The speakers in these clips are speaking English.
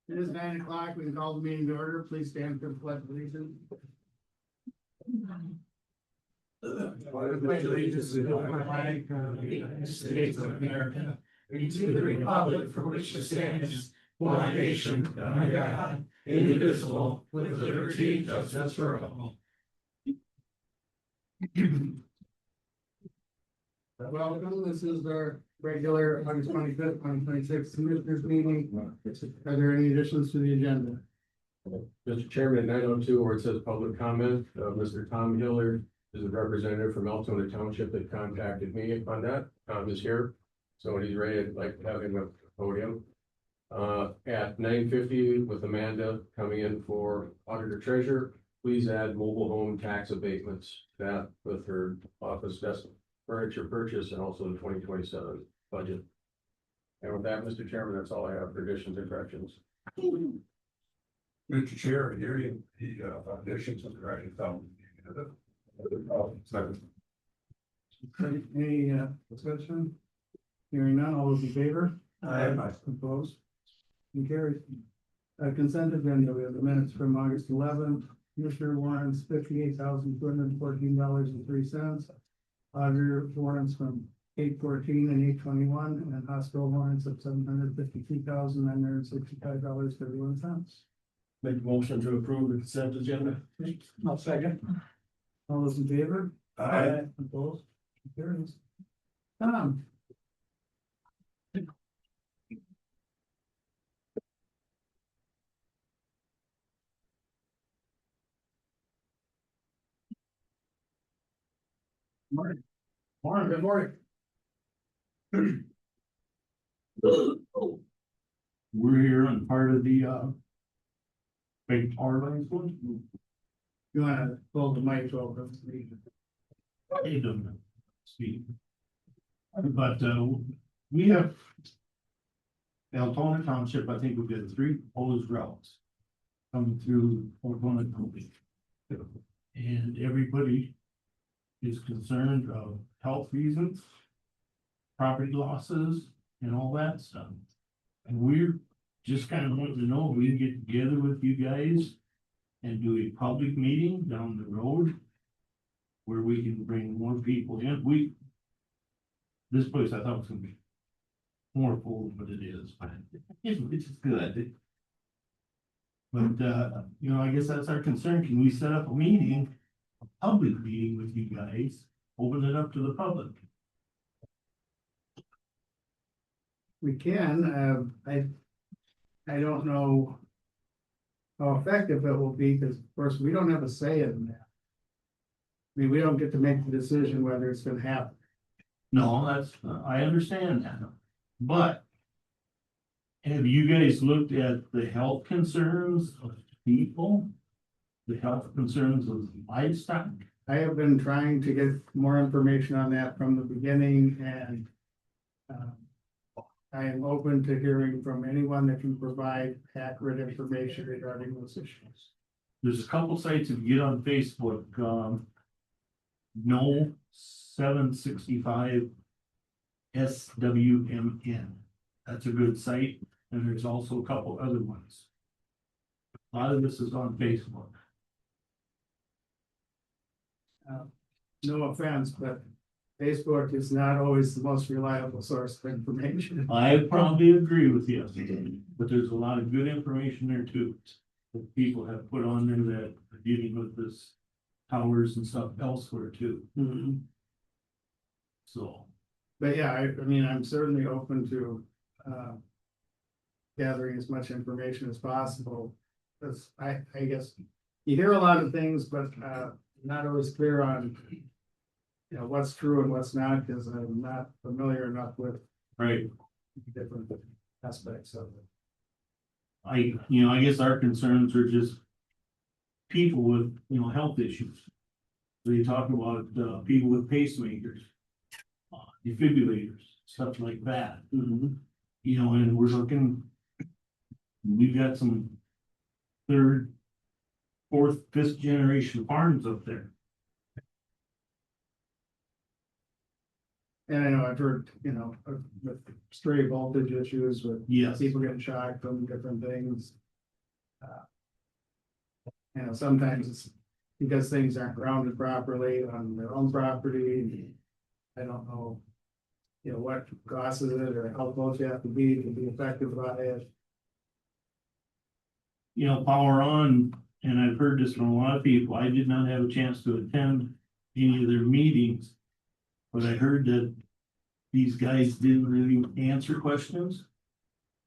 It is 9 o'clock. We can call the meeting to order. Please stand for the pledge of allegiance. Pledge allegiance to the flag of the United States of America, and to the republic for which it stands, one nation, under God, indivisible, with liberty and justice for all. Welcome. This is our regular August 25th, 2026 Commissioners meeting. Are there any additions to the agenda? Mr. Chairman, 902, where it says public comment, Mr. Tom Hiller is a representative from Altoona Township that contacted me on that. Tom is here, so when he's ready, I'd like to have him at the podium. At 9:50 with Amanda coming in for auditor treasurer, please add mobile home tax abatements, that with her office desk furniture purchase and also the 2027 budget. And with that, Mr. Chairman, that's all I have for additions and corrections. Mr. Chair, here the foundations of the right down. Any discussion? Hearing none, all those in favor? Aye. Opposed? And carried. Consent agenda, we have the minutes from August 11th. Commissioner warrants $58,214.03. Auditor warrants from 8/14 and 8/21, and hospital warrants of $752,965.31. Make a motion to approve the consent agenda. I'll second. All those in favor? Aye. Opposed? Carries. Tom. Morning. Morning, good morning. We're here on part of the big power lines one. You wanna hold the mic over to me? Hey, don't speak. But we have Altoona Township, I think we've got 3 proposed routes coming through Altoona County. And everybody is concerned of health reasons, property losses, and all that stuff. And we're just kind of wanting to know if we can get together with you guys and do a public meeting down the road where we can bring more people in. This place I thought was gonna be more full than what it is, but it's good. But you know, I guess that's our concern. Can we set up a meeting, a public meeting with you guys, open it up to the public? We can, I don't know how effective it will be, because of course, we don't have a say in that. I mean, we don't get to make the decision whether it's gonna happen. No, that's, I understand that, but have you guys looked at the health concerns of people? The health concerns of livestock? I have been trying to get more information on that from the beginning, and I am open to hearing from anyone that can provide accurate information regarding those issues. There's a couple sites, if you get on Facebook, no 765 SWMN. That's a good site, and there's also a couple other ones. A lot of this is on Facebook. No offense, but Facebook is not always the most reliable source of information. I probably agree with you, but there's a lot of good information there too. That people have put on there that are dealing with this towers and stuff elsewhere too, so. But yeah, I mean, I'm certainly open to gathering as much information as possible. Because I guess you hear a lot of things, but not always clear on, you know, what's true and what's not, because I'm not familiar enough with Right. different aspects of it. I guess our concerns are just people with, health issues. So you talk about, people with pacemakers, defibrillators, stuff like that. And we're looking, we've got some 3rd, 4th, 5th generation farms up there. And I know I've heard, with stray voltage issues with Yes, people getting shocked from different things. Sometimes it's because things aren't grounded properly on their own property. I don't know. What causes it or how close you have to be effective about it. power on, and I've heard this from a lot of people. I did not have a chance to attend any of their meetings. But I heard that these guys didn't really answer questions.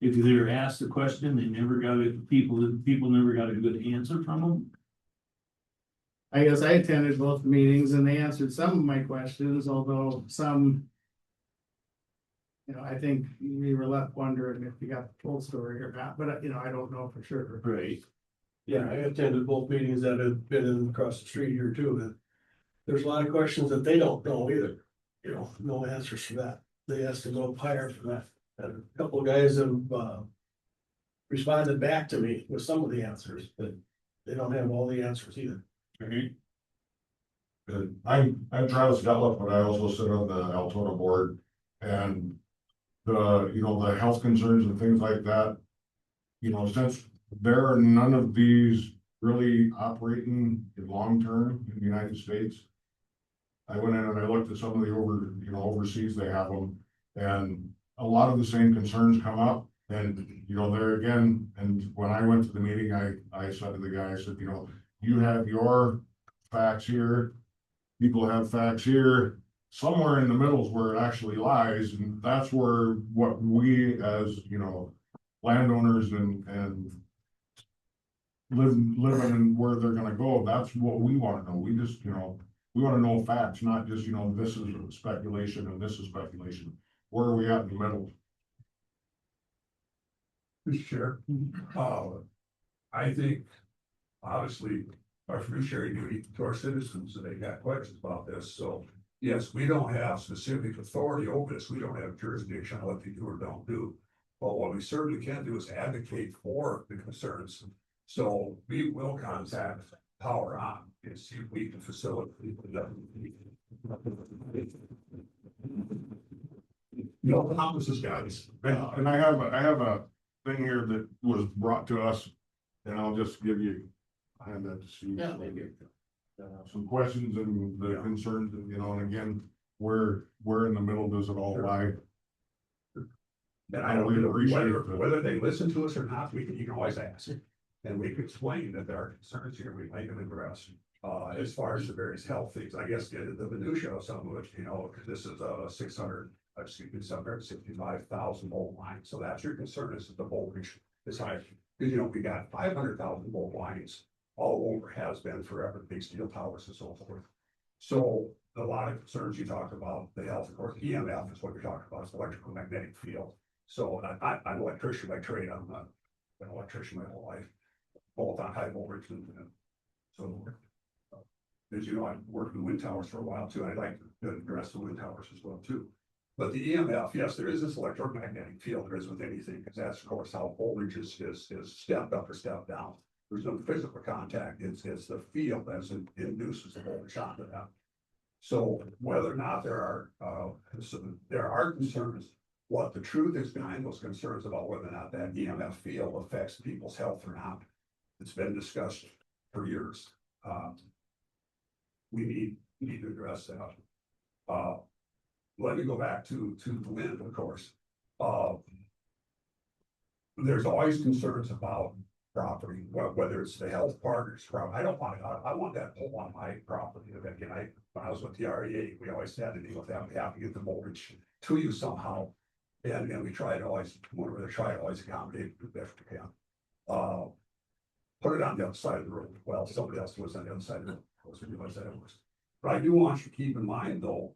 If they were asked a question, they never got it, people never got a good answer from them. I guess I attended both meetings and they answered some of my questions, although some. I think we were left wondering if you got the full story or not, but I don't know for sure. Right. Yeah, I attended both meetings that have been in across the street here too, and there's a lot of questions that they don't know either. No answers for that. They asked to go up higher for that. And a couple of guys have, responded back to me with some of the answers, but they don't have all the answers either. Right. Good. I'm Travis Gutliff, but I also sit on the Altona board and the health concerns and things like that. Since there are none of these really operating in long term in the United States. I went in and I looked at some of the overseas they have them, and a lot of the same concerns come up. And, there again, and when I went to the meeting, I said to the guy, I said, you have your facts here, people have facts here, somewhere in the middle is where it actually lies, and that's where what we as, landowners and living and where they're gonna go, that's what we wanna know. We just, we wanna know facts, not just, this is speculation and this is speculation. Where are we at in the middle? Mr. Chair, I think, obviously, our fiduciary duty to our citizens, and they got questions about this, so. Yes, we don't have specific authority over this, we don't have jurisdiction on what they do or don't do. But what we certainly can do is advocate for the concerns. So we will contact Power On and see if we can facilitate that. No promises, guys. And I have a thing here that was brought to us, and I'll just give you, I have that to see. Yeah, maybe. Some questions and the concerns, and and again, where in the middle does it all lie? And I don't We know appreciate whether they listen to us or not, you can always ask. And we can explain that there are concerns here, we make them address. As far as the various health things, I guess the minutia of some of it, because this is a 765,000 volt line. So that's your concern, is that the voltage is high. Because we got 500,000 volt lines all over, has been forever, big steel towers and so forth. So a lot of concerns you talked about, the health, of course, EMF is what you're talking about, it's electrical magnetic field. So I'm an electrician by trade, I'm not an electrician my whole life, both on high voltage and so. As you know, I've worked with wind towers for a while too, I'd like to address the wind towers as well too. But the EMF, yes, there is this electromagnetic field, there is with anything, because that's of course how voltage is stepped up or stepped down. There's no physical contact, it's the field that induces the voltage onto that. So whether or not there are concerns, what the truth is behind those concerns about whether or not that EMF field affects people's health or not, it's been discussed for years. We need to address that. Let me go back to the wind, of course. There's always concerns about property, whether it's the health partners property. I want that pole on my property. Again, when I was with the REA, we always had to deal with that. We have to get the voltage to you somehow. And we try to always, whenever they try to always accommodate the best we can. Put it on the other side of the road. Well, somebody else was on the other side of the road. But I do want you to keep in mind though,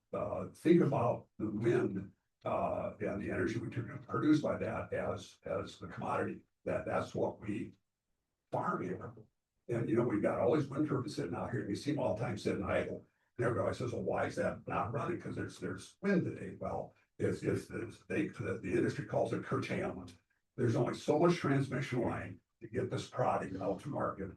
think about the wind and the energy we produce by that as the commodity. That's what we farm here. And we've got all these wind turbines sitting out here. We see them all the time sitting idle. And everybody says, well, why is that not running? Because there's wind today. Well, the industry calls it curtailment. There's only so much transmission line to get this product out to market.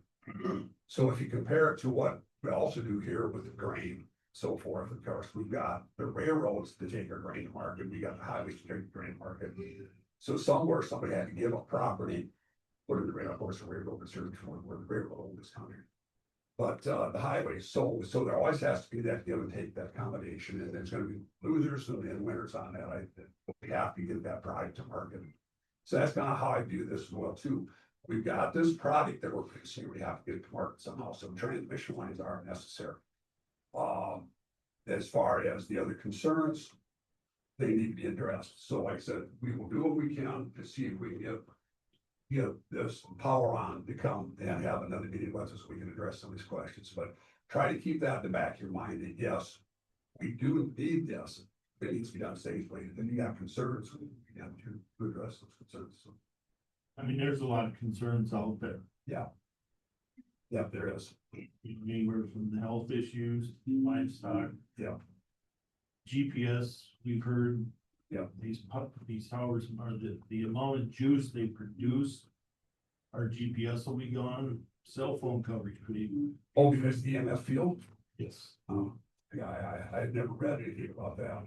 So if you compare it to what we also do here with the grain, so forth. Of course, we've got the railroads to take our grain to market, we got the highways to take grain to market. So somewhere somebody had to give up property, put in the rail, of course, the railroad is certain where the railroad is coming. But the highways, so there always has to be that give and take, that accommodation, and there's gonna be losers and winners on that. We have to get that product to market. So that's kind of how I view this as well too. We've got this product that we're producing, we have to get it to market somehow, so transmission lines are necessary. As far as the other concerns, they need to be addressed. So like I said, we will do what we can to see if we can get this power on to come and have another meeting with us so we can address some of these questions, but try to keep that in the back of your mind that yes, we do need this. It needs to be done safely. Then you got concerns, we have to address those concerns. So, I mean, there's a lot of concerns out there, yeah, there is. anywhere from the health issues, livestock. Yeah. GPS, we've heard. Yeah. These towers are the amount of juice they produce. Our GPS will be gone, cell phone coverage could even. Oh, because the EMF field? Yes. Yeah, I've never read anything about that.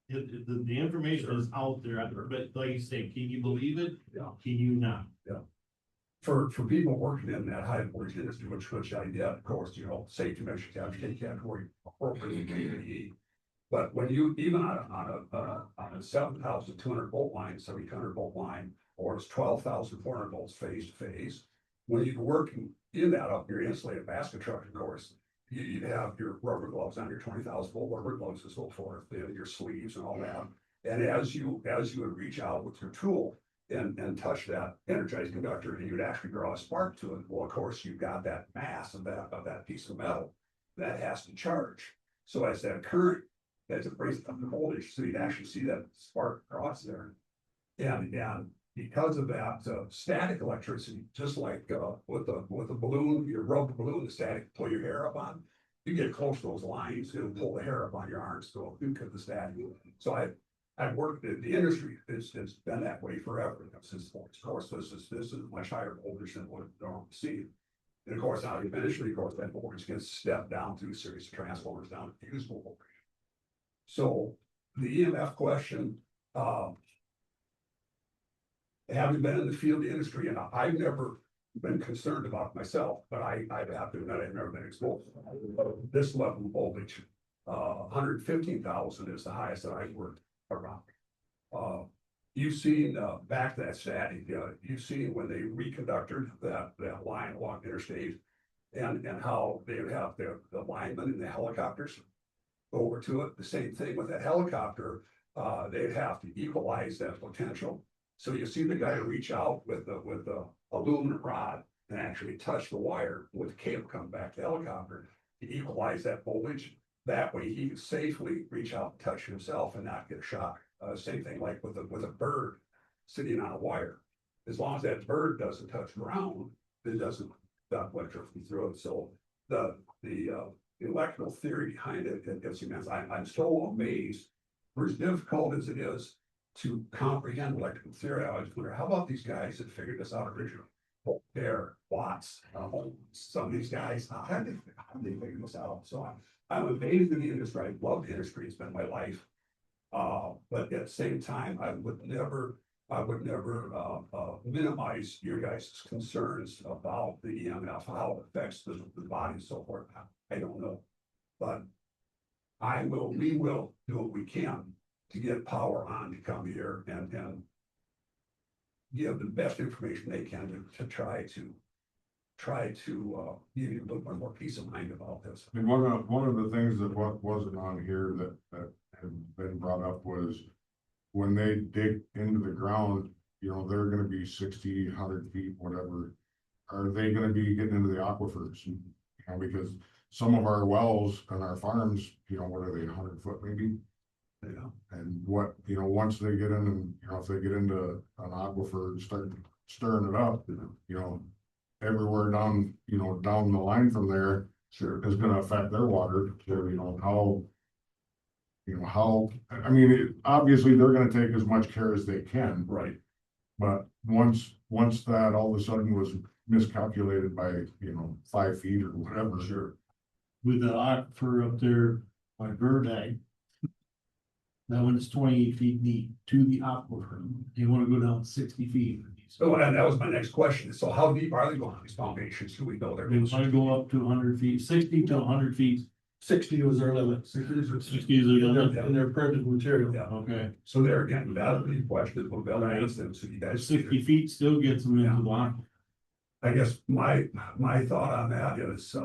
The information is out there, but like you say, can you believe it? Yeah. Can you not? For people working in that high voltage industry, which I did, of course, safety measures, you have to take category appropriately, KVE. But when you, even on a 7,200 volt line, 7,200 volt line, or it's 12,400 volts phase to phase, when you're working in that up your insulated basket truck, of course, you have your rubber gloves on, your 20,000 volt rubber gloves and so forth, your sleeves and all that. And as you would reach out with your tool and touch that energized conductor, and you'd actually draw a spark to it. Well, of course, you've got that mass of that piece of metal that has to charge. So as that current, as it brings up the voltage, so you'd actually see that spark across there. And because of that static electricity, just like with a balloon, you rub the balloon, the static, pull your hair up on. You get close to those lines, it'll pull the hair up on your arms, so because of the static. So I've worked in the industry, it's been that way forever, since of course this is much higher voltage than what we normally see. And of course, now eventually, of course, that voltage gets stepped down through a series of transformers down to usable voltage. So the EMF question, having been in the field industry, and I've never been concerned about myself, but I have to admit I've never been exposed to this level of voltage. 115,000 is the highest that I've worked around. You've seen back that static, you've seen when they reconducted that line along interstate, and how they would have the linemen in the helicopters over to it. The same thing with that helicopter, they'd have to equalize that potential. So you see the guy reach out with the aluminum rod and actually touch the wire with the cable coming back to the helicopter to equalize that voltage. That way he can safely reach out and touch himself and not get a shock. Same thing like with a bird sitting on a wire. As long as that bird doesn't touch ground, it doesn't duct electricity through it. So the electrical theory behind it gives you immense. I'm so amazed, for as difficult as it is to comprehend electrical theory. I always wonder, how about these guys that figured this out originally? Voltaire, Watts, some of these guys, how did they figure this out? So I'm amazed in the industry. I love the industry. It's been my life. But at the same time, I would never minimize your guys' concerns about the EMF, how it affects the body and so forth. I don't know, but we will do what we can to get power on to come here and give the best information they can to try to give you a little bit more peace of mind about this. And one of the things that wasn't on here that had been brought up was when they dig into the ground, they're gonna be 60, 100 feet, whatever. Are they gonna be getting into the aquifers? Because some of our wells on our farms, what are they, 100 foot maybe? Yeah. And what, once they get in and, if they get into an aquifer and start stirring it up, everywhere down, down the line from there, Sure. is gonna affect their water. So, how, I mean, obviously they're gonna take as much care as they can. Right. But once that all of a sudden was miscalculated by, 5 feet or whatever. Sure. with the aquifer up there by Verdi. That one is 28 feet deep to the aquifer. They wanna go down 60 feet. So, and that was my next question. So how deep are they going on these foundations? Do we know they're? They wanna go up to 100 feet, 60 to 100 feet. 60 was their limit. 60 is their limit. In their printed material. Yeah. Okay, So there again, that'll be questionable, they'll ask them, so you guys. 60 feet still gets them into the aquifer. I guess my thought on that is,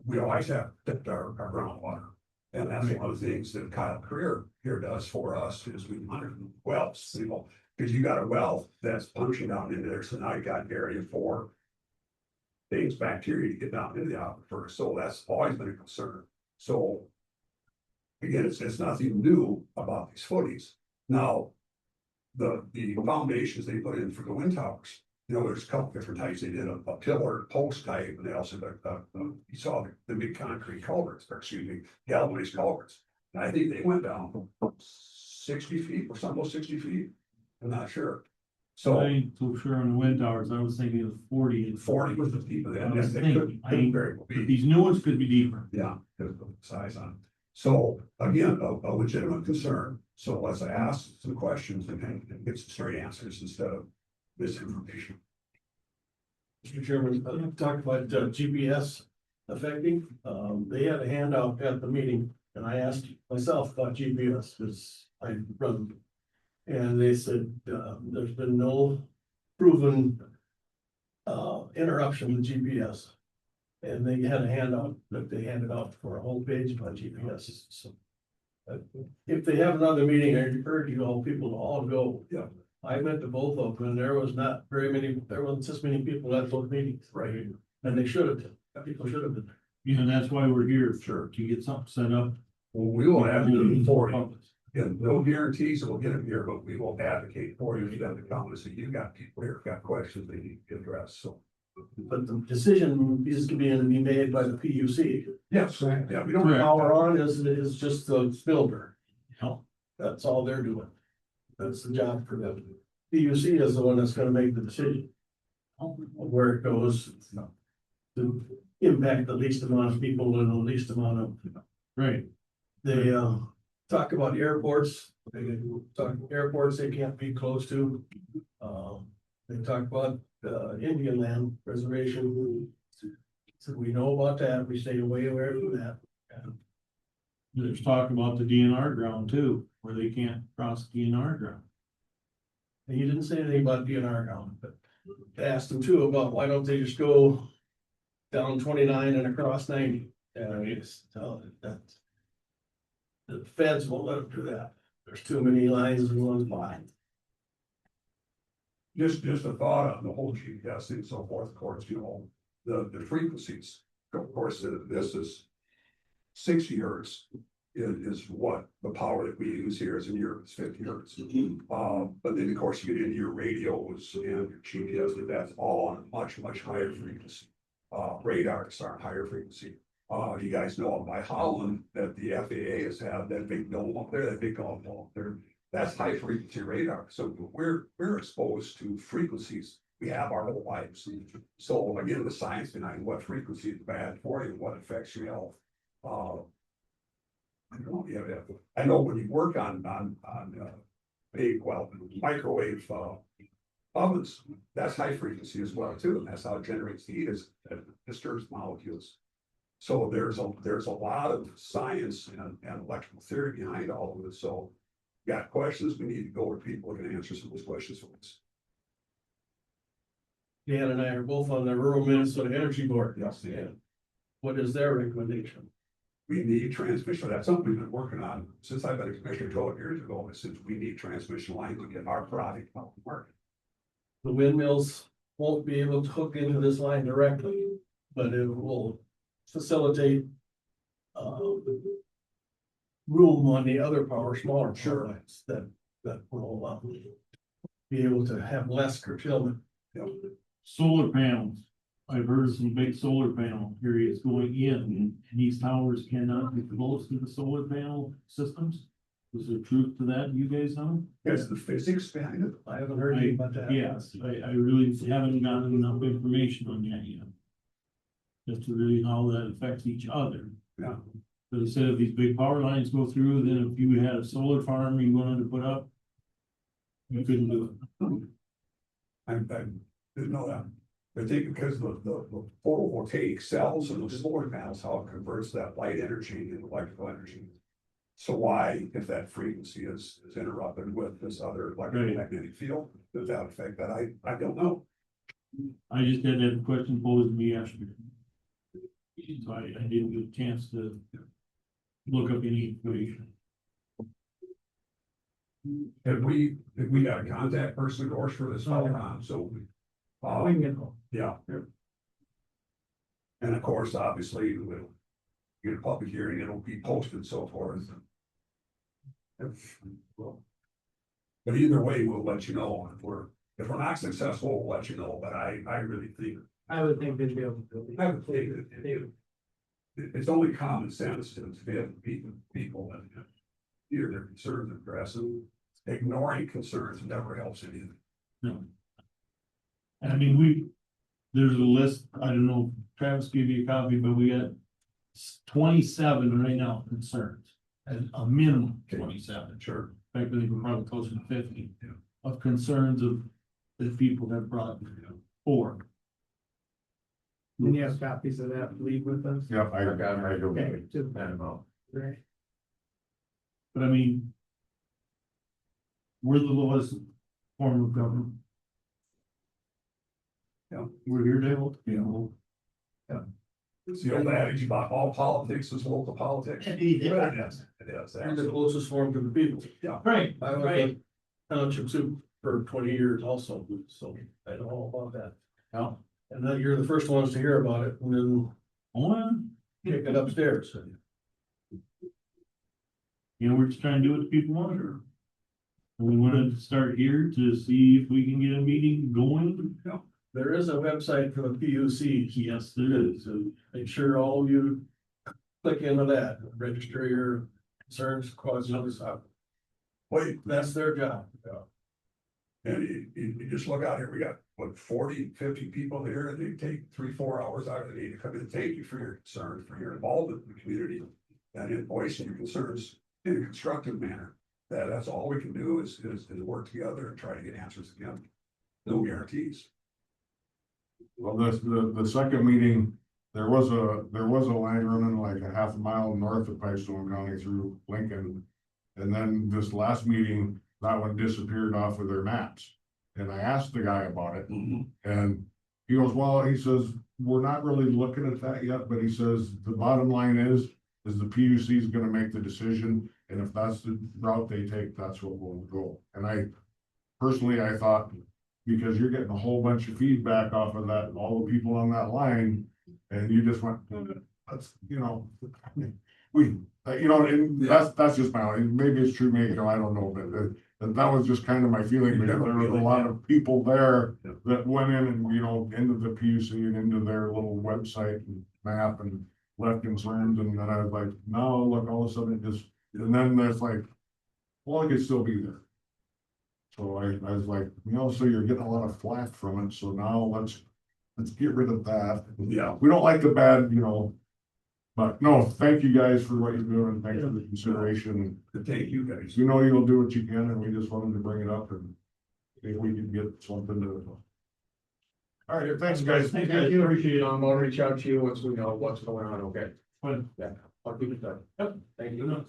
we always have dipped our groundwater. And that's one of the things that Kyle Career here does for us is we monitor wells, you know, because you got a well that's punching down into there, so now you got an area for things, bacteria to get down into the aquifer, so that's always been a concern. So again, it's nothing new about these footings. Now, the foundations they put in for the wind towers, you know, there's a couple different types. They did a pillar post type, and they also did you saw the big concrete culverts, or excuse me, galvanized culverts. And I think they went down 60 feet or something, 60 feet. I'm not sure. I So ain't so sure on the wind towers. I was thinking of 40 and 40 was the deep of that. I was They thinking, could very well be. These new ones could be deeper. Yeah, because of the size on it. So again, a legitimate concern. So let's ask some questions and get some straight answers instead of misinformation. Mr. Chairman, talked about GPS affecting, they had a handout at the meeting, and I asked myself about GPS, because I run. And they said, there's been no proven interruption with GPS. And they had a handout that they handed out for a whole page about GPS, so. If they have another meeting, I encourage you all people to all go. Yeah. I went to both of them, and there was not very many, there wasn't just many people at those meetings. Right. And they should have been, people should have been. You know, that's why we're here, sure, to get something set up. Well, we will advocate for you. Again, no guarantees that we'll get them here, but we will advocate for you. You have to come and say, you got people here, got questions they need to address, so. But the decision is to be made by the PUC. Yes, yeah, we don't. Correct. Power on is just the builder. That's all they're doing. That's the job for them. PUC is the one that's gonna make the decision. Of where it goes. To impact the least amount of people and the least amount of. Right. They talk about airports, airports they can't be close to. They talk about Indian land reservation. So we know about that, we stay away from that. There's talk about the DNR ground too, where they can't cross DNR ground. And he didn't say anything about DNR ground, but I asked him too about why don't they just go down 29 and across 90? And it's that. The feds won't let them do that. There's too many lines in one spot. Just a thought on the whole GPS and so forth, of course, you know, the frequencies, of course, this is 60 hertz is what the power that we use here is in Europe, it's 50 hertz. But then, of course, you get into your radios and your GPS, and that's all on a much higher frequency. Radars are higher frequency. You guys know by Holland that the FAA has had that big dome up there, that big golf ball up there. That's high frequency radar. So we're exposed to frequencies we have our whole lives. So again, the science behind what frequency is bad for you, what affects your health. I don't know, yeah, I know when you work on big, well, microwave ovens, that's high frequency as well too, and that's how it generates heat, is it disturbs molecules. So there's a lot of science and electrical theory behind all of this. So got questions, we need to go where people are gonna answer some of those questions for us. Dan and I are both on the Rural Minnesota Energy Board. Yes, yeah. What is their recommendation? We need transmission. That's something we've been working on since I've been a commissioner 12 years ago. Since we need transmission line to get our product out the market. The windmills won't be able to hook into this line directly, but it will facilitate room on the other smaller power lines that will be able to have less curtailment. Solar panels. I've heard of some big solar panel areas going in, and these towers cannot be close to the solar panel systems. Was there truth to that? You guys know? It's the physics behind it. I haven't heard anything about that. Yes, I really haven't gotten enough information on that yet. as to really how that affects each other. Yeah. But instead of these big power lines go through, then if you had a solar farm you wanted to put up, you couldn't do it. I didn't know that. I think because the photovoltaic cells and the solar panels, how it converts that light energy into electrical energy. So why, if that frequency is interrupted with this other electromagnetic field, does that affect that? I don't know. I just had that question posed to me yesterday. So I didn't get a chance to look up any information. Have we got a contact person, of course, for this phone, so. We can get, Yeah. And of course, obviously, we'll get a public hearing, it'll be posted, so forth. But either way, we'll let you know if we're not successful, we'll let you know, but I really think. I would think they'd be able to do it. I would think that it's only common sense to have people that either their concerns addressed, and ignoring concerns never helps anything. No. And I mean, there's a list, I don't know, Travis gave you a copy, but we got 27 right now concerns. And a minimum 27. Sure. In fact, I think we're probably closer to 50 Yeah. of concerns that people have brought forward. And you have copies of that, leave with us? Yep, I got, I do. Okay, just- That amount. Right. But I mean, we're the lowest form of government. Yeah. We're here to help people. It's the old adage about all politics is local politics. Yeah. It is. It is. And the closest form to the people. Right, I was right. a township soup for 20 years also, so I know all about that. Yeah. And then you're the first ones to hear about it, and then One, kick it upstairs. you know, we're just trying to do what the people want. And we wanted to start here to see if we can get a meeting going. There is a website for the PUC. Yes, there is. So make sure all of you click into that, register your concerns, questions. Wait, That's their job. and you just look out here, we got, what, 40, 50 people here, and they take 3-4 hours out of the day to come in and thank you for your concern, for your involvement in the community. And in voicing your concerns in a constructive manner. That's all we can do is work together and try to get answers again. No guarantees. Well, the second meeting, there was a line running like a half a mile north of Pipestone County through Lincoln. And then this last meeting, that one disappeared off of their maps. And I asked the guy about it, and he goes, well, he says, we're not really looking at that yet, but he says, the bottom line is the PUC is gonna make the decision, and if that's the route they take, that's what we'll go. And I thought, because you're getting a whole bunch of feedback off of that, all the people on that line, and you just went, that's, you know, and that's just my, maybe it's true, maybe, I don't know, but that was just kind of my feeling, because there was a lot of people there that went in and, into the PUC and into their little website and map and left concerns, and then I was like, no, look, all of a sudden it just, and then there's like, well, it could still be there. So I was like, so you're getting a lot of flack from it, so now let's get rid of that. Yeah. We don't like the bad, but no, thank you guys for what you're doing, thanks for the consideration. Thank you guys. You'll do what you can, and we just wanted to bring it up and see if we could get something to. All right, thanks, guys. Thank you. Appreciate it. I'll reach out to you once we know what's going on, okay? Fine. Yeah, I'll keep it done. Yep. Thank you.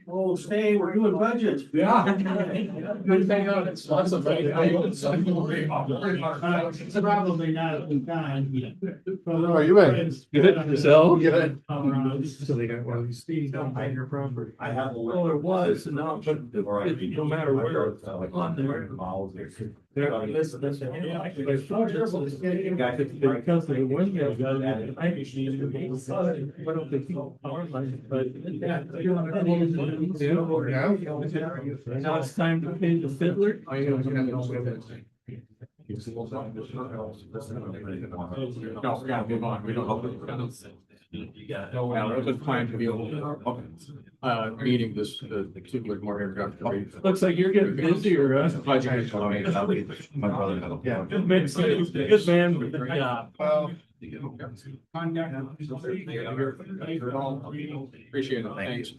Oh, stay, we're doing budget. Yeah. Good thing on it's lots of. It's probably not a good time. How you been? Good, yourself? Good. So they got one of these things on your property. I have. Well, there was, and now, but no matter where it's on there. Because of the wind, you got it. I usually why don't they keep our line, but. Now it's time to pay the fiddler. No, we gotta move on, we don't. No, it was planned to be meeting this, the two with more introductory. Looks like you're getting busier, huh? My brother. Yeah. Good man, good man. Yeah. Well. Appreciate it, thanks.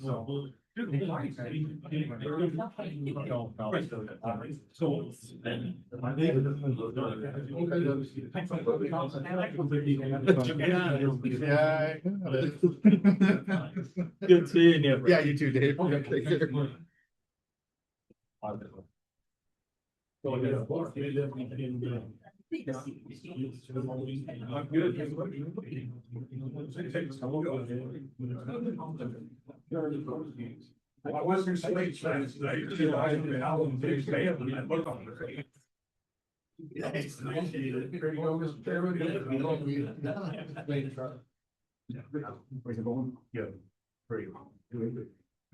Good seeing you. Yeah, you too, Dave. I wasn't sleep last night, you know, I've been out on big bail and I look on the face. Where's it going? Yeah. Where you going?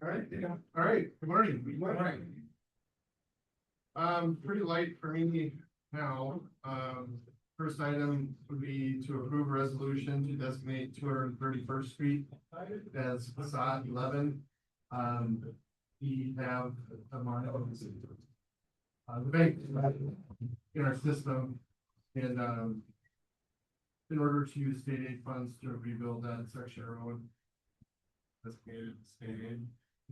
All right, yeah, all right, good morning. Good morning. Pretty light for me now. First item would be to approve a resolution to designate 231st Street as facade 11. We have a amount of the bank in our system, and in order to use state aid funds to rebuild that section of road, designated state aid,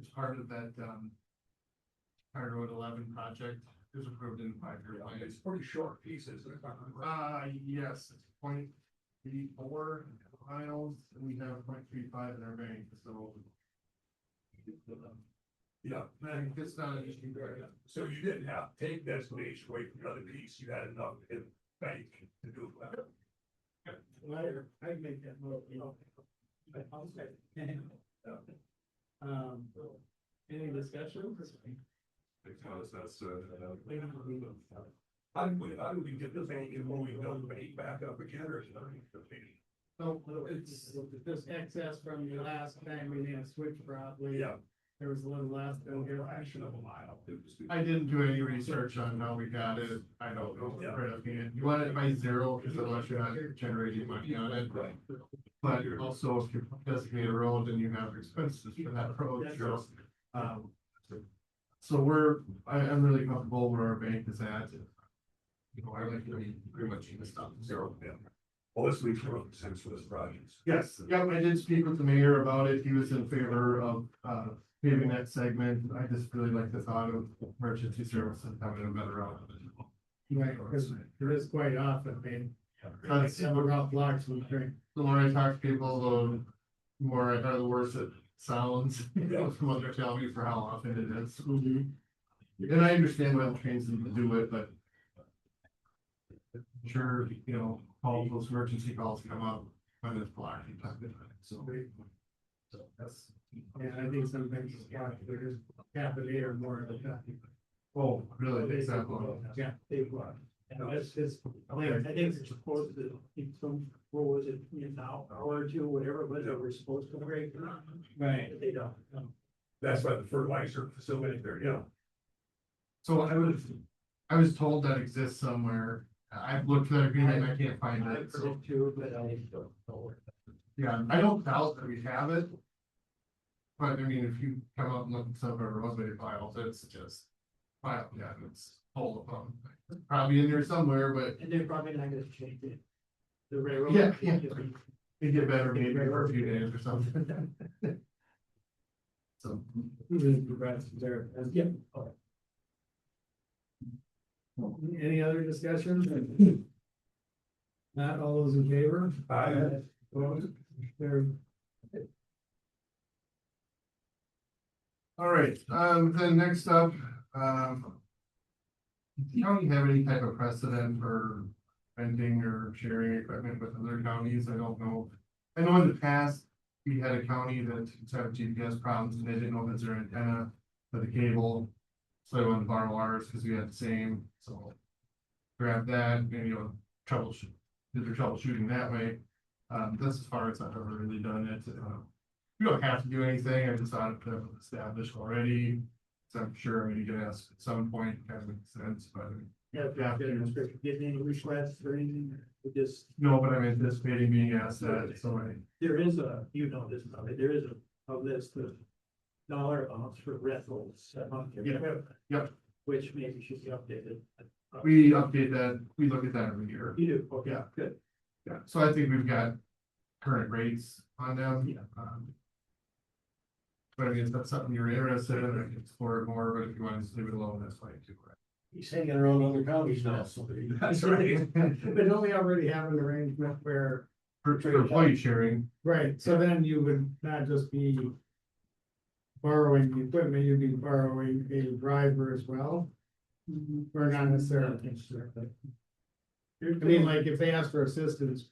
it's part of that High Road 11 project. It was approved in 5-year plan. It's pretty short pieces. Yes, it's 0.34 miles, and we have 0.35 in our bank, so. Yeah, Man, it's not an issue. so you didn't have to take designation away from the other piece, you had enough in bank to do that. I make that vote, you know. Any discussion? How do we get the bank and when we build the bank back up again or something? So it's this excess from the last time we didn't switch properly. Yeah. There was a little less than here. I I didn't do any research on how we got it. I don't know. Yeah. Right offhand. You want it by zero, because otherwise you're not generating money on it. Right. But also if you designate a road, then you have expenses for that road, so. So I'm really comfortable where our bank is at. You know, I like to be pretty much in the stuff, zero. Yeah. Well, this makes real sense for this project. Yes, yep, I did speak with the mayor about it. He was in favor of paving that segment. I just really like the thought of emergency services having a better route. Right, because it is quite often, I mean. That's about blocks with train. The more I talk to people, the more I hear the worse it sounds, from what they're telling me for how often it is. And I understand why the trains need to do it, but. Sure, you know, all those emergency calls come up when it's blocked. So that's, and I think sometimes it's blocked, there's half a day or more of the time. Oh, really? Example. Yeah. They block. It's, I think it's supposed to keep some, what was it, an hour or two, whatever, but they were supposed to break. Right. They don't. That's why the fertilizer facility there, yeah. So I was told that exists somewhere. I've looked for that agreement and I can't find it. So. Too, but yeah, I don't doubt that we have it. But I mean, if you come up and look at some of our roadway files, it's just file, yeah, it's full of them. Probably in there somewhere, but. And they're probably not gonna change it. The railroad. Yeah. They get better maybe for a few days or something. So. There, yeah. Any other discussions? Not all those in favor? Opposed? Carried. All right, then next up, do county have any type of precedent for renting or sharing equipment with other counties? I don't know. I know in the past, we had a county that had GPS problems and they didn't know if it's their antenna for the cable. So I wanted to borrow ours because we had the same, so. Grab that and, you know, troubleshoot, did their troubleshooting that way. That's as far as I've ever really done it. You don't have to do anything. I just thought it was established already. So I'm sure I'm gonna get asked at some point, kind of makes sense, but Have you been getting any requests or anything? We just, No, but I'm anticipating being asked that, so there is a, you know this, probably, there is a list of dollar amounts for rentals. Yep. Which maybe should be updated. we update that, we look at that every year. You do, okay, Yeah. good. Yeah, so I think we've got current rates on them. Yeah. But I mean, if that's something you're interested in, I can explore it more, but if you want to just leave it alone, that's fine too. He's hanging around other counties now, so. That's right. But don't we already have an arrangement where, For employee sharing, right, so then you would not just be borrowing the equipment, you'd be borrowing a driver as well? Or not necessarily? I mean, like, if they ask for assistance,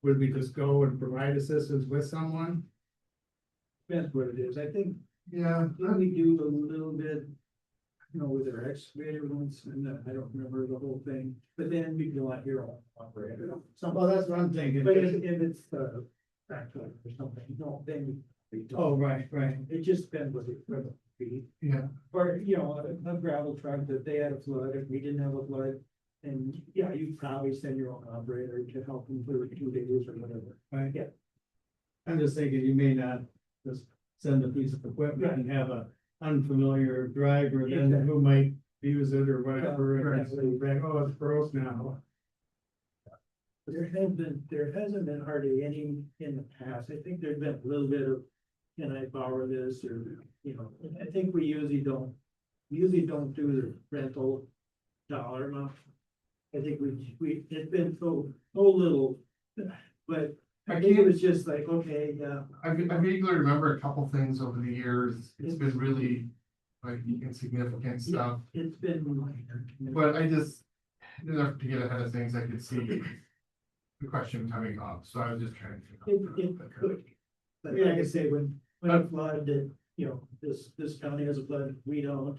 would we just go and provide assistance with someone? Depends what it is, I think, yeah, didn't we do a little bit, you know, with our excavator once, and I don't remember the whole thing, but then we go out here on operator. Well, that's what I'm thinking. But if it's the tractor or something, no, then we don't. Oh, right, right, It just depends what it would be, yeah, or, you know, a gravel truck that they had a flood, if we didn't have a flood. And yeah, you probably send your own operator to help them for 2 days or whatever. right. Yeah. I'm just thinking you may not just send a piece of equipment and have a unfamiliar driver then who might use it or whatever. And it's like, oh, it's gross now. There hasn't been hardly any in the past. I think there's been a little bit of, can I borrow this, or, you know, I think we usually don't do the rental dollar amount. I think it's been so little, but I think it was just like, okay, yeah. I vaguely remember a couple things over the years, it's been really like insignificant stuff, It's been minor. but I just, enough to get ahead of things, I could see the question coming up, so I was just trying to. It could. But like I say, when a flood that, you know, this county has a flood, we don't,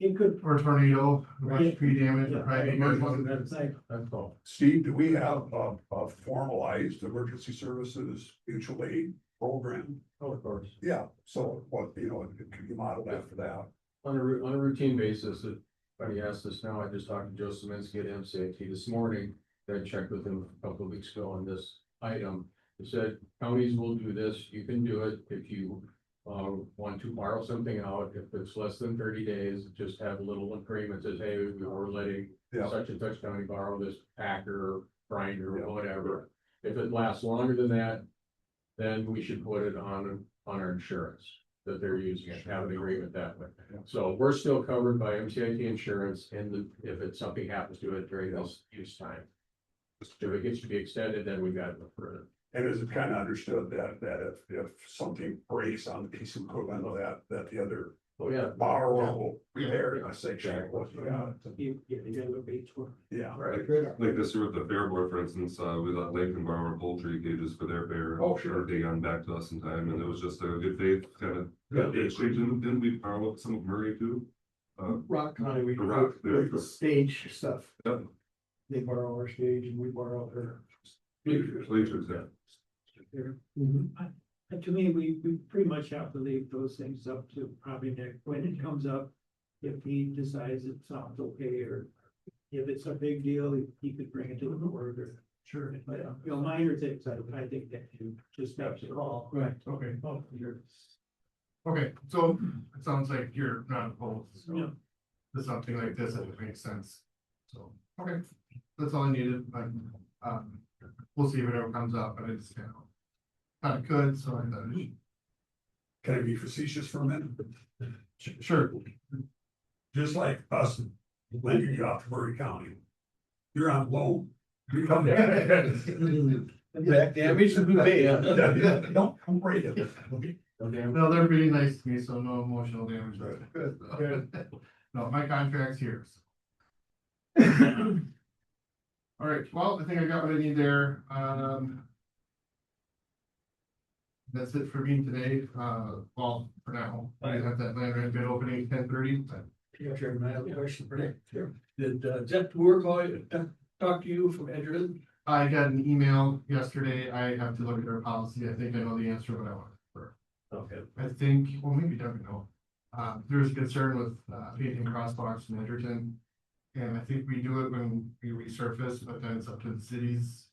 it could. Or tornado, much Yeah. tree damage, or Yeah, probably. that's like, that's all. Steve, do we have a formalized emergency services mutual aid program? Oh, of course. Yeah, so what, you know, it could be modeled after that. On a routine basis, if anybody asks us now, I just talked to Joe Saminsky at MCIT this morning. I checked with him a couple of weeks ago on this item. He said, counties will do this, you can do it if you want to borrow something out, if it's less than 30 days, just have a little agreement that, hey, we're letting Yeah. such and such county borrow this packer, grinder, or whatever. If it lasts longer than that, then we should put it on our insurance that they're using it, have an agreement that way. So we're still covered by MCIT insurance, and if it's something happens to it during this use time. If it gets to be extended, then we've got to look for it. And is it kind of understood that if something breaks on the piece of equipment that the other Oh, yeah. borrower will repair it, I say, check what you got. you gotta go pay for. Yeah. Like this year with the fair board, for instance, we let Lincoln borrow our poultry cages for their fair. Oh, sure. They got back to us in time, and it was just a good faith kind of. Yeah. Exchange. Didn't we borrow some of Murray too? Rock County, we Rock, there you the go. stage stuff. Yep. They borrow our stage and we borrow their. Bleachers, yeah. To me, we pretty much have to leave those things up to probably Nick, when it comes up, if he decides it sounds okay, or if it's a big deal, he could bring it to the board, or. Sure. But, you know, minor things, I think that you just make the call. Right. Okay, Oh, you're. okay, so it sounds like you're not opposed, Yeah. so. To something like this, it makes sense. So, okay, that's all I needed, but, we'll see if it ever comes up, but it's, kind of could, so I thought. Can I be facetious for a minute? Sure, Just like us lending you out to Murray County. You're on loan. You come there. Back damage to be paid. Don't rate it. Okay. no, they're being nice to me, so no emotional damage. No, my contract's here. So. All right, well, I think I got what I need there, that's it for me today, well, for now, I have that land rent bid opening 10:30. Yeah, Chairman, I have a question for Nick. Did Jeff Moore talk to you from Edgerton? I got an email yesterday, I have to look at their policy, I think I know the answer, but I want to. Okay. I think, well, maybe Doug would know. There's concern with painting crosswalks in Edgerton. And I think we do it when we resurface, but then it's up to the cities.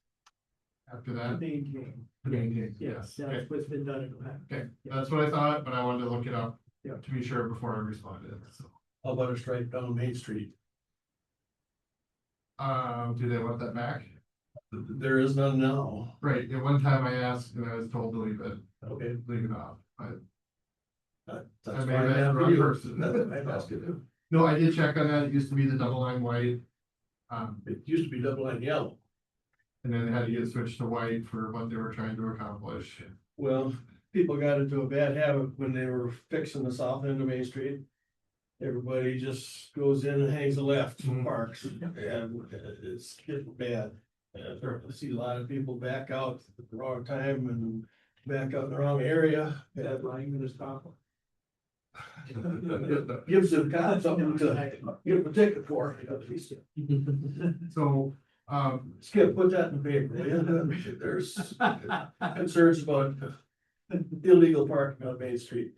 After that. Maintain. To maintain, Yes, yes, that's what's been done in the past. okay, that's what I thought, but I wanted to look it up. Yeah. To be sure before I responded, so. How about a stripe down Main Street? Do they want that back? There is none now. Right, at one time I asked and I was told to leave Okay. it off, but. That's I fine. may have asked the After wrong you. person. That's what I've asked you to. No, I did check on that, it used to be the double line white. It used to be double line yellow. And then it had to get switched to white for what they were trying to accomplish. Well, people got into a bad habit when they were fixing the south end of Main Street. Everybody just goes in and hangs a left and parks, and it's getting bad. I see a lot of people back out at the wrong time and back out in the wrong area. That line is stop. Gives the cops something to give a ticket for. So, Skip, put that in the paper, will you? There's concerns about illegal parking on Main Street.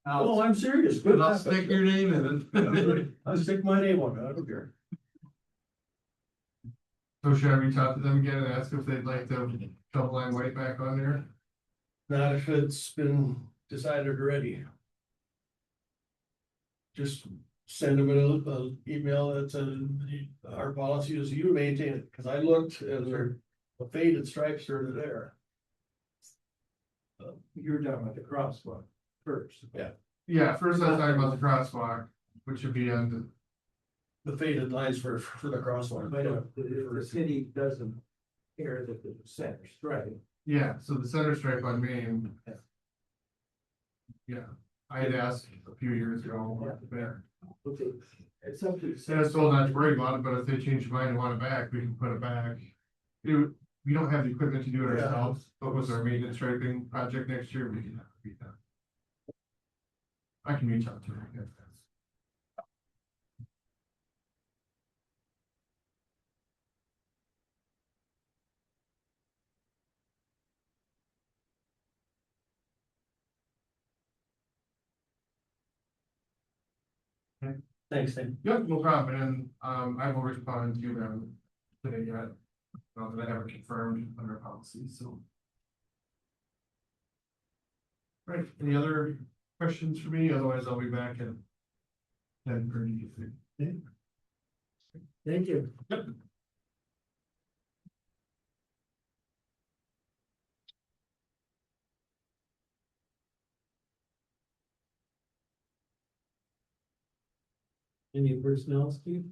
Oh, I'm serious. Good. I'll stick your name in it. I'll stick my name on it, I don't care. So should I reach out to them again and ask if they'd like the double line white back on there? Not if it's been decided already. Just send them an email that says our policy is you maintain it, cause I looked and the faded stripes are there. You're talking about the crosswalk first. Yeah. Yeah, first I was talking about the crosswalk, which would be on The faded lines for the crosswalk. But if the city doesn't care that the center stripe. yeah, so the center stripe on Main. Yeah, I had asked a few years ago, there. Okay, it's up to. And I was told not to worry about it, but if they change their mind and want it back, we can put it back. We don't have the equipment to do it Yeah. ourselves, but with our maintenance striping project next year, we can have it be done. I can reach out to her. if that's- Thanks, Tim. Yep, no problem, and then, I will respond to them today yet. That I haven't confirmed under policy, so. Right, any other questions for me? Otherwise, I'll be back at 10:30. Thank you. Yep. Any personnel, Steve?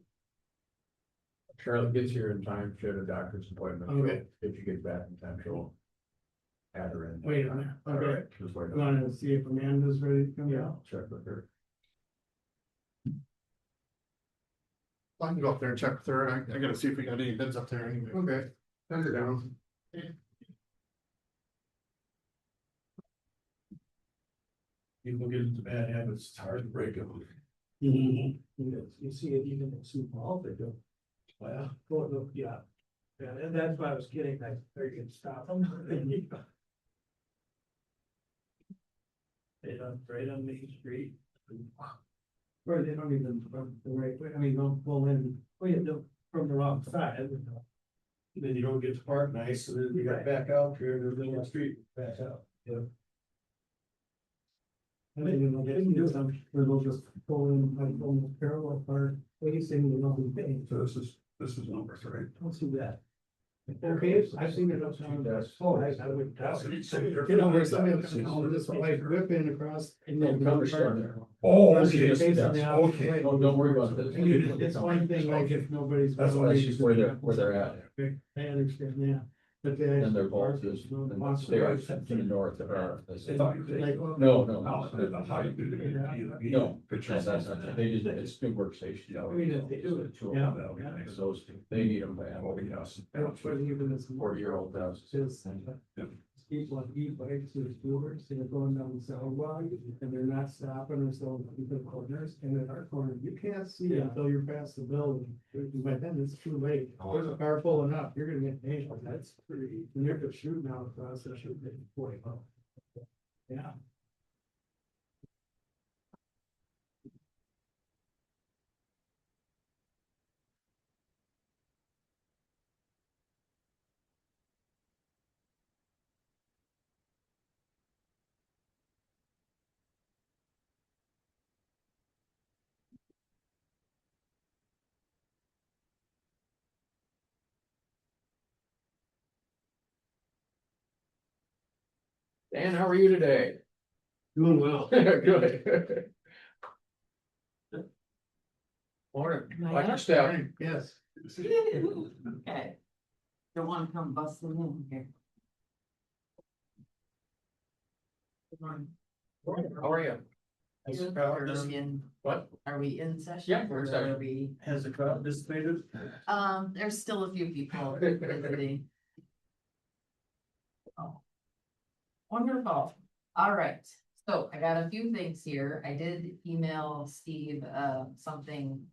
Charlotte gets here in time, she had a doctor's appointment. so Okay. If she gets back in time, she'll add her in. Wait on it. All Okay. right, just wait. You wanna see if Amanda's ready to come Yeah, out? I'll check with her. I can go up there and check with her. I gotta see if we got any bids up there anyway. Okay. Send it down. People get into bad habits, it's hard to break them. You see it even in Sioux Falls, they do. Well, Well, look, yeah. Yeah, and that's why I was kidding, like, there you can stop them. They don't, right on Main Street. Or they don't even, from the right way, I mean, don't pull in, well, you do, from the wrong side. then you don't get to park nice, so then you got back out here in the middle of the street, back out. I think they'll get to do some, where they'll just pull in, like, almost parallel park, facing the wrong thing. So this is number 3. Don't see that. Okay, I've seen it uptown. Oh, I would. You know, where somebody just like whipping across. And then Cover storm there. Oh, okay, okay, facing the opposite okay. way. Oh, don't worry about this. It's one thing, like if nobody's. That's why she's where they're at. I understand, yeah, but they. And they're both just, and they are to the north of our. Like, well, No, no. How you do it. No, that's not, they just, it's new workstation. I mean, if they do it, Two of yeah. them, because those two, they need them, man. That's what even it's. 40-year-old houses. Just. People on e-bikes or scooters, they're going down the sidewalk and they're not stopping or so the corners, and in our corner, you can't see until you're past the building. By then it's too late. There's a car pulling up, you're gonna get nailed. That's pretty, and they're just shooting out across the shoot. Yeah. Dan, how are you today? Doing well. Good. Morning, watch your step. Yes. Okay. Don't wanna come busting in here. Good morning. How are you? Has the Good. crowd Are we in- What? Are we in session? Yeah, we're in or session. are we? has the crowd dissipated? There's still a few people visiting. Oh. Wonderful. All right. So I got a few things here. I did email Steve, something,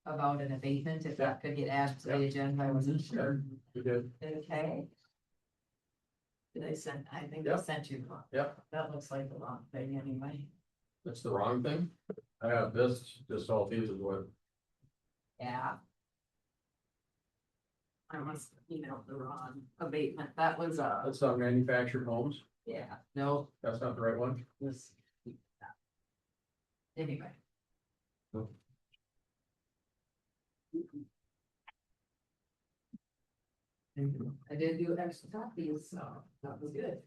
about an abatement, if that could get added to the agenda. I wasn't sure. You did. Okay. Did I send, I think I Yep. sent you one. Yep. That looks like the wrong thing anyway. That's the wrong thing. I have this, just all these is what, Yeah. I must email the wrong abatement. That was, that's not manufactured homes. yeah, no, That's not the right one. this. Anyway. I did do extra copies, so that was good.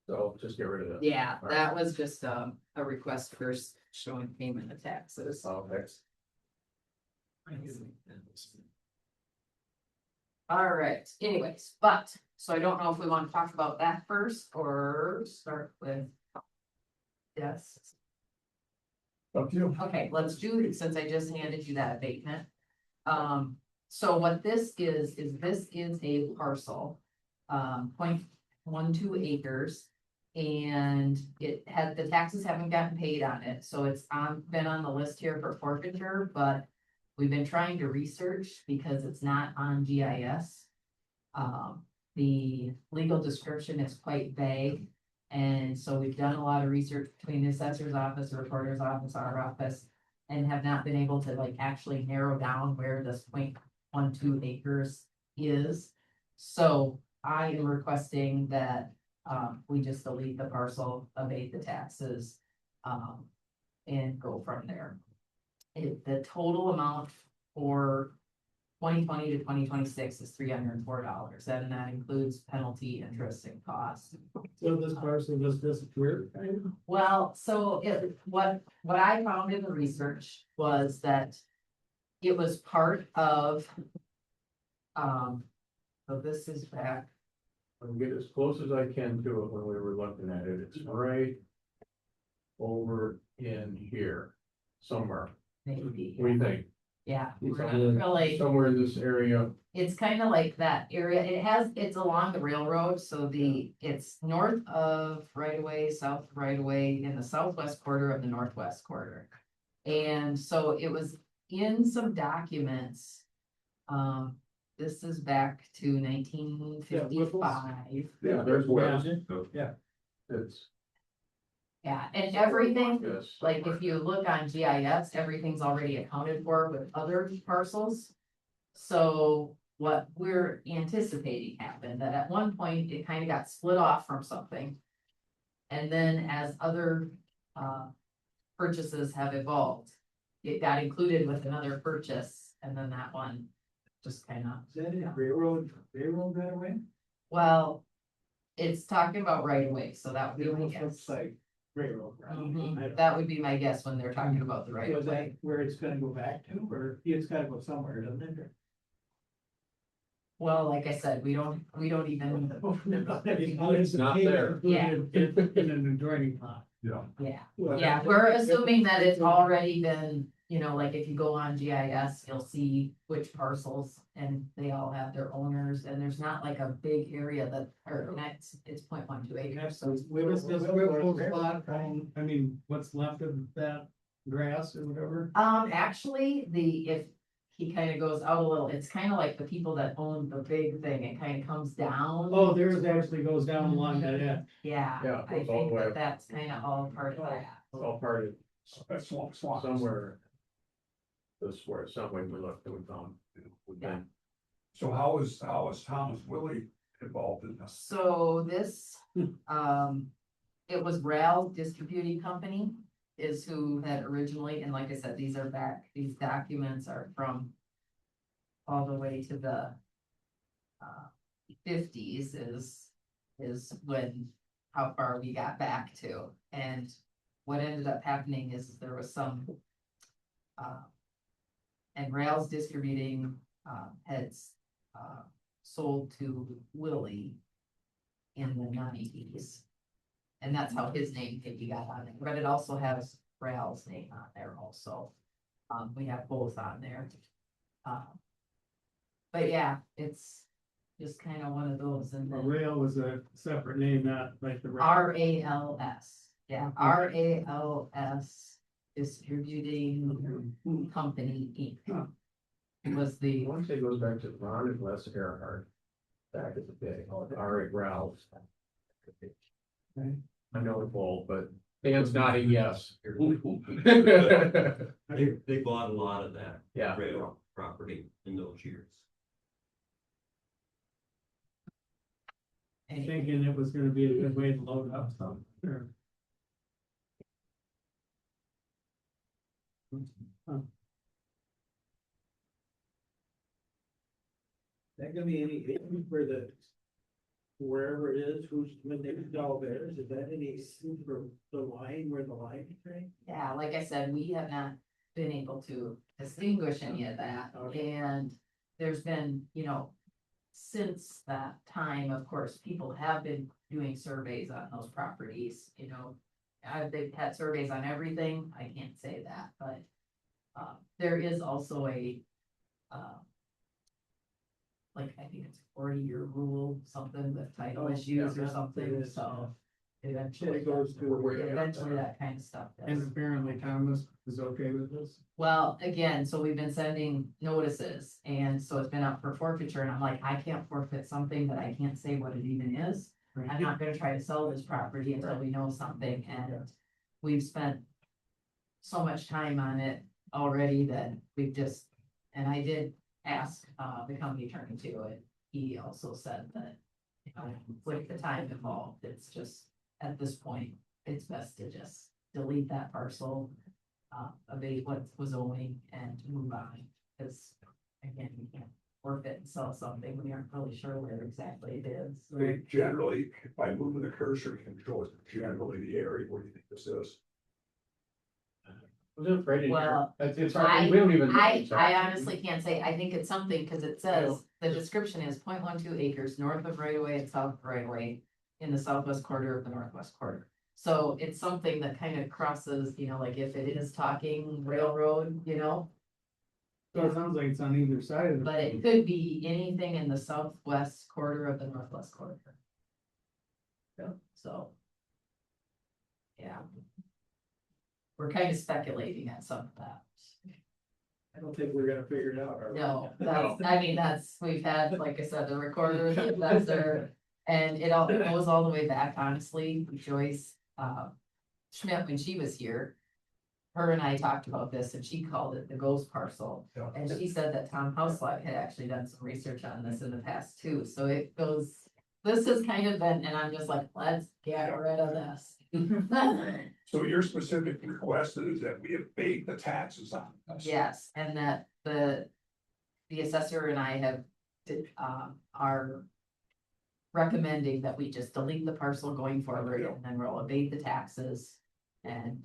So just get rid of that. Yeah, that was just a request for showing payment of taxes. Oh, thanks. All right, anyways, but, so I don't know if we want to talk about that first or start with. Yes, Up to you. okay, let's do it since I just handed you that abatement. So what this is this is a parcel, 0.12 acres. And it had, the taxes haven't gotten paid on it, so it's been on the list here for forfeiture, but we've been trying to research because it's not on GIS. The legal description is quite vague. And so we've done a lot of research between the assessor's office, the recorder's office, our office, and have not been able to like actually narrow down where this 0.12 acres is. So I am requesting that we just delete the parcel, abate the taxes, and go from there. The total amount for 2020 to 2026 is $304, and that includes penalty, interest, and costs. So this parcel just disappeared, kind of? Well, so what I found in the research was that it was part of, so this is back. I'll get as close as I can to it when we were looking at it. It's right over in here somewhere. Maybe, What do you think? yeah, we're not Somewhere- really, Somewhere in this area. it's kind of like that area, it's along the railroad, so it's north of right of way, south of right of way, in the southwest quarter of the northwest quarter. And so it was in some documents, this is back to 1955. Yeah, there's where. Yeah. It's. Yeah, and everything, Yes. like if you look on GIS, everything's already accounted for with other parcels. So what we're anticipating happened, that at one point it kind of got split off from something. And then as other purchases have evolved, it got included with another purchase, and then that one just kind of. Is that a railroad right away? Well, it's talking about right away, so that would be my guess. Like railroad. right? Mhm, that would be my guess when they're talking about the right So of is that way. where it's gonna go back to, or it's gotta go somewhere, doesn't it? Well, like I said, we don't even, It's not there. Yeah. In an adjoining lot. Yeah. yeah, we're assuming that it's already been, like if you go on GIS, you'll see which parcels and they all have their owners, and there's not like a big area that, or it's 0.12 acres, so. Where is this railroad lot from, I mean, what's left of that grass or whatever? Actually, if he kind of goes out a little, it's kind of like the people that own the big thing, it kind of comes down. Oh, theirs actually goes down along that end. Yeah, Yeah, I it's all think the way that up. that's kind of all part of that. It's all part of That's swamp. somewhere. This where somewhere we looked and we found. Yeah. So how is Thomas Willie involved in this? So this, it was RAL Distributing Company is who had originally, and like I said, these documents are from all the way to the fifties is when, how far we got back to. And what ended up happening is there was some, and Rails Distributing, had, sold to Willie in the nineties. And that's how his name maybe got on it, but it also has Rails' name on there also. We have both on there. But yeah, it's just kind of one of those, and A then rail was a separate name, not like the. RALS, yeah, RALS Distributing Company Huh. Inc. Was the, I want to say it goes back to Ron and Les Earhart. Back in the day, all right, Ralph. Okay. I know it's old, but Dan's nodding yes. They bought a lot of that Yeah. rail property in those years. Thinking it was gonna be a good way to load up some. Sure. That gonna be any, for the, wherever it is, who's, when they install theirs, is that any, for the line where the line is right? yeah, like I said, we have not been able to distinguish any of that. And there's been, since that time, of course, people have been doing surveys on those properties, they've had surveys on everything, I can't say that, but there is also a, like, I think it's a 40-year rule, something with title issues or something, so eventually It goes to. eventually that kind of stuff And does. apparently Thomas is okay with this. Well, again, so we've been sending notices, and so it's been up for forfeiture, and I'm like, I can't forfeit something that I can't say what it even is. I'm not gonna try to sell this property until we know something, and we've spent so much time on it already that we've just, and I did ask, the county attorney too, and he also said that, with the time involved, it's just, at this point, it's best to just delete that parcel, abate what was owing and move on, because again, we can't forfeit and sell something, we aren't really sure where exactly it is. They generally, by moving the cursor, you can show us generally the area where you think this is. Well, It's hard, we don't even. know I exactly. honestly can't say, I think it's something, cause it says, the description is 0.12 acres north of right of way and south of right of way in the southwest quarter of the northwest quarter. So it's something that kind of crosses, like if it is talking railroad, So it sounds like it's on either side of it. but it could be anything in the southwest quarter of the northwest quarter. So. Yeah. We're kind of speculating at some of that. I don't think we're gonna figure it out. are we? No, that's, we've had, like I said, the recorder, the assessor, and it all goes all the way back, honestly, Joyce, Schmidt, when she was here. Her and I talked about this, and she called it the ghost parcel, and she said that Tom Houselag had actually done some research on this in the past too, so it goes. This has kind of been, and I'm just like, let's get rid of this. So your specific request is that we abate the taxes on this? Yes, and that the assessor and I have, are recommending that we just delete the parcel going forward, and then we'll abate the taxes. And,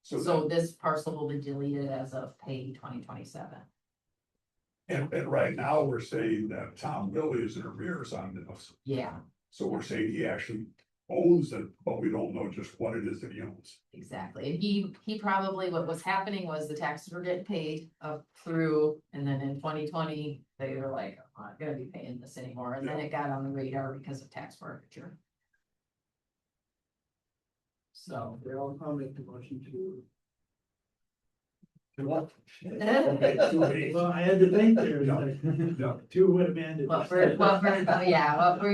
so this parcel will be deleted as of pay 2027. And right now, we're saying that Tom Willie is in arrears on this. Yeah, So we're saying he actually owns it, but we don't know just what it is that he owns. exactly. And he probably, what was happening was the taxes were getting paid up through, and then in 2020, they were like, I'm not gonna be paying this anymore, and then it got on the radar because of tax forfeiture. So. I'll make the motion to. What? Well, I had to think there. No. Two would have ended. What we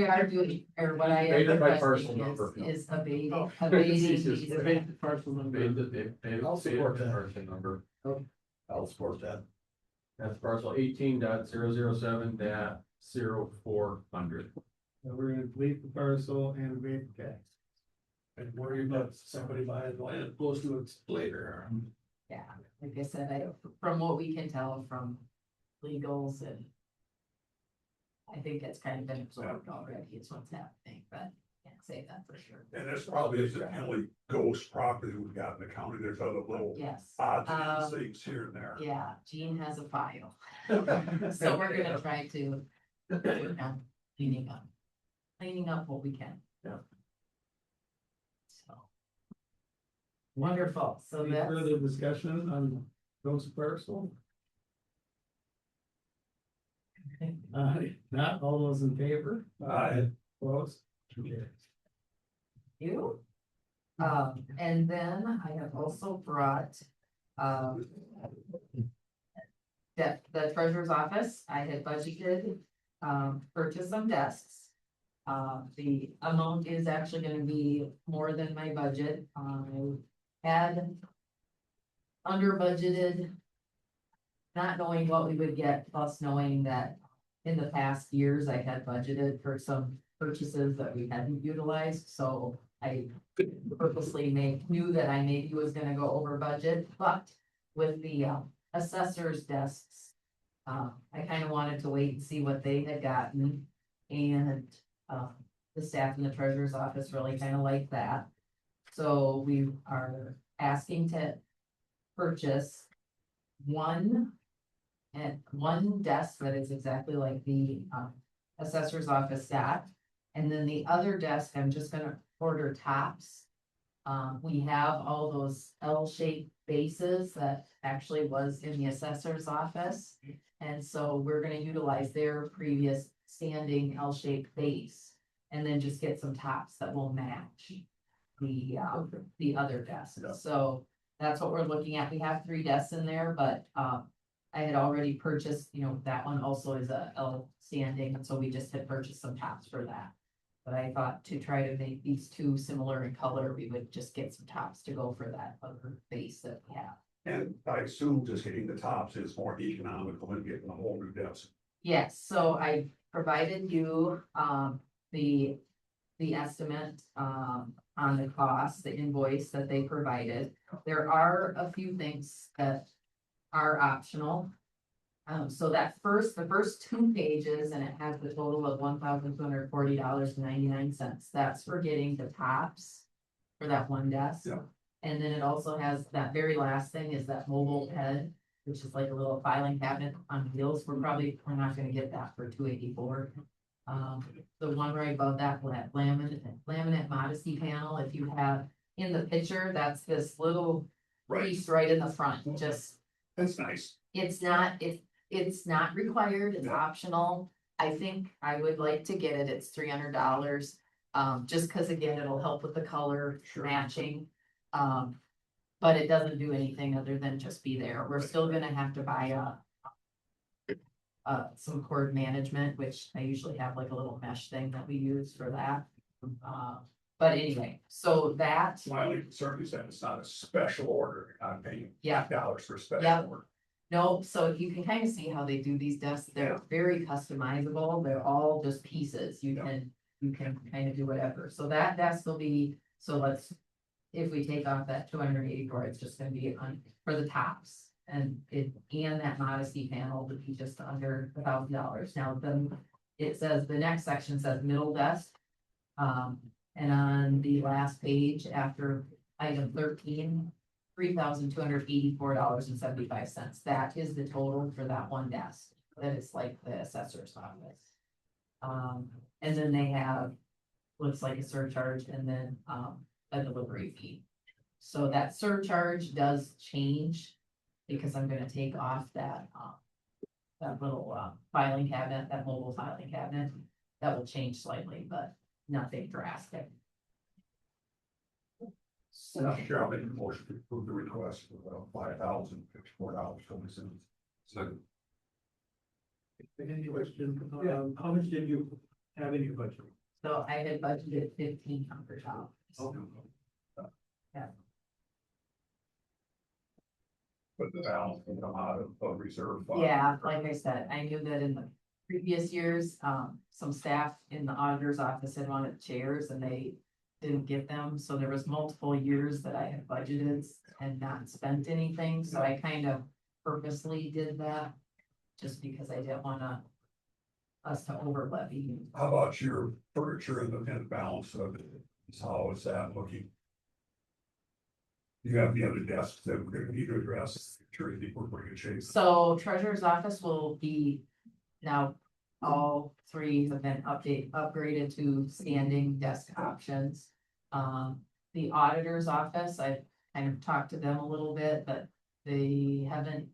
are doing, or what I am Abated by parcel requesting number. is abating, Jesus. these. Parcel number. I'll support that. Parcel number. I'll support that. That's parcel 18.007.0400. So we're gonna delete the parcel and abate the tax. And worry about somebody buying land close to it later. Yeah, like I said, from what we can tell from legals and I think it's kind of been absorbed already, is what's happening, but can't say that for sure. And this probably is the only ghost property we've got in the county. There's other little Yes. odds and things here and there. Yeah, Jean has a file. So we're gonna try to, cleaning up what we can. Yeah. So. Wonderful, so Any that's, further discussion on those parcel? Not all those in favor? Opposed? you. And then I have also brought, that the treasurer's office, I had budgeted, purchase some desks. The amount is actually gonna be more than my budget. I had under budgeted, not knowing what we would get, plus knowing that in the past years, I had budgeted for some purchases that we hadn't utilized, so I purposely knew that I maybe was gonna go over budget, but with the assessor's desks, I kind of wanted to wait and see what they had gotten, and the staff in the treasurer's office really kind of liked that. So we are asking to purchase one desk that is exactly like the assessor's office got. And then the other desk, I'm just gonna order tops. We have all those L-shaped bases that actually was in the assessor's office. And so we're gonna utilize their previous standing L-shaped base. And then just get some tops that will match the other desks. Yeah. So that's what we're looking at. We have 3 desks in there, but I had already purchased, that one also is a L standing, and so we just had purchased some tops for that. But I thought to try to make these 2 similar in color, we would just get some tops to go for that other base that we have. And I assume just getting the tops is more economical than getting a whole new desk. Yes, so I provided you the estimate on the cost, the invoice that they provided. There are a few things that are optional. So the first 2 pages, and it has the total of $1,240.99. That's for getting the tops for that one desk. Yeah. And then it also has that very last thing is that mobile head, which is like a little filing cabinet on wheels. We're not gonna get that for $284. The one right above that, laminate modesty panel, if you have in the picture, that's this little piece right in the front, just. That's nice. It's not required, it's optional. I think I would like to get it, it's $300. Just cause again, it'll help with the color matching. But it doesn't do anything other than just be there. We're still gonna have to buy some cord management, which I usually have like a little mesh thing that we use for that. But anyway, so that, My only concern is that it's not a special order. You're not paying yeah. dollars for a special Yep. order. No, so you can kind of see how they do these desks. They're very customizable. They're all just pieces. You can kind of do whatever. So that desk will be, if we take off that 284, it's just gonna be on for the tops. And that modesty panel would be just under $1,000. Now, then it says, the next section says middle desk. And on the last page after item 13, $3,284.75. That is the total for that one desk. That is like the assessor's office. And then they have, looks like a surcharge and then a delivery fee. So that surcharge does change because I'm gonna take off that little filing cabinet, that mobile filing cabinet. That will change slightly, but nothing drastic. So. Sure, I'll make a motion to approve the request of $5,054.20. Second. Any question? How much did you have in your budget? So I had budgeted $1,500. But the balance can come out of reserve fund. Yeah, like I said, I knew that in the previous years, some staff in the auditor's office had wanted chairs and they didn't get them. So there was multiple years that I had budgeted and not spent anything. So I kind of purposely did that just because I didn't wanna us to over levy. How about your furniture and the balance of it? How is that looking? You have the other desks that we're gonna need to address, sure you think we're pretty good shape. So treasurer's office will be now, all three have been upgraded to standing desk options. The auditor's office, I kind of talked to them a little bit, but they haven't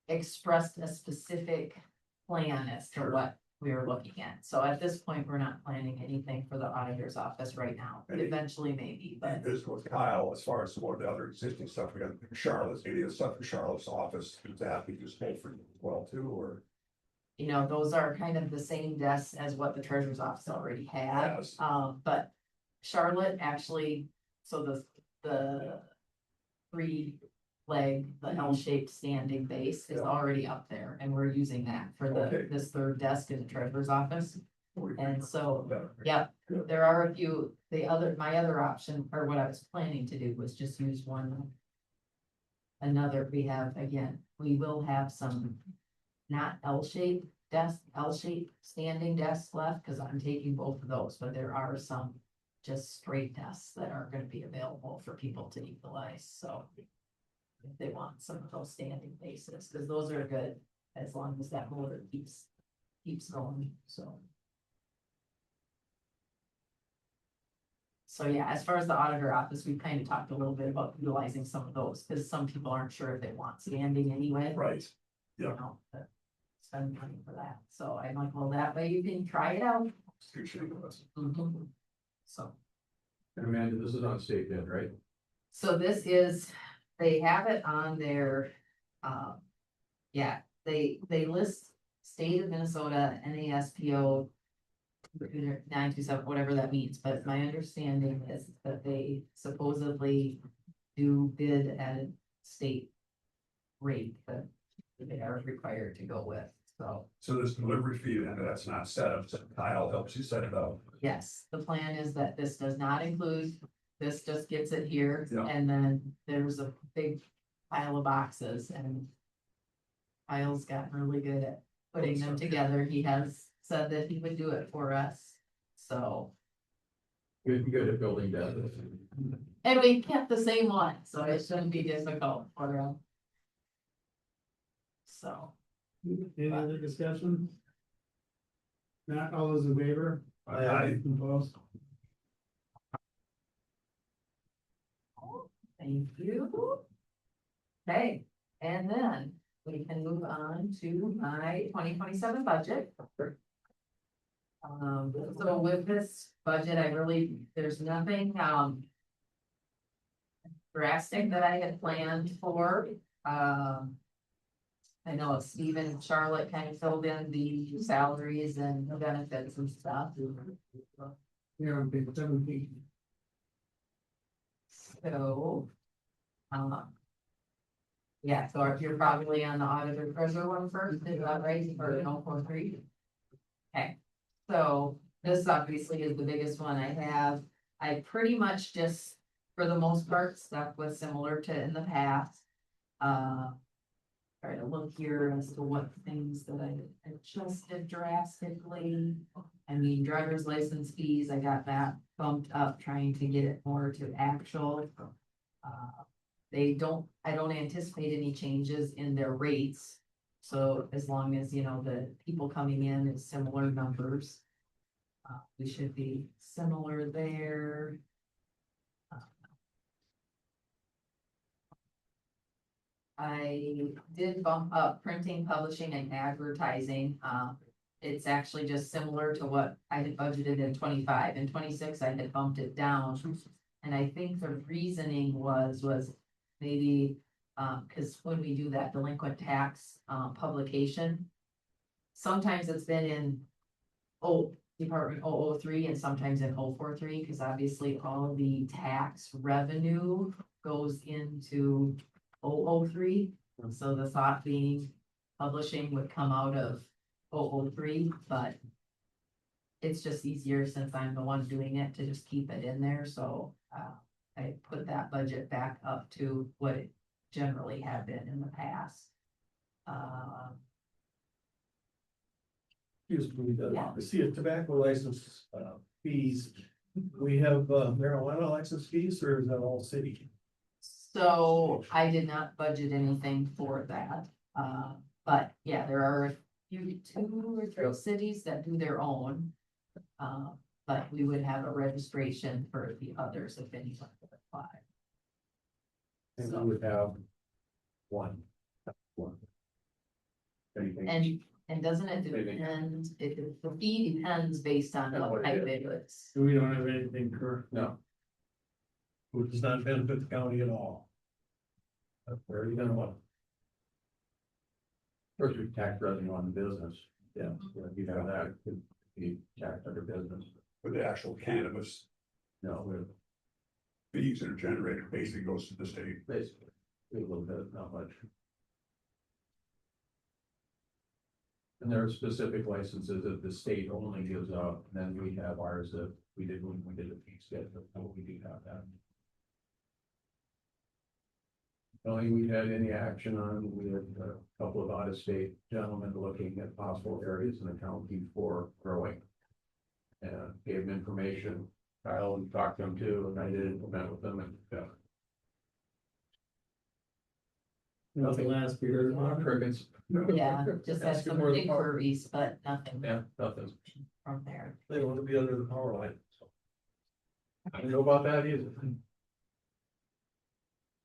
expressed a specific plan as to what we are looking at. So at this point, we're not planning anything for the auditor's office right now. Eventually maybe, but This with Kyle, as far as some of the other existing stuff, we got Charlotte's, any of the stuff in Charlotte's office, is that be useful for you as well too, or? you know, those are kind of the same desks as what the treasurer's office already had. Yes. But Charlotte actually, so the the L-shaped standing base is already up there, and we're using that for Okay. this third desk in the treasurer's office. And so, Better. yep, there are a few, my other option, or what I was planning to do was just use one. We will have some not L-shaped standing desks left, because I'm taking both of those, but there are some just straight desks that are gonna be available for people to utilize, so. If they want some of those standing bases, because those are good, as long as that motor keeps going, so. So yeah, as far as the auditor office, we kind of talked a little bit about utilizing some of those, because some people aren't sure if they want standing anyway. Right. You know, but spend money for that, so I'm like, well, that way you can try it out. Mhm. So. And Amanda, this is on state bid, right? So this is, they have it on their, yeah, they list state of Minnesota, NASPO. 927, whatever that means, but my understanding is that they supposedly do bid at a state rate that they are required to go with, so. So this delivery fee, and that's not set up, so Kyle helps you set it up. Yes, the plan is that this does not include, this just gets it here, Yeah. and then there's a big pile of boxes, and Kyle's gotten really good at putting them together. He has said that he would do it for us, so. Good at building desks. And we kept the same one, so it shouldn't be difficult for them. So, Any other discussion? Not all those in favor? Opposed? thank you. Okay, and then we can move on to my 2027 budget. So with this budget, there's nothing, drastic that I had planned for. I know Stephen and Charlotte kind of filled in the salaries and the benefits and stuff. Here on page 17. So, yeah, so if you're probably on the auditor treasurer one first, is that right, or no, 4-3? Okay, so this obviously is the biggest one I have. I pretty much just, for the most part, stuck with similar to in the past. Try to look here as to what things that I adjusted drastically. I mean, driver's license fees, I got that bumped up, trying to get it more to actual. I don't anticipate any changes in their rates. So as long as, you know, the people coming in is similar numbers. We should be similar there. I did bump up printing, publishing, and advertising. It's actually just similar to what I had budgeted in 25. In 26, I had bumped it down. And I think the reasoning was maybe, cause when we do that delinquent tax, publication. Sometimes it's been in, Department 003 and sometimes in 043, because obviously all the tax revenue goes into 003. So the thought being publishing would come out of 003, but it's just easier since I'm the one doing it to just keep it in there. So I put that budget back up to what it generally had been in the past. Excuse me, Yeah. see a tobacco license, fees. We have marijuana license fees, or is that all city? So I did not budget anything for that. But yeah, there are a few, 2 or 3 cities that do their own. But we would have a registration for the others if anyone would apply. And we would have one. Anything. And doesn't it depend, the fee depends based on what type it is. So we don't have anything current. No, Which does not benefit the county at all. where are you gonna want? First, we tax revenue on the business. Yeah, you have that, could be taxed under business. With the actual cannabis No, we're fees that are generated basically goes to the state. basically, a little bit, not much. And there are specific licenses that the state only gives out, and then we have ours that we did when we did the fee schedule, but we do have that. Only we had any action on, we had a couple of out-of-state gentlemen looking at possible areas in the county for growing. And gave them information, Kyle and talked to them too, and I did, met with them and, Nothing last year. crickets. Yeah, just had Asking some where the power- inquiries, but nothing Yeah, nothing. from there. They want to be under the power line. I don't know about that either.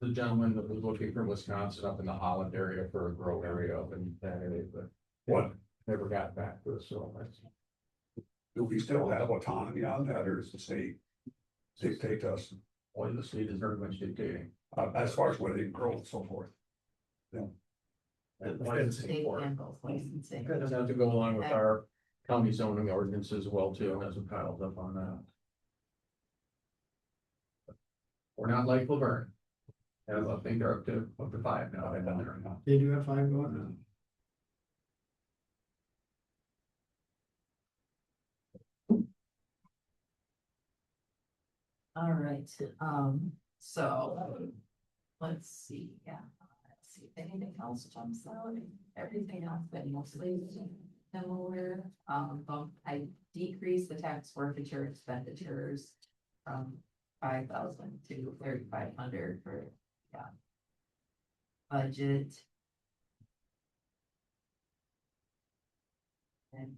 The gentleman that was looking from Wisconsin up in the Holland area for a grow area up in that area, but What, never got back to us, so that's. do we still have autonomy on that, or does the state dictate to us, Only the state is very much dictating. as far as where they can grow and so forth? And licensing State for it. handles licensing. Does have to go along with our county zoning ordinance as well too, and that's what Kyle's up on that. We're not like Laverne. And I think they're up to 5 now, and then they're not. They do have 5 going on. All right, so, let's see, yeah, let's see if anything else jumps out, everything else been mostly similar. I decreased the tax forfeiture expenditures from 5,000 to 3,500 for, budget. And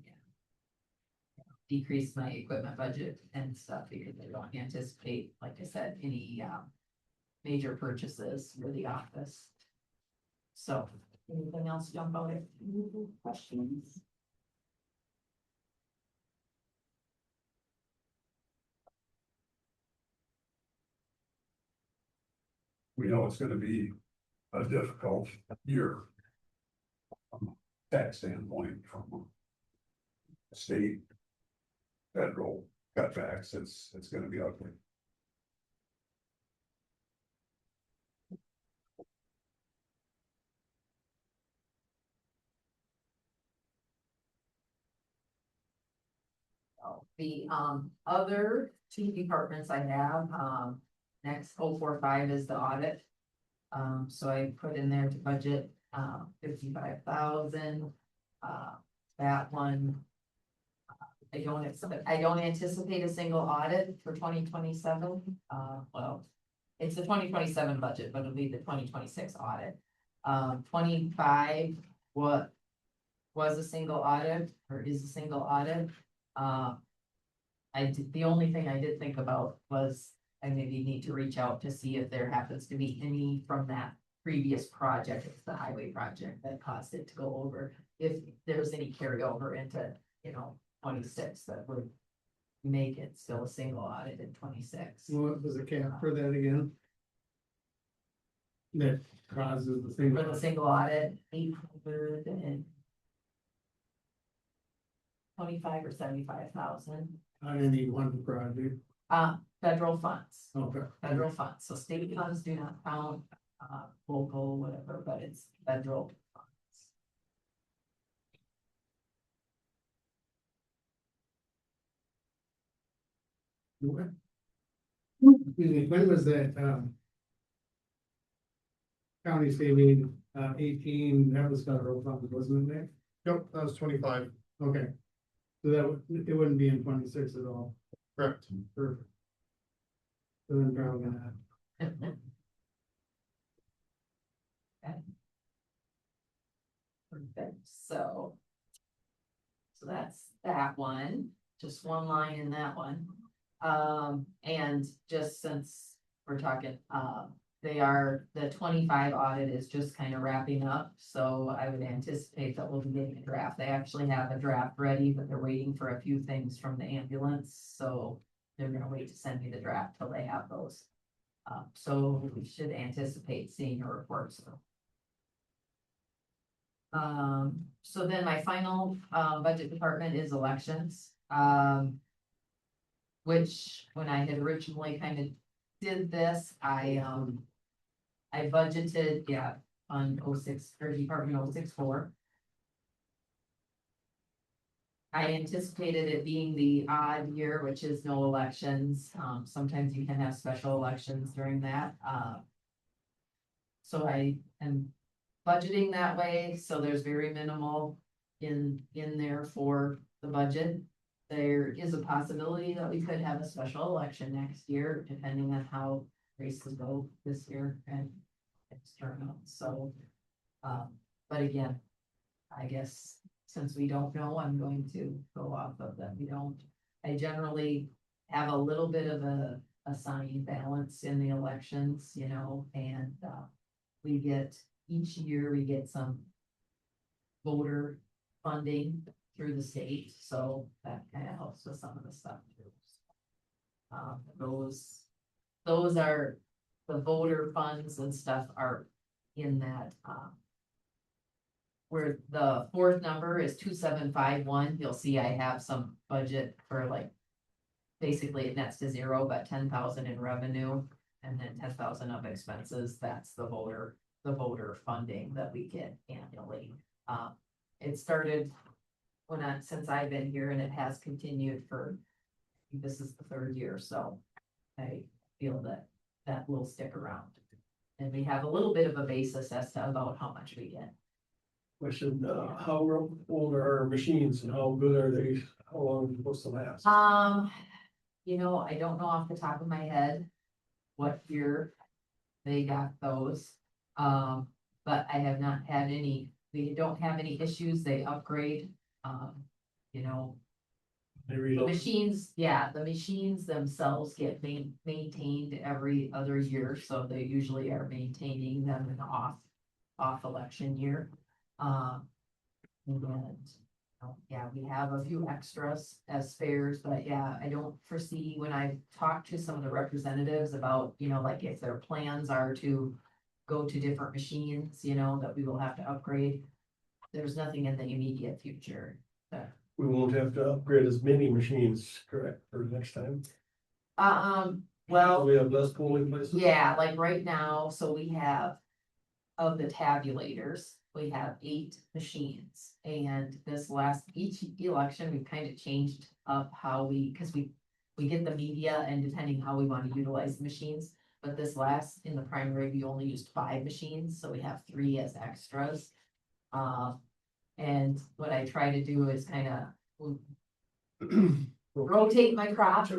decrease my equipment budget and stuff because I don't anticipate, like I said, any major purchases for the office. So, anything else jump out at you? Questions? We know it's gonna be a difficult year. From a tax standpoint, from a state, federal cutbacks, it's gonna be ugly. The other 2 departments I have, next 045 is the audit. So I put in there to budget 55,000. That one. I don't anticipate a single audit for 2027. Well, it's the 2027 budget, but it'll be the 2026 audit. 25, what was a single audit or is a single audit? The only thing I did think about was I maybe need to reach out to see if there happens to be any from that previous project, it's the highway project that caused it to go over. If there's any carryover into, 26 that would make it still a single audit in 26. What was the cap for that again? That causes the thing. For the single audit, 825 or 75,000. On any one project. Federal funds. Okay. Federal funds, so state funds do not count, local, whatever, but it's federal funds. Excuse me, when was that, county saving, 18, that was federal funds, wasn't it, Nick? Yep, that was 25. Okay, So that would, it wouldn't be in 26 at all. Correct. Perfect. So then probably gonna Perfect, so. So that's that one, just one line in that one. And just since we're talking, the 25 audit is just kind of wrapping up, so I would anticipate that we'll be getting a draft. They actually have a draft ready, but they're waiting for a few things from the ambulance, so they're gonna wait to send me the draft till they have those. So we should anticipate seeing a report soon. So then my final, budget department is elections, which when I had originally kind of did this, I budgeted, yeah, on 06 or Department 064. I anticipated it being the odd year, which is no elections. Sometimes you can have special elections during that. So I am budgeting that way, so there's very minimal in there for the budget. There is a possibility that we could have a special election next year, depending on how races go this year and its turnout, so. But again, I guess since we don't know, I'm going to go off of that. We don't, I generally have a little bit of a sign balance in the elections, you know, and, we get, each year we get some voter funding through the state, so that kind of helps with some of the stuff too. Those are, the voter funds and stuff are in that, where the fourth number is 2751, you'll see I have some budget for like, basically it nets to zero, but 10,000 in revenue. And then 10,000 of expenses, that's the voter funding that we get annually. It started since I've been here, and it has continued for, this is the third year, so I feel that will stick around. And we have a little bit of a basis as to about how much we get. Question, how old are our machines and how good are they? How long are they supposed to last? You know, I don't know off the top of my head what year they got those. But I have not had any, we don't have any issues, they upgrade, you know. They The reload. machines, yeah, the machines themselves get maintained every other year, so they usually are maintaining them in the off election year. And, yeah, we have a few extras as spares, but yeah, I don't foresee, when I talked to some of the representatives about, you know, like if their plans are to go to different machines, you know, that we will have to upgrade. There's nothing in the immediate future that. We won't have to upgrade as many machines, correct, for next time? Well. We have less polling places? Yeah, like right now, so we have, of the tabulators, we have 8 machines. And each election, we've kind of changed up how cause we get the media and depending how we want to utilize the machines. But in the primary, we only used 5 machines, so we have 3 as extras. And what I try to do is kind of rotate my crop.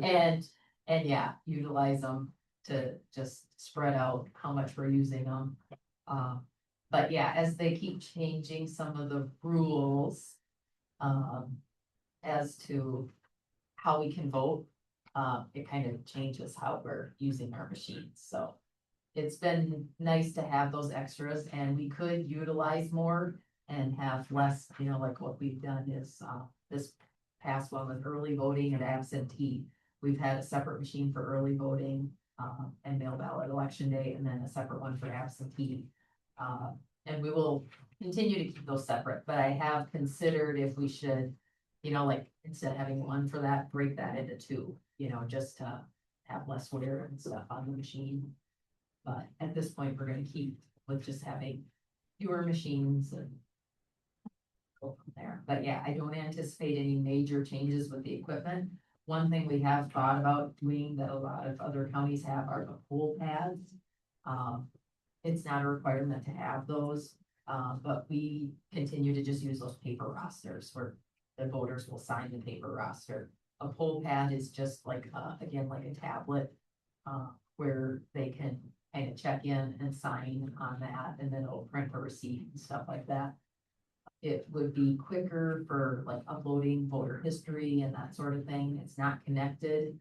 And yeah, utilize them to just spread out how much we're using them. But yeah, as they keep changing some of the rules, as to how we can vote, it kind of changes how we're using our machines, so. It's been nice to have those extras, and we could utilize more and have less, you know, like what we've done is, this past one with early voting and absentee. We've had a separate machine for early voting, and mail ballot election day, and then a separate one for absentee. And we will continue to keep those separate, but I have considered if we should, you know, like instead of having one for that, break that into 2, you know, just to have less wear and stuff on the machine. But at this point, we're gonna keep with just having fewer machines and go from there. But yeah, I don't anticipate any major changes with the equipment. One thing we have thought about doing that a lot of other counties have are the poll pads. It's not a requirement to have those, But we continue to just use those paper rosters where the voters will sign the paper roster. A poll pad is just like, again, like a tablet, where they can kind of check in and sign on that, and then it'll print a receipt and stuff like that. It would be quicker for like uploading voter history and that sort of thing. It's not connected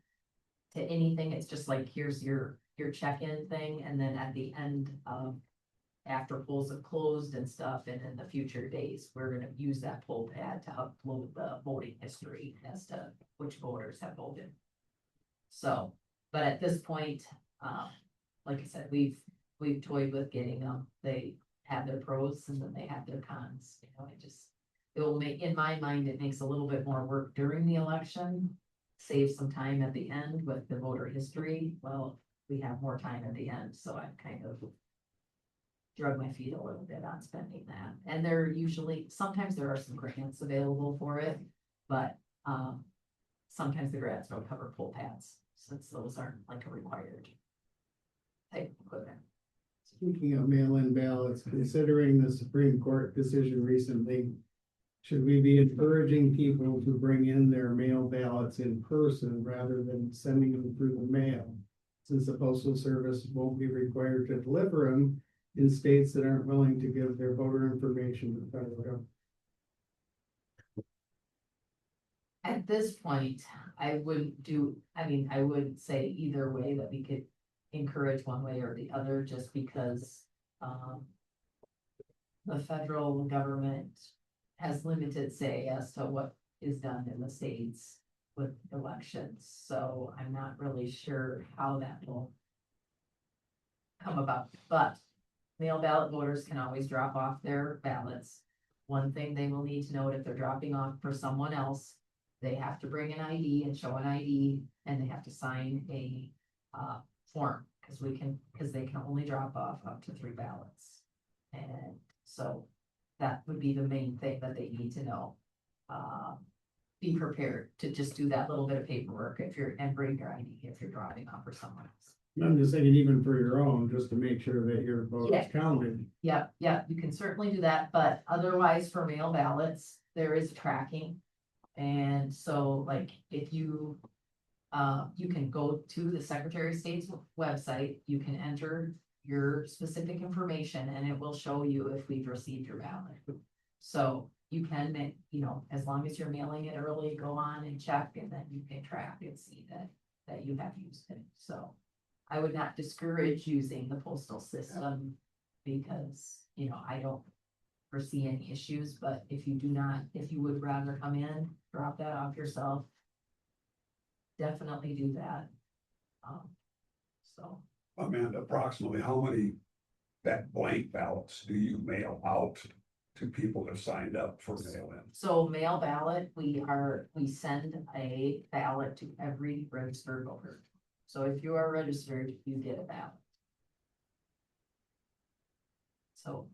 to anything. It's just like, here's your check-in thing, and then at the end of, after polls have closed and stuff, and in the future days, we're gonna use that poll pad to upload the voting history as to which voters have voted. So, but at this point, like I said, we've toyed with getting them. They have their pros and then they have their cons, you know, it will make, in my mind, it makes a little bit more work during the election. Save some time at the end with the voter history. Well, we have more time at the end, so I've kind of drug my feet a little bit on spending that. And there usually, sometimes there are some grants available for it, but, sometimes the grants don't cover poll pads, since those aren't like a required type of equipment. Speaking of mail-in ballots, considering the Supreme Court decision recently, should we be encouraging people to bring in their mail ballots in person rather than sending them through the mail? Since the postal service won't be required to deliver them in states that aren't willing to give their voter information to the federal government. At this point, I wouldn't do, I mean, I would say either way that we could encourage one way or the other, just because, the federal government has limited say as to what is done in the states with elections, so I'm not really sure how that will come about, but mail ballot voters can always drop off their ballots. One thing they will need to know, if they're dropping off for someone else, they have to bring an ID and show an ID, and they have to sign a form, because they can only drop off up to 3 ballots. And so that would be the main thing that they need to know. Be prepared to just do that little bit of paperwork and bring your ID if you're dropping off for someone else. I'm just saying, even for your own, just to make sure that your vote Yeah. is counted. Yeah, you can certainly do that, but otherwise for mail ballots, there is tracking. And so like if you, you can go to the Secretary of State's website, you can enter your specific information and it will show you if we've received your ballot. So you can make, as long as you're mailing it early, go on and check, and then you can track and see that you have used it. So I would not discourage using the postal system because, I don't foresee any issues, but if you would rather come in, drop that off yourself, definitely do that. So. Amanda, approximately how many blank ballots do you mail out to people that signed up for mail-in? So mail ballot, we send a ballot to every registered voter. So if you are registered, you get a ballot. So,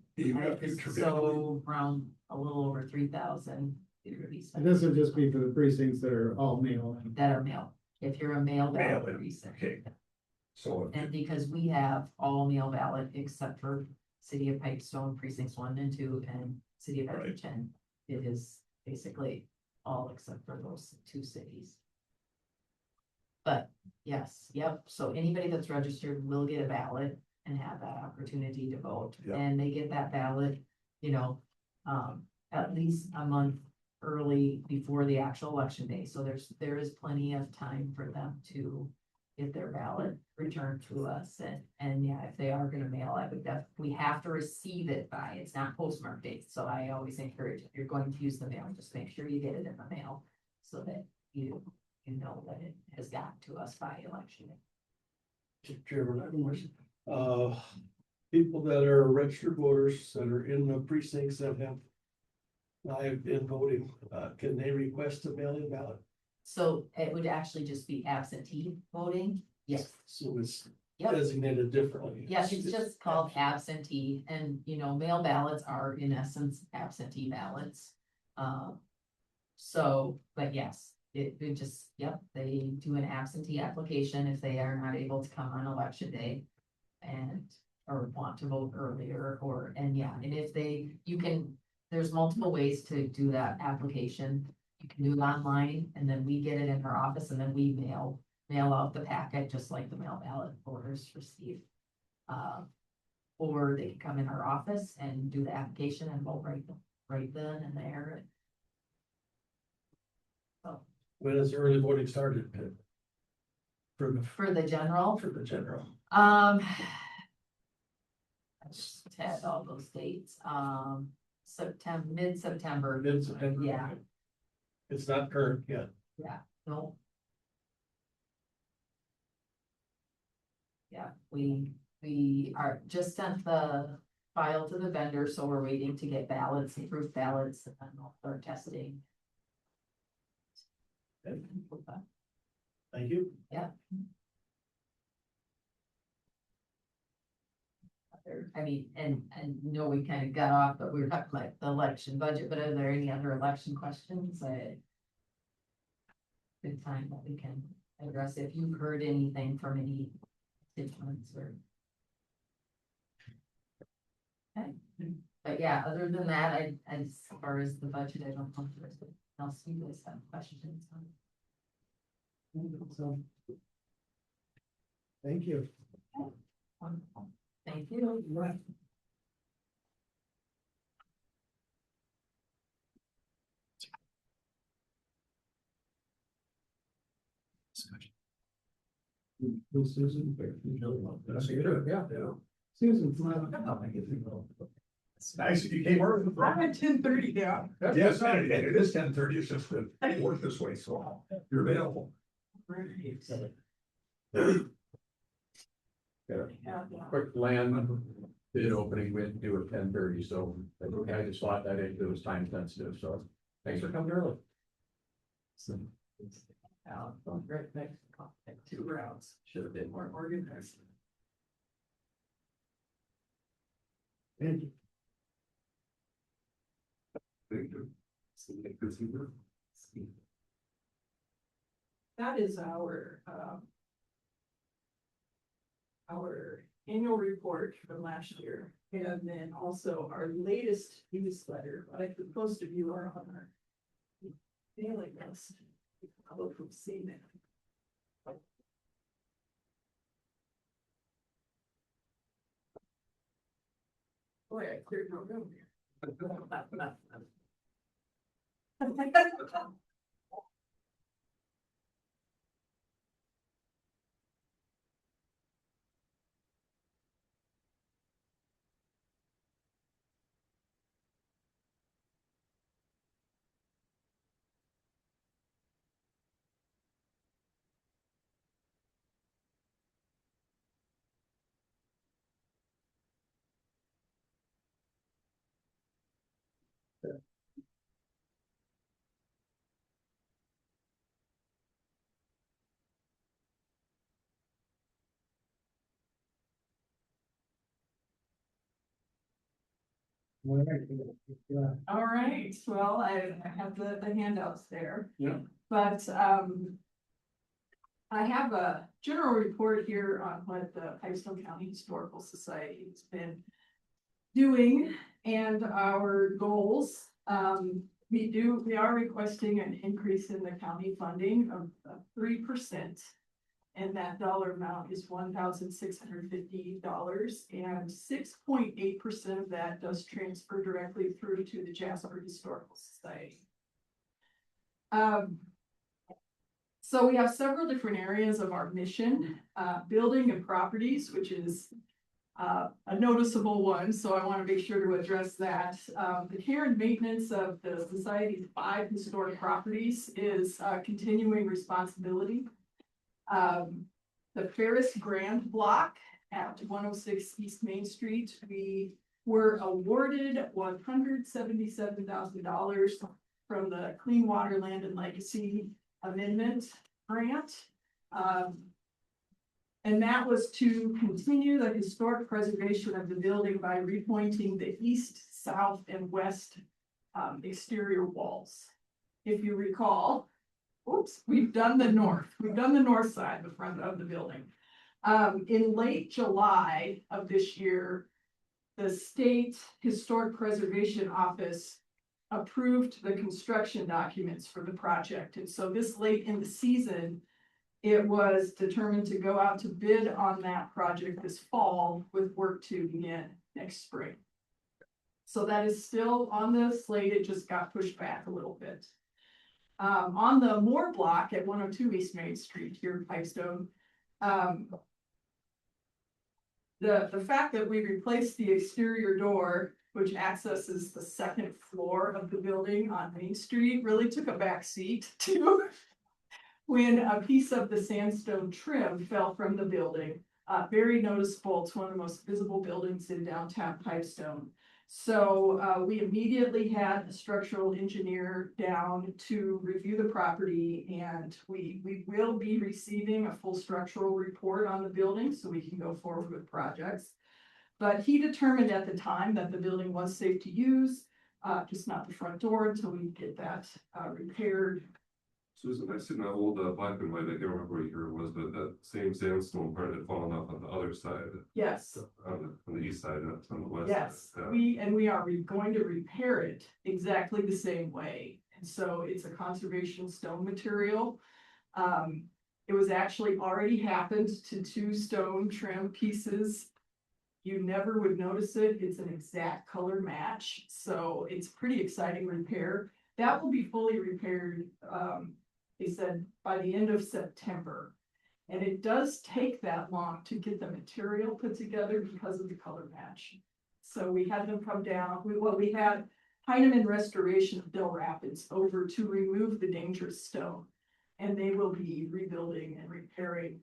so around a little over 3,000. And this would just be for the precincts that are all mail-in. That are mail. If you're a mail ballot Mail-in, precinct. okay. So, And because we have all mail ballot except for City of Pipestone precincts 1 and 2 and City of Edgerton, it is basically all except for those 2 cities. But yes, yep, so anybody that's registered will get a ballot and have that opportunity to vote. Yep. And they get that ballot, at least a month early before the actual election day. So there is plenty of time for them to get their ballot returned to us. And yeah, if they are gonna mail, we have to receive it by, it's not postmark date. So I always encourage, if you're going to use the mail, just make sure you get it in the mail so that you know that it has gotten to us by election day. Chairman, I have a question. People that are registered voters that are in the precincts that have been voting, can they request a mail-in ballot? So it would actually just be absentee voting. Yes. So it's Yep. designated differently. Yes, it's just called absentee, and mail ballots are in essence absentee ballots. But yes, it would just, they do an absentee application if they are not able to come on election day. And or want to vote earlier, or, and yeah, and if they, you can, there's multiple ways to do that application. You can do it online, and then we get it in our office, and then we mail out the packet, just like the mail ballot voters receive. Or they can come in our office and do the application and vote right then and there. So, When is early voting started? for the general, For the general. I just had all those dates, September, mid-September. Mid-September. Yeah. It's not current yet. Yeah, no. Yeah, we are just sent the file to the vendor, so we're waiting to get ballots, approved ballots, and then we'll start testing. Thank you. I mean, and no, we kind of got off, but we were talking like the election budget, but are there any other election questions? Good time that we can address if you've heard anything from any constituents or. Okay, but yeah, other than that, as far as the budget, I don't know if there's anything else you guys have questions on. So. Thank you. Wonderful. Thank you. Right. Susan. Yeah. Susan, come on. It's nice if you came over. I'm at 10:30 now. Yes, and it is 10:30, it's just that I work this way, so you're available. Quick land bid opening, we had to do at 10:30, so I just slot that in, it was time sensitive, so thanks for coming early. Right next, 2 rounds, should have been more organized. Thank you. That is our annual report from last year, and then also our latest newsletter. Like most of you are on our mailing list. I hope you've seen it. Boy, I cleared no room here. All right, well, I have the handouts there. Yeah. But, I have a general report here on what the Pipestone County Historical Society has been doing and our goals. We are requesting an increase in the county funding of 3%. And that dollar amount is $1,650, and 6.8% of that does transfer directly through to the Jasper Historical Society. So we have several different areas of our mission, building and properties, which is a noticeable one, so I want to make sure to address that. The care and maintenance of the Society's 5 historic properties is a continuing responsibility. The Ferris Grand Block at 106 East Main Street, we were awarded $177,000 from the Clean Water, Land and Legacy Amendment Grant. And that was to continue the historic preservation of the building by repointing the east, south, and west exterior walls. If you recall, oops, we've done the north side, the front of the building. In late July of this year, the State Historic Preservation Office approved the construction documents for the project. And so this late in the season, it was determined to go out to bid on that project this fall with work to begin next spring. So that is still on the slate. It just got pushed back a little bit. On the Moore block at 102 East Main Street here in Pipestone, the fact that we replaced the exterior door, which accesses the second floor of the building on Main Street, really took a back seat to when a piece of the sandstone trim fell from the building. Very noticeable. It's one of the most visible buildings in downtown Pipestone. So we immediately had a structural engineer down to review the property, and we will be receiving a full structural report on the building so we can go forward with projects. But he determined at the time that the building was safe to use, just not the front door until we get that repaired. Susan, I seen that old black and white, I can't remember what year it was, but that same sandstone part had fallen off on the other side, Yes. on the east side, not on the west. Yes, side. we are going to repair it exactly the same way. And so it's a conservation stone material. It was actually already happened to 2 stone trim pieces. You never would notice it. It's an exact color match. So it's pretty exciting repair. That will be fully repaired, they said, by the end of September. And it does take that long to get the material put together because of the color match. So we had them come down, we had Heineman Restoration of Del Rapids over to remove the dangerous stone. And they will be rebuilding and repairing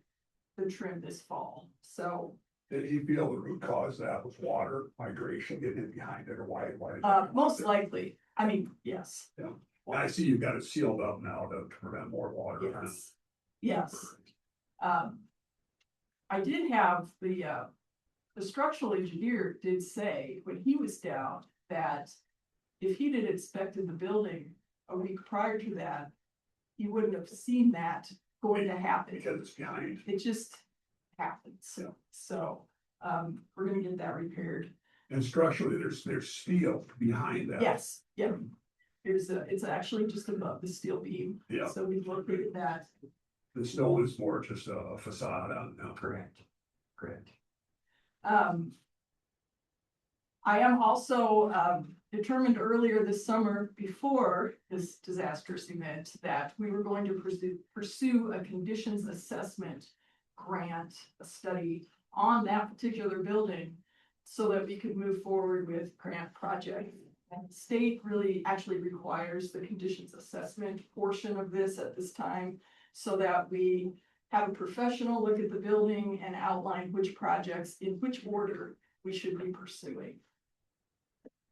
the trim this fall. So Did he feel the root cause of that was water migration getting in behind it, or why? most likely, I mean, yes. Yeah. And I see you've got it sealed up now to prevent more water. Yes, yes. I did have the structural engineer did say when he was down that if he had inspected the building a week prior to that, he wouldn't have seen that going to happen. Because it's behind. It just happens. Yeah. So, we're gonna get that repaired. And structurally, there's steel behind that. Yes, yep. It's actually just above the steel beam. Yeah. So we've located that. The stone is more just a facade on. Correct. I am also determined earlier this summer, before this disastrous event, that we were going to pursue a conditions assessment grant, a study on that particular building so that we could move forward with grant project. And the state really actually requires the conditions assessment portion of this at this time, so that we have a professional look at the building and outline which projects in which order we should be pursuing.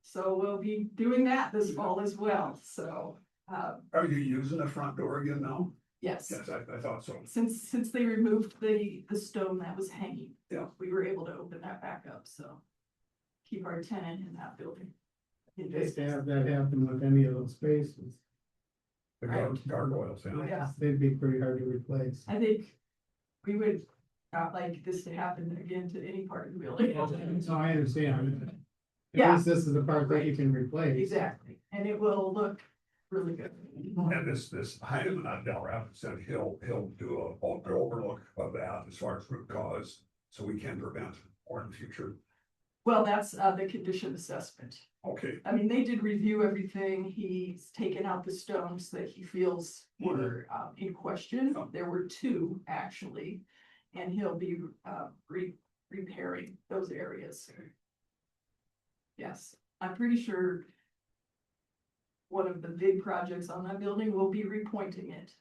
So we'll be doing that this fall as well, so. Are you using the front door again now? Yes, Yes, I thought so. since they removed the stone that was hanging. Yeah. We were able to open that back up, so. Keep our tenant in that building. You'd hate to have that happen with any of those spaces. The gargoyles, yeah. Yeah. They'd be pretty hard to replace. I think we would not like this to happen again to any part of the building. So I understand. At Yeah. least this is the part that you can replace. Exactly, and it will look really good. And this Heineman on Del Rapids said he'll do a overlook of that as far as root cause, so we can prevent more in the future. Well, that's the condition assessment. Okay, I mean, they did review everything. He's taken out the stones that he feels were in question. There were 2 actually, and he'll be repairing those areas. Yes, I'm pretty sure one of the big projects on that building will be repointing it.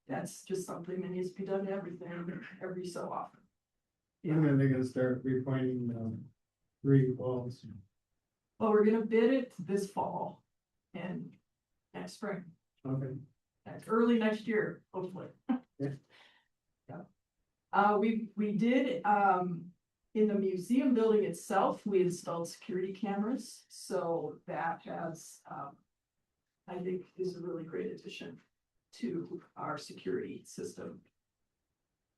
That's just something that needs to be done to everything every so often. And then they're gonna start repointing the 3 walls. Well, we're gonna bid it this fall and next spring. Okay. That's early next year, hopefully. Yeah. Yeah. We did, in the museum building itself, we installed security cameras, so that has, I think is a really great addition to our security system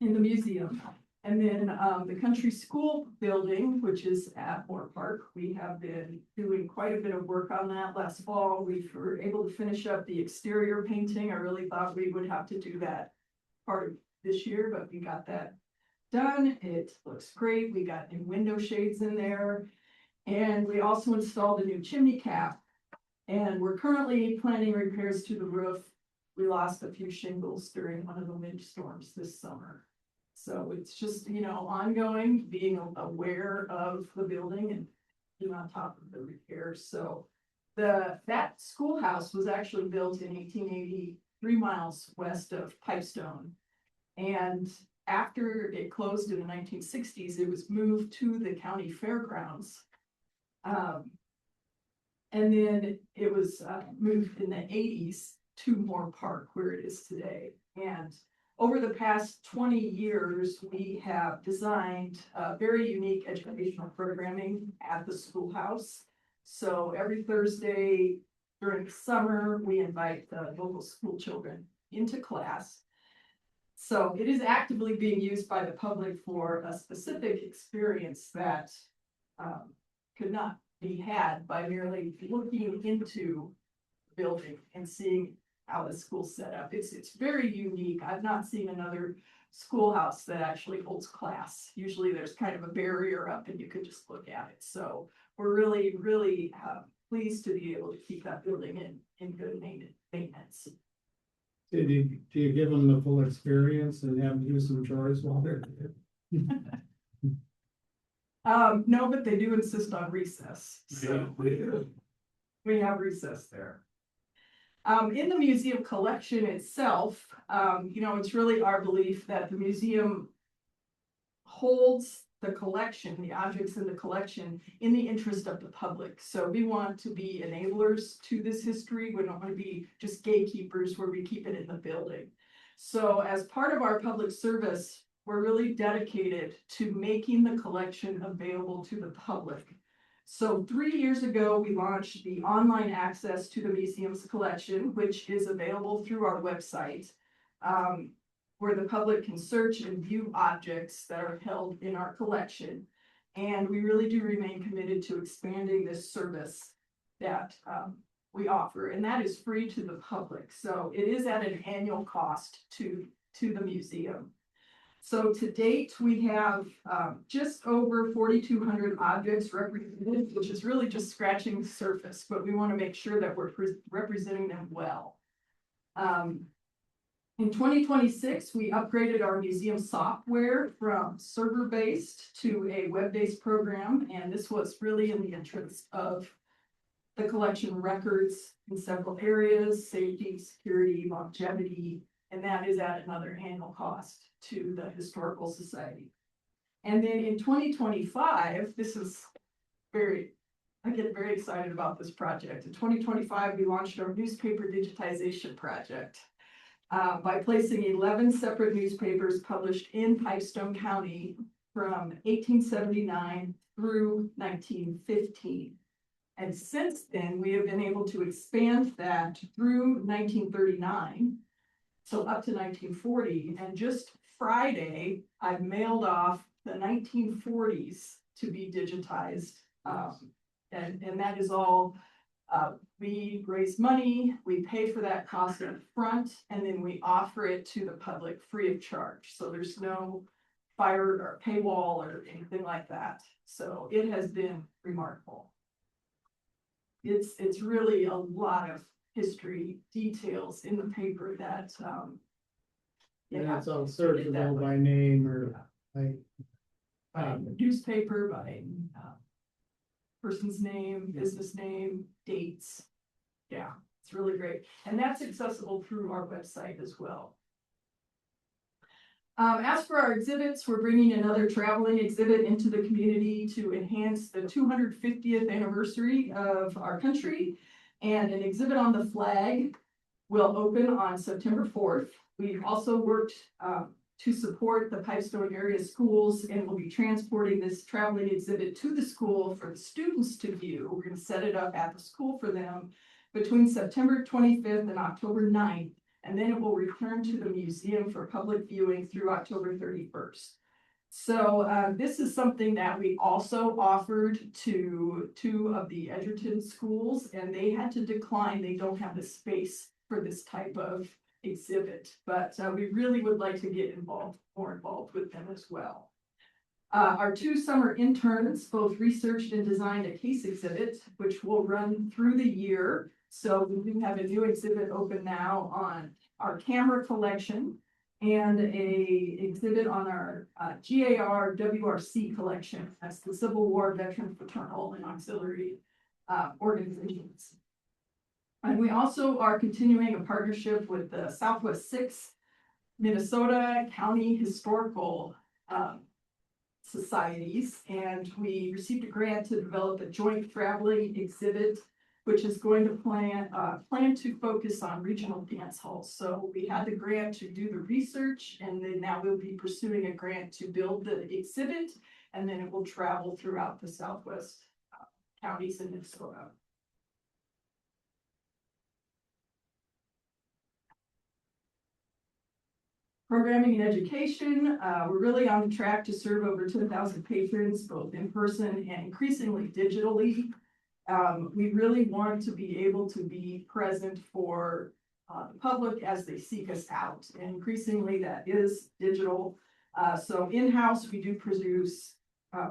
in the museum. And then, the country school building, which is at Moore Park, we have been doing quite a bit of work on that last fall. We were able to finish up the exterior painting. I really thought we would have to do that part of this year, but we got that done. It looks great. We got new window shades in there. And we also installed a new chimney cap. And we're currently planning repairs to the roof. We lost a few shingles during one of the wind storms this summer. So it's just, ongoing, being aware of the building and being on top of the repairs. So that schoolhouse was actually built in 1880, 3 miles west of Pipestone. And after it closed in the 1960s, it was moved to the county fairgrounds. And then it was moved in the 80s to Moore Park, where it is today. And over the past 20 years, we have designed very unique educational programming at the schoolhouse. So every Thursday during the summer, we invite the local school children into class. So it is actively being used by the public for a specific experience that could not be had by merely looking into the building and seeing how the school's set up. It's very unique. I've not seen another schoolhouse that actually holds class. Usually there's kind of a barrier up and you could just look at it. So we're really, really pleased to be able to keep that building in good maintenance. Do you give them the full experience and have them do some chores while they're there? No, but they do insist on recess. So we have recess there. In the museum collection itself, it's really our belief that the museum holds the collection, the objects in the collection, in the interest of the public. So we want to be enablers to this history. We don't want to be just gatekeepers where we keep it in the building. So as part of our public service, we're really dedicated to making the collection available to the public. So 3 years ago, we launched the online access to the museum's collection, which is available through our website, where the public can search and view objects that are held in our collection. And we really do remain committed to expanding this service that we offer, and that is free to the public. So it is at an annual cost to the museum. So to date, we have just over 4,200 objects represented, which is really just scratching the surface, but we want to make sure that we're representing them well. In 2026, we upgraded our museum software from server-based to a web-based program, and this was really in the interest of the collection records in several areas: safety, security, longevity, and that is at another annual cost to the Historical Society. And then in 2025, I get very excited about this project. In 2025, we launched our newspaper digitization project by placing 11 separate newspapers published in Pipestone County from 1879 through 1915. And since then, we have been able to expand that through 1939. So up to 1940, and just Friday, I mailed off the 1940s to be digitized. And that is all, we raise money, we pay for that cost up front, and then we offer it to the public free of charge. So there's no fire or paywall or anything like that. So it has been remarkable. It's really a lot of history details in the paper that And it's all searchable by name or like. Newspaper by person's name, business name, dates. Yeah, it's really great. And that's accessible through our website as well. As for our exhibits, we're bringing another traveling exhibit into the community to enhance the 250th anniversary of our country. And an exhibit on the flag will open on September 4th. We've also worked to support the Pipestone area schools, and we'll be transporting this traveling exhibit to the school for the students to view. We're going to set it up at the school for them between September 25th and October 9th. And then it will return to the museum for public viewing through October 31st. So this is something that we also offered to two of the Edgerton schools, and they had to decline. They don't have the space for this type of exhibit, but we really would like to get more involved with them as well. Our two summer interns both researched and designed a case exhibit, which will run through the year. So we do have a new exhibit open now on our camera collection and a exhibit on our GAR WRC collection. That's the Civil War Veteran Fraternal and Auxiliary organizations. And we also are continuing a partnership with the Southwest 6 Minnesota County Historical Societies, and we received a grant to develop a joint traveling exhibit, which is going to plan to focus on regional dance halls. So we had the grant to do the research, and then now we'll be pursuing a grant to build the exhibit, and then it will travel throughout the Southwest counties in Minnesota. Programming and education, we're really on track to serve over 10,000 patrons, both in person and increasingly digitally. We really want to be able to be present for the public as they seek us out. And increasingly that is digital. So in-house, we do produce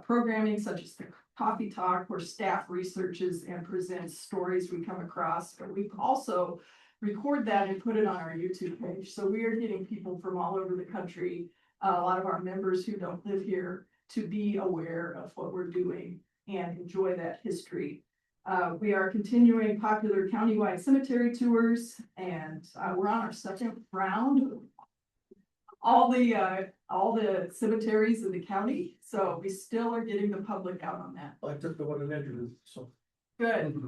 programming such as the coffee talk, where staff researches and presents stories we come across, but we also record that and put it on our YouTube page. So we are getting people from all over the country, a lot of our members who don't live here, to be aware of what we're doing and enjoy that history. We are continuing popular countywide cemetery tours, and we're on our second round. All the cemeteries in the county, so we still are getting the public out on that. I took the one in Edgerton, so, Good.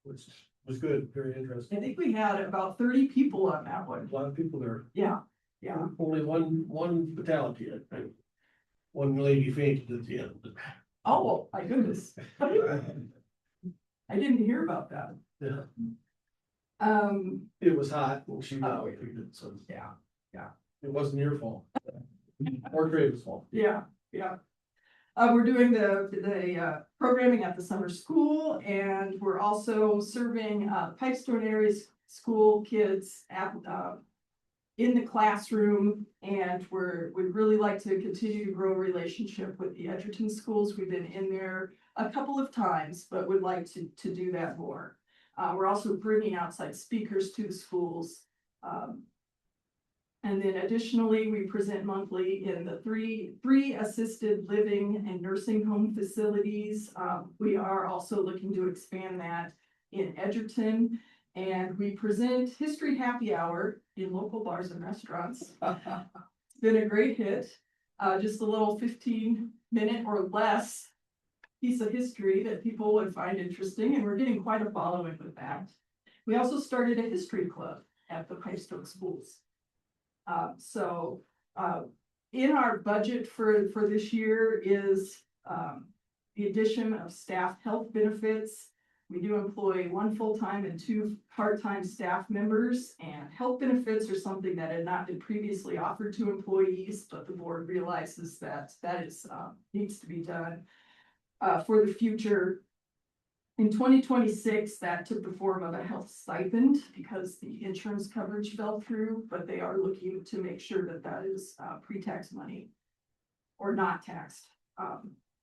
which was good, very I interesting. think we had about 30 people on that one. A lot of people there. Yeah, yeah. Only one fatality, I think. One lady fainted at the end. Oh, my goodness. I didn't hear about that. Yeah, It it was hot and she Oh, fainted, so yeah, it wasn't your fault. Or Graves' fault. yeah. We're doing the programming at the summer school, and we're also serving Pipestone area school kids at in the classroom, and we'd really like to continue to grow a relationship with the Edgerton schools. We've been in there a couple of times, but would like to do that more. We're also bringing outside speakers to the schools. And then additionally, we present monthly in the three assisted living and nursing home facilities. We are also looking to expand that in Edgerton. And we present History Happy Hour in local bars and restaurants. It's been a great hit. Just a little 15-minute or less piece of history that people would find interesting, and we're getting quite a following with that. We also started a history club at the Pipestone schools. In our budget for this year is the addition of staff health benefits. We do employ 1 full-time and 2 part-time staff members, and health benefits are something that had not been previously offered to employees, but the board realizes that needs to be done for the future. In 2026, that took the form of a health stipend because the insurance coverage fell through, but they are looking to make sure that is pre-tax money or not taxed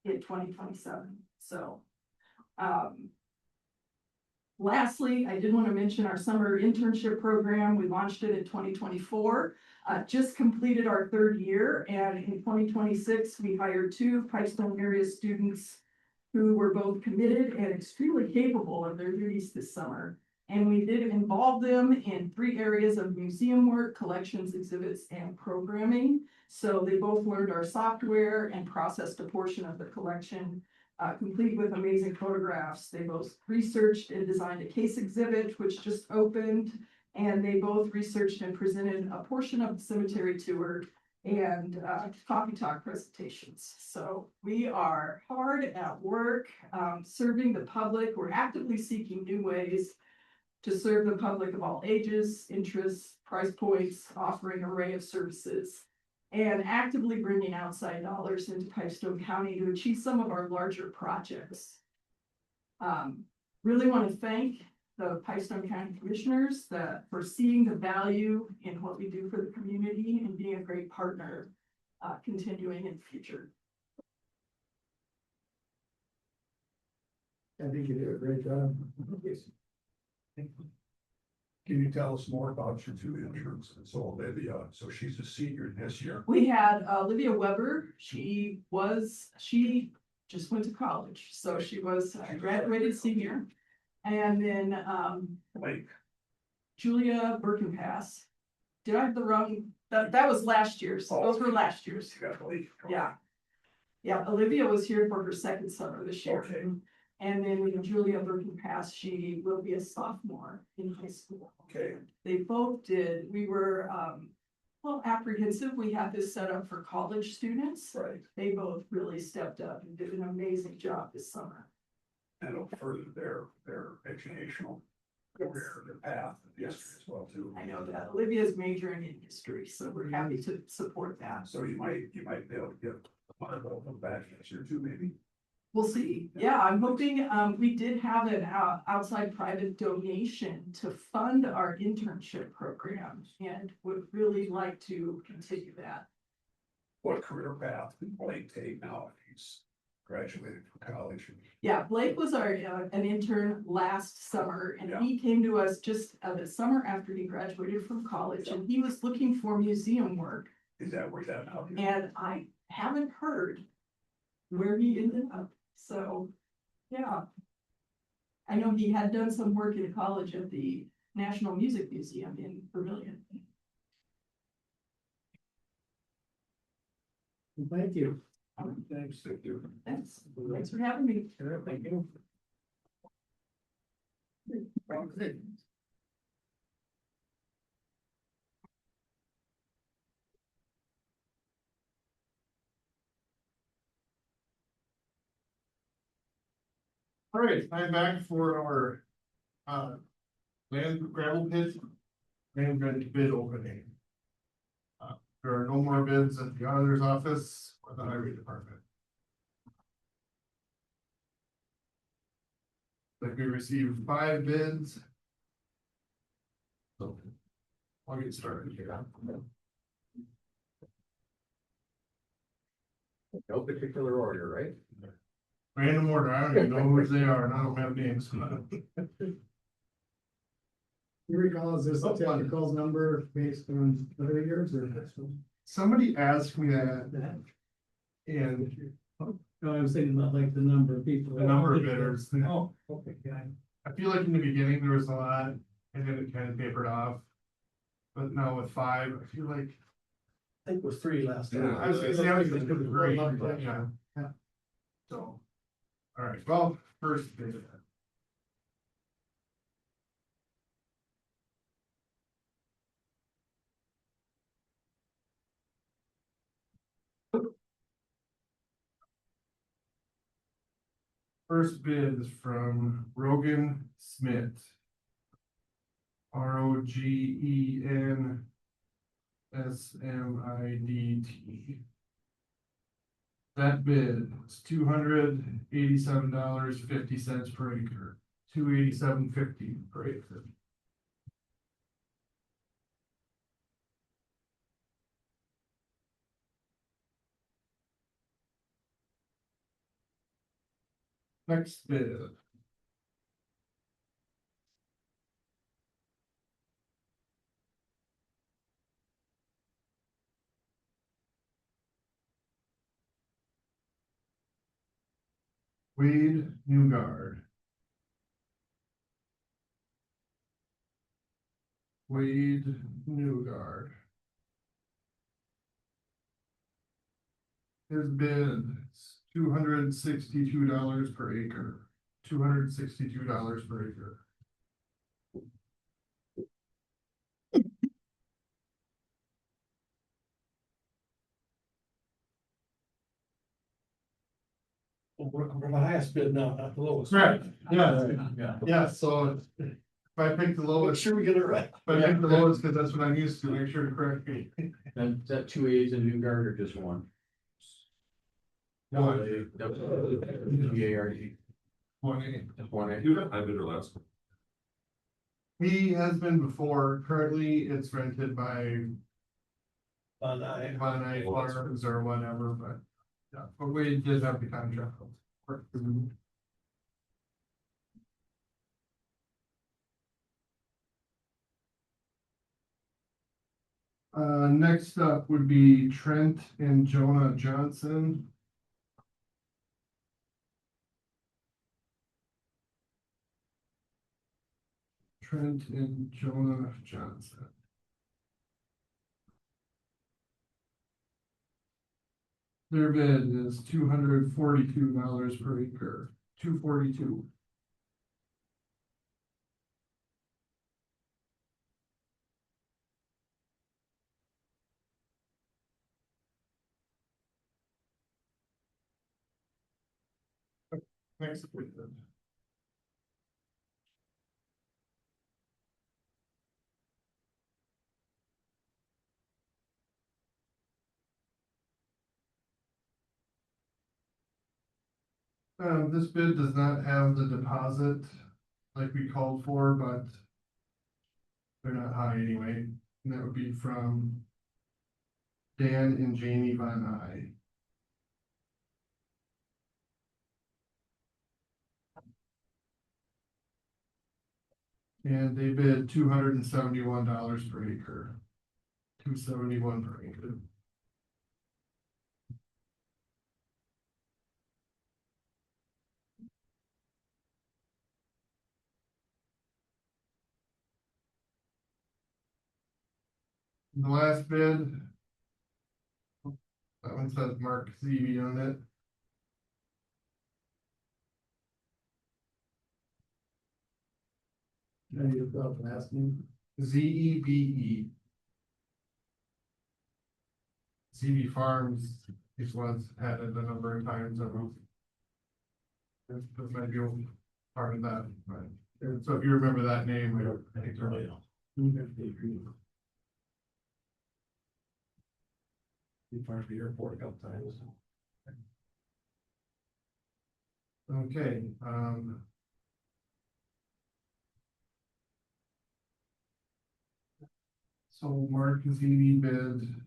in 2027. So, lastly, I did want to mention our summer internship program. We launched it in 2024, just completed our 3rd year, and in 2026, we hired 2 Pipestone area students who were both committed and extremely capable of their duties this summer. And we did involve them in 3 areas of museum work, collections, exhibits, and programming. So they both learned our software and processed a portion of the collection, complete with amazing photographs. They both researched and designed a case exhibit, which just opened, and they both researched and presented a portion of the cemetery tour and coffee talk presentations. So we are hard at work serving the public. We're actively seeking new ways to serve the public of all ages, interests, price points, offering an array of services. and actively bringing outside dollars into Pipestone County to achieve some of our larger projects. Really want to thank the Pipestone County Commissioners for seeing the value in what we do for the community and being a great partner, continuing in the future. I think you did a great job. Can you tell us more about your two interns? So Olivia, so she's a senior this year. We had Olivia Weber. She just went to college, so she was graduated senior. And then Like, Julia Birkenpass. Did I have the wrong? That was last year's. Those were last year's. you got Blake. Yeah. Yeah, Olivia was here for her second summer this year. Okay. And then with Julia Birkenpass, she will be a sophomore in high school. Okay, They both did. We were well, apprehensive. We had this set up for college students. right. They both really stepped up and did an amazing job this summer. And it'll further their educational career, their path, yes, as well too. I know that Olivia's majoring in history, so we're happy to support that. So you might be able to get one of them back next year too, maybe. We'll see. Yeah, I'm hoping, we did have an outside private donation to fund our internship program and would really like to continue that. What career path did Blake take now if he's graduated from college? Yeah, Blake was our, an intern last summer and he came to us just the summer after he graduated from college and he was looking for museum work. Is that where he's at now? And I haven't heard where he ended up, so, yeah. I know he had done some work in college at the National Music Museum in Vermillion. Thank you. Thanks, thank you. Thanks for having me. Sure, thank you. All right, I'm back for our land gravel pit. Land bid opening. There are no more bids at the auditor's office or the highway department. Like we received 5 bids. So I'll get started here. No particular order, right? Random order, I don't even know who they are, and I don't have names. You recall, is this a technical number based on other years or? Somebody asked me that, and No, I was thinking about like the number of people. the number of bidders. Oh, okay, got it. I feel like in the beginning there was a lot, and then it kind of tapered off. But now with 5, I feel like, I think it was 3 last time. I was gonna say, I was gonna do great, but yeah. So, all right, well, first bid. First bid is from Rogan Smith. Rogen Smith. That bid is $287.50 per acre, $287.50 per acre. Next bid. Wade Newgard. Wade Newgard. His bid is $262 per acre, $262 per acre. We're the highest bid now, not the lowest. Right, yeah, Yeah. yeah, so I picked the Make lowest, sure we get it right. if I picked the lowest, cause that's what I'm used to, make sure to correct me. And is that 2 A's in New Guard or just one? No, GARD, 1A. just 1A. You got high bidder last. He has been before, currently it's rented by On I. Von Eyck Farms or whatever, but. Yeah, but we did have the contract. Next up would be Trent and Jonah Johnson. Trent and Jonah Johnson. Their bid is $242 per acre, 242. Next bid. This bid does not have the deposit like we called for, but they're not high anyway, and that would be from Dan and Jamie Von Eye. And they bid $271 per acre. $271 per acre. The last bid. That one says Mark ZB on it. Now you got the last name. ZEBE. ZB Farms is what's added a number of times. This might be part of that, but so if you remember that name, I think they're right. Be part of the airport a couple times. Okay, so Mark Zini bid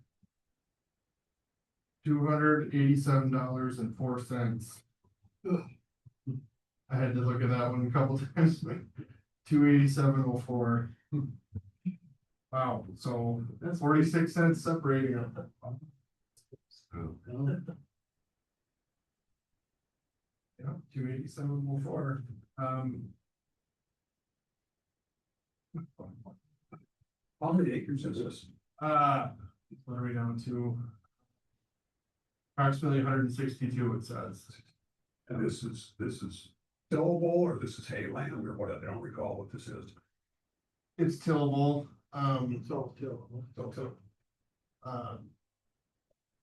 $287.04. I had to look at that one a couple times, but 287.04. Wow, so that's 46 cents separating them. Yeah, 287.04. How many acres is this? What are we down to? Approximately 162, it says. And this is tillable or this is hay land or what? I don't recall what this is. It's tillable, It's all tillable.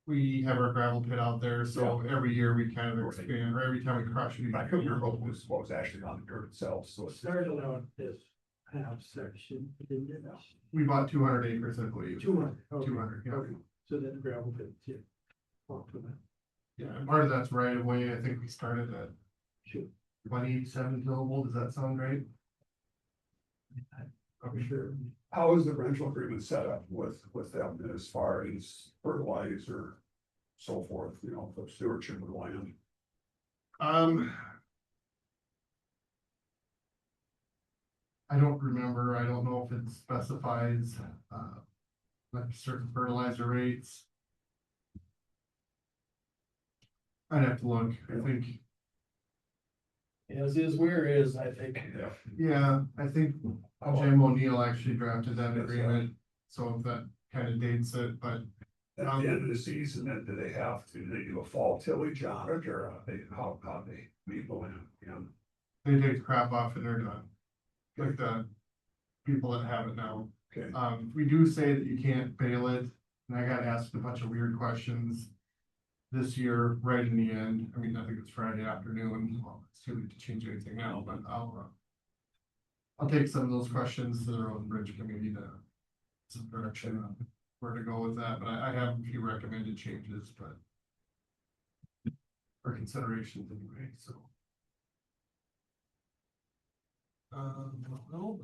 we have our gravel pit out there, so every year we kind of expand, or every time we crush it. I couldn't remember what was actually on the dirt itself, so it's. Started out this half section, didn't it? We bought 200 acres, I believe. 200. 200, yeah. Okay. So then the gravel pit, yeah. Off to that. Yeah, and part of that's right away, I think we started at Sure. 187 tillable, does that sound right? Okay, sure. How is the rental agreement set up with them as far as fertilizer, so forth, you know, the stewardship of the land? I don't remember, I don't know if it specifies, like certain fertilizer rates. I'd have to look, I think, As is where is, I think. yeah, I think Jim O'Neill actually drafted that agreement, so that kind of dates it, but. At the end of the season, then do they do a fall tillage on it or how they leave the land? Yeah. They take the crap off and they're done. Like the people that have it now. Okay. We do say that you can't bale it, and I got asked a bunch of weird questions. This year, right in the end, I mean, I think it's Friday afternoon, well, it's too late to change anything now, but I'll take some of those questions to the road and bridge committee to some direction on where to go with that, but I have a few recommended changes, but for considerations anyway, so. Well.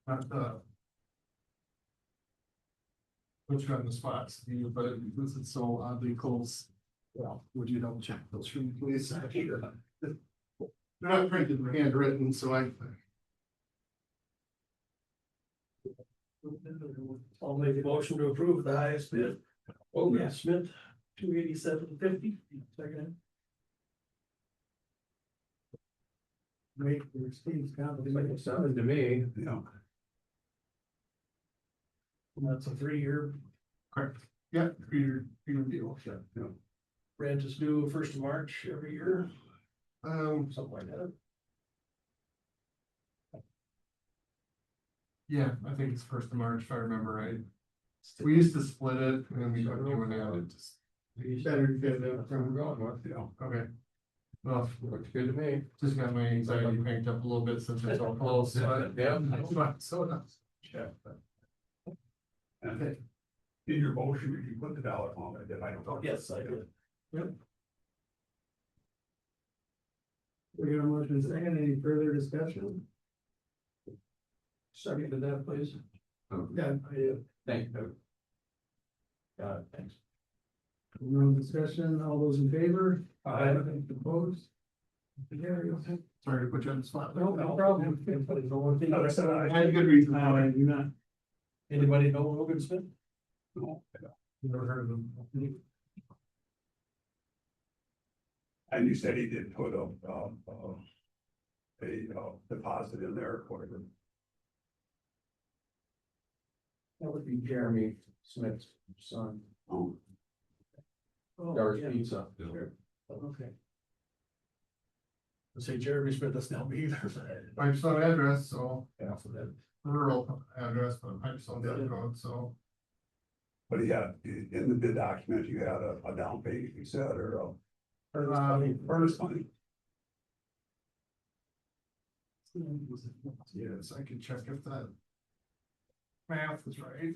Not put you on the spot, Steve, but this is so oddly close. Well, would you double check those for me, please? They're not printed, they're handwritten, so I'll make a motion to approve the highest bid. Oh, yeah, Smith, 287.50. Second. Great, for Steve's comment. Sounded to me, You know, That's a 3-year correct. Yeah, Peter deal. rent is due 1st of March every year, something like that. Yeah, I think it's 1st of March, if I remember right. We used to split it and then we got doing that, it just. Better get it from from, going, you know, Okay. Well, looks good to me. just got my anxiety cranked up a little bit since it's all close, but. Yeah. So nice. Yeah. and in your motion, if you put the dollar on it, then I don't know. Yes, I did. we got a motion second, any further discussion? Second to that, please. Yeah, Thank you. Got it, thanks. no discussion, all those in favor? Aye. Opposed? Yeah, you'll have. Sorry to put you on the spot. No problem. I said I aye. had a good reason. You're not. Anybody know Logan Smith? No, Never heard of them. and you said he did put a deposit in there, or whatever. That would be Jeremy Smith's son, Oh, Dar's Pizza. Okay. I say Jeremy Smith, that's not me either. Pipestone address, so Yeah, for that. rural address, but Pipestone road, so. but he had, in the bid document, you had a down payment, you said, or earnest money. Yes, I can check if that. Math is right.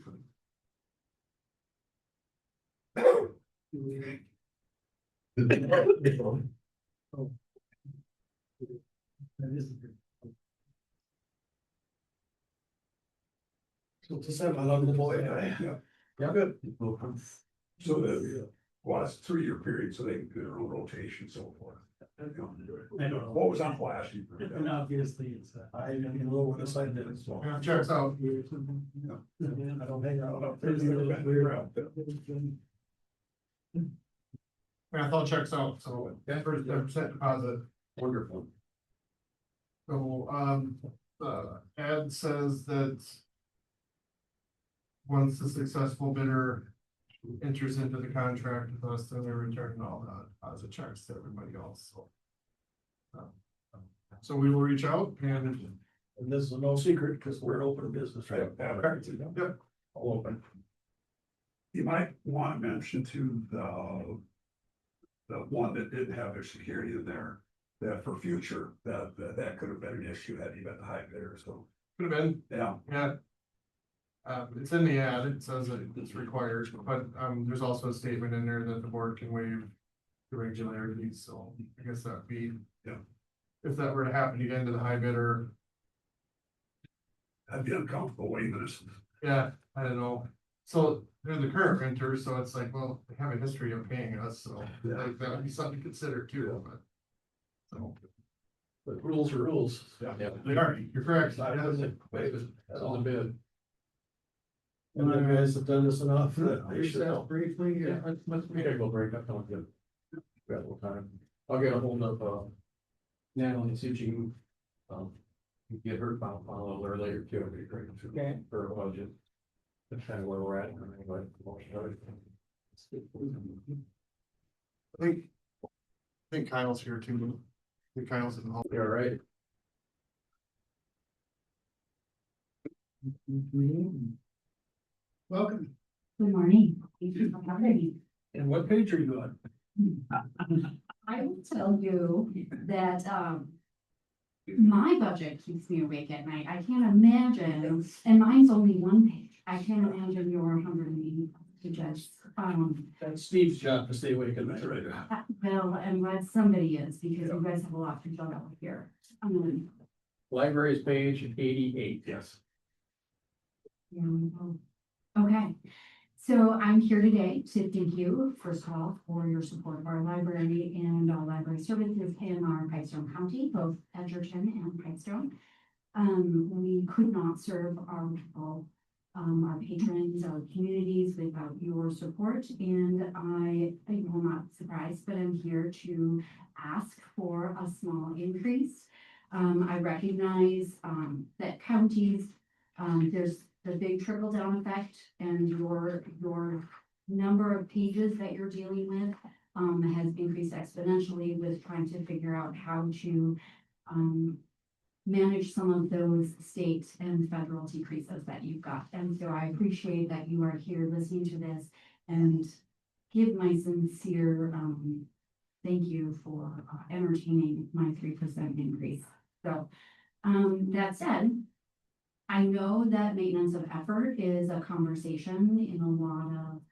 So to say my little boy, Yeah, Yeah. Good. so it's a 3-year period, so they can do their own rotation, so forth. I don't What was on flash? And obviously, it's. I didn't even know what the site did, so. Yeah, checks out. I don't hang out up there. Math all checks out, so first 10% deposit. Wonderful. So, the ad says that. Once the successful bidder enters into the contract with us, then we return all the deposit checks to everybody else, so. So we will reach out and. And this is no secret, because we're an open business, right? Yep. All open. You might want to mention to the one that didn't have their security in there, that for future, that could have been an issue had you been the high bidder, so, Could have been, yeah. yeah. It's in the ad, it says that it's required, but, there's also a statement in there that the board can waive irregularities, so I guess that'd be. Yeah. If that were to happen again to the high bidder, I'd be uncomfortable waiving this. yeah, I don't know. So they're the current renter, so it's like, well, they have a history of paying us, so like that would be something to consider too, but. So, But rules are rules. Yeah. they are, you're correct. I wasn't- That's on the bid. And the guys have done this enough that they should Recess know. briefly, Yeah, let's make a go break up, don't get. Got a little time. I'll get a hold of, Natalie and see if she can, get her file a little earlier too, it'd be great. Okay. For a budget. That's kind of where we're at, anyway. I think Kyle's here too. I think Kyle's in the hall. You're all right. welcome. Good morning. Thank you for having me. And what page are you on? I will tell you that, my budget keeps me awake at night. I can't imagine, and mine's only one page. I can't imagine your 180 pages. That's Steve's job to stay awake at night. Well, I'm glad somebody is, because you guys have a lot to juggle here. Libraries page 88. Yes. Okay, so I'm here today to thank you, first of all, for your support of our library and all library services in our Pipestone County, both Edgerton and Pipestone. We could not serve our people, our patrons, our communities without your support, and you will not be surprised, but I'm here to ask for a small increase. I recognize, that counties, there's the big trickle down effect, and your number of pages that you're dealing with has increased exponentially with trying to figure out how to manage some of those state and federal decreases that you've got. And so I appreciate that you are here listening to this, and give my sincere thank you for entertaining my 3% increase. So that said, I know that maintenance of effort is a conversation in a lot of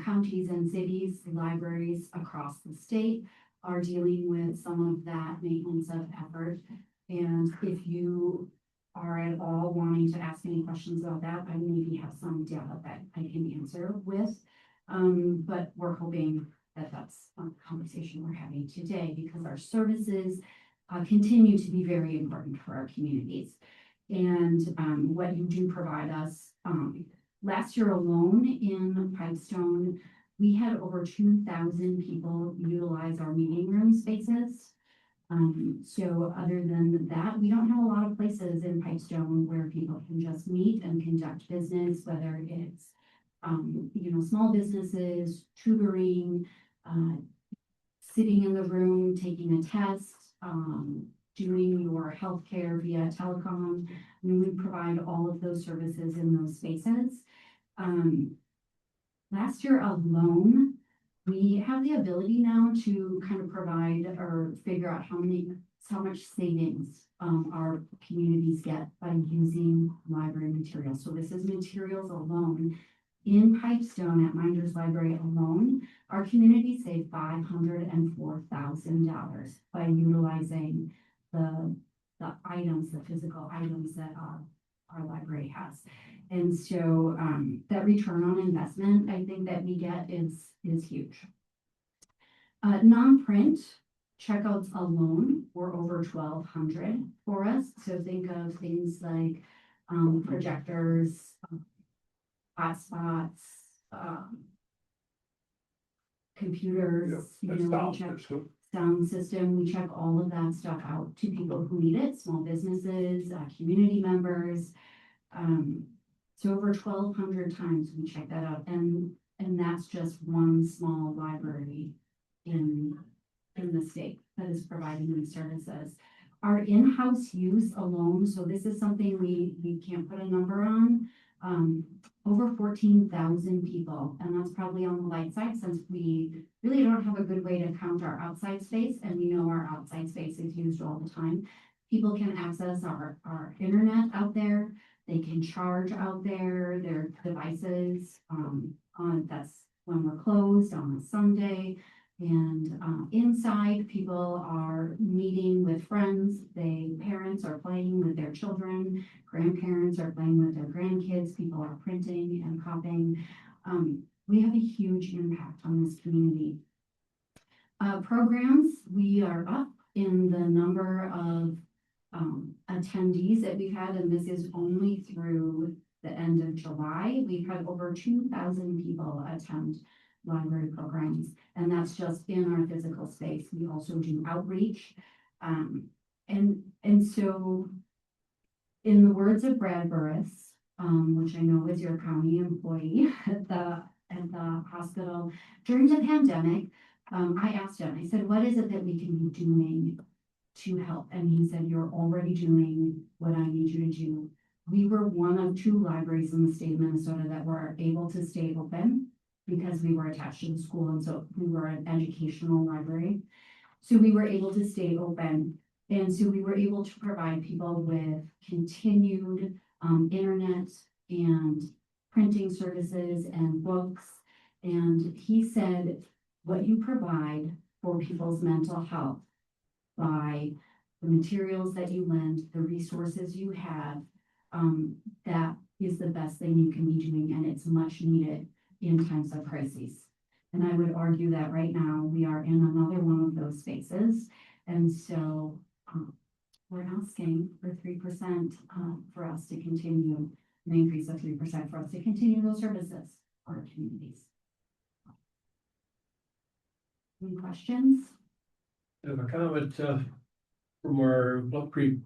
counties and cities. Libraries across the state are dealing with some of that maintenance of effort. And if you are at all wanting to ask any questions about that, I maybe have some data that I can answer with. But we're hoping that that's a conversation we're having today, because our services continue to be very important for our communities. And what you do provide us, last year alone in Pipestone, we had over 2,000 people utilize our meeting room spaces. So other than that, we don't have a lot of places in Pipestone where people can just meet and conduct business, whether it's, small businesses, tutoring, sitting in the room, taking a test, doing your healthcare via telecom. We provide all of those services in those spaces. Last year alone, we have the ability now to kind of provide or figure out how much savings our communities get by using library materials. So this is materials alone. In Pipestone at Minders Library alone, our community saved $504,000 by utilizing the items, the physical items that our library has. And so that return on investment, I think that we get is huge. Non-print checkouts alone were over 1,200 for us. So think of things like projectors, hotspots, computers, sound system. We check all of that stuff out to people who need it, small businesses, community members. So over 1,200 times we check that out, and that's just one small library in the state that is providing these services. Our in-house use alone, so this is something we can't put a number on, over 14,000 people, and that's probably on the light side since we really don't have a good way to count our outside space, and we know our outside space is used all the time. People can access our internet out there. They can charge out there their devices that's when we're closed on a Sunday. And inside, people are meeting with friends. Parents are playing with their children. Grandparents are playing with their grandkids. People are printing and copying. We have a huge impact on this community. Programs, we are up in the number of attendees that we've had, and this is only through the end of July. We've had over 2,000 people attend library programs, and that's just in our physical space. We also do outreach. And so in the words of Brad Burris, which I know is your county employee at the hospital, during the pandemic, I asked him, I said, what is it that we can be doing to help? And he said, you're already doing what I need you to do. We were one of 2 libraries in the state of Minnesota that were able to stay open because we were attached to the school, and so we were an educational library. So we were able to stay open. And so we were able to provide people with continued internet and printing services and books. And he said, what you provide for people's mental health by the materials that you lend, the resources you have, that is the best thing you can be doing, and it's much needed in times of crises. And I would argue that right now we are in another one of those spaces. And so we're asking for 3% for us to continue, an increase of 3% for us to continue those services for our communities. Any questions? I have a comment, from our Bluff Creek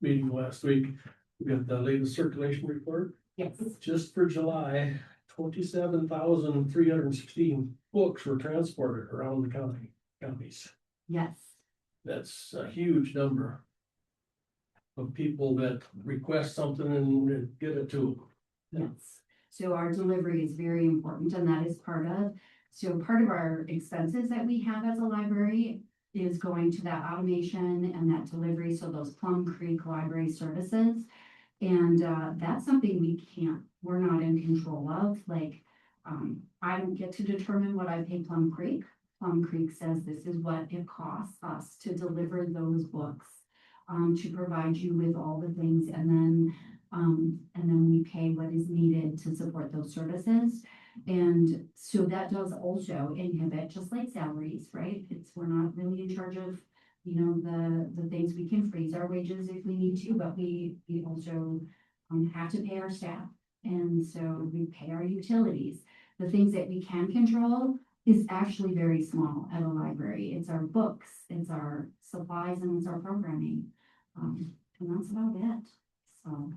meeting last week. We got the latest circulation report. Yes. Just for July, 27,316 books were transported around the counties. Yes. That's a huge number of people that request something and get it to them. Yes. So our delivery is very important, and that is part of our expenses that we have as a library is going to that automation and that delivery. So those Plum Creek Library services. And that's something we're not in control of. Like, I don't get to determine what I pay Plum Creek. Plum Creek says this is what it costs us to deliver those books, to provide you with all the things, and then we pay what is needed to support those services. And so that does also inhibit, just like salaries, right? We're not really in charge of, the things. We can freeze our wages if we need to, but we also have to pay our staff. And so we pay our utilities. The things that we can control is actually very small at a library. It's our books, it's our supplies, and it's our programming. And that's about it. So.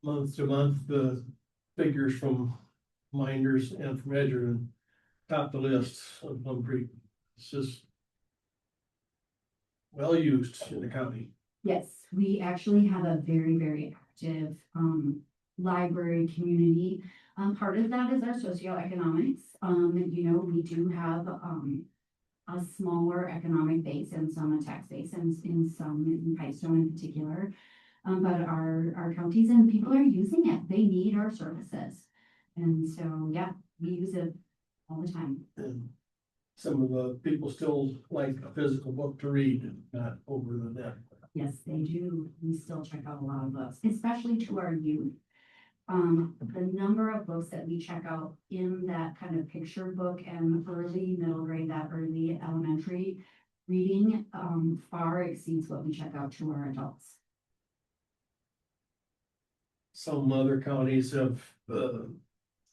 Month to month, the figures from Minders and from Edgerton top the list on Plum Creek. It's just well used in the county. Yes, we actually have a very, very active library community. Part of that is our socioeconomics. We do have a smaller economic base and some a tax base, and in Pipestone in particular. But our counties and people are using it. They need our services. And so, yeah, we use it all the time. And some of the people still like a physical book to read, not over the net. Yes, they do. We still check out a lot of books, especially to our youth. The number of books that we check out in that kind of picture book and early middle grade, that early elementary reading, far exceeds what we check out to our adults. Some other counties have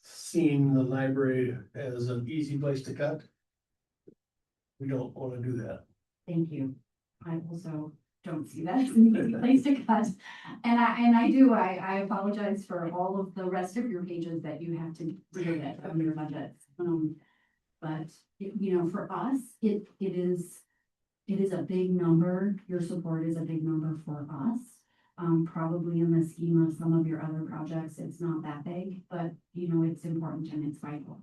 seen the library as an easy place to cut. We don't want to do that. Thank you. I also don't see that as an easy place to cut. And I apologize for all of the rest of your pages that you have to deal with on your budgets. But for us, it is a big number. Your support is a big number for us. Probably in the scheme of some of your other projects, it's not that big, but it's important and it's vital.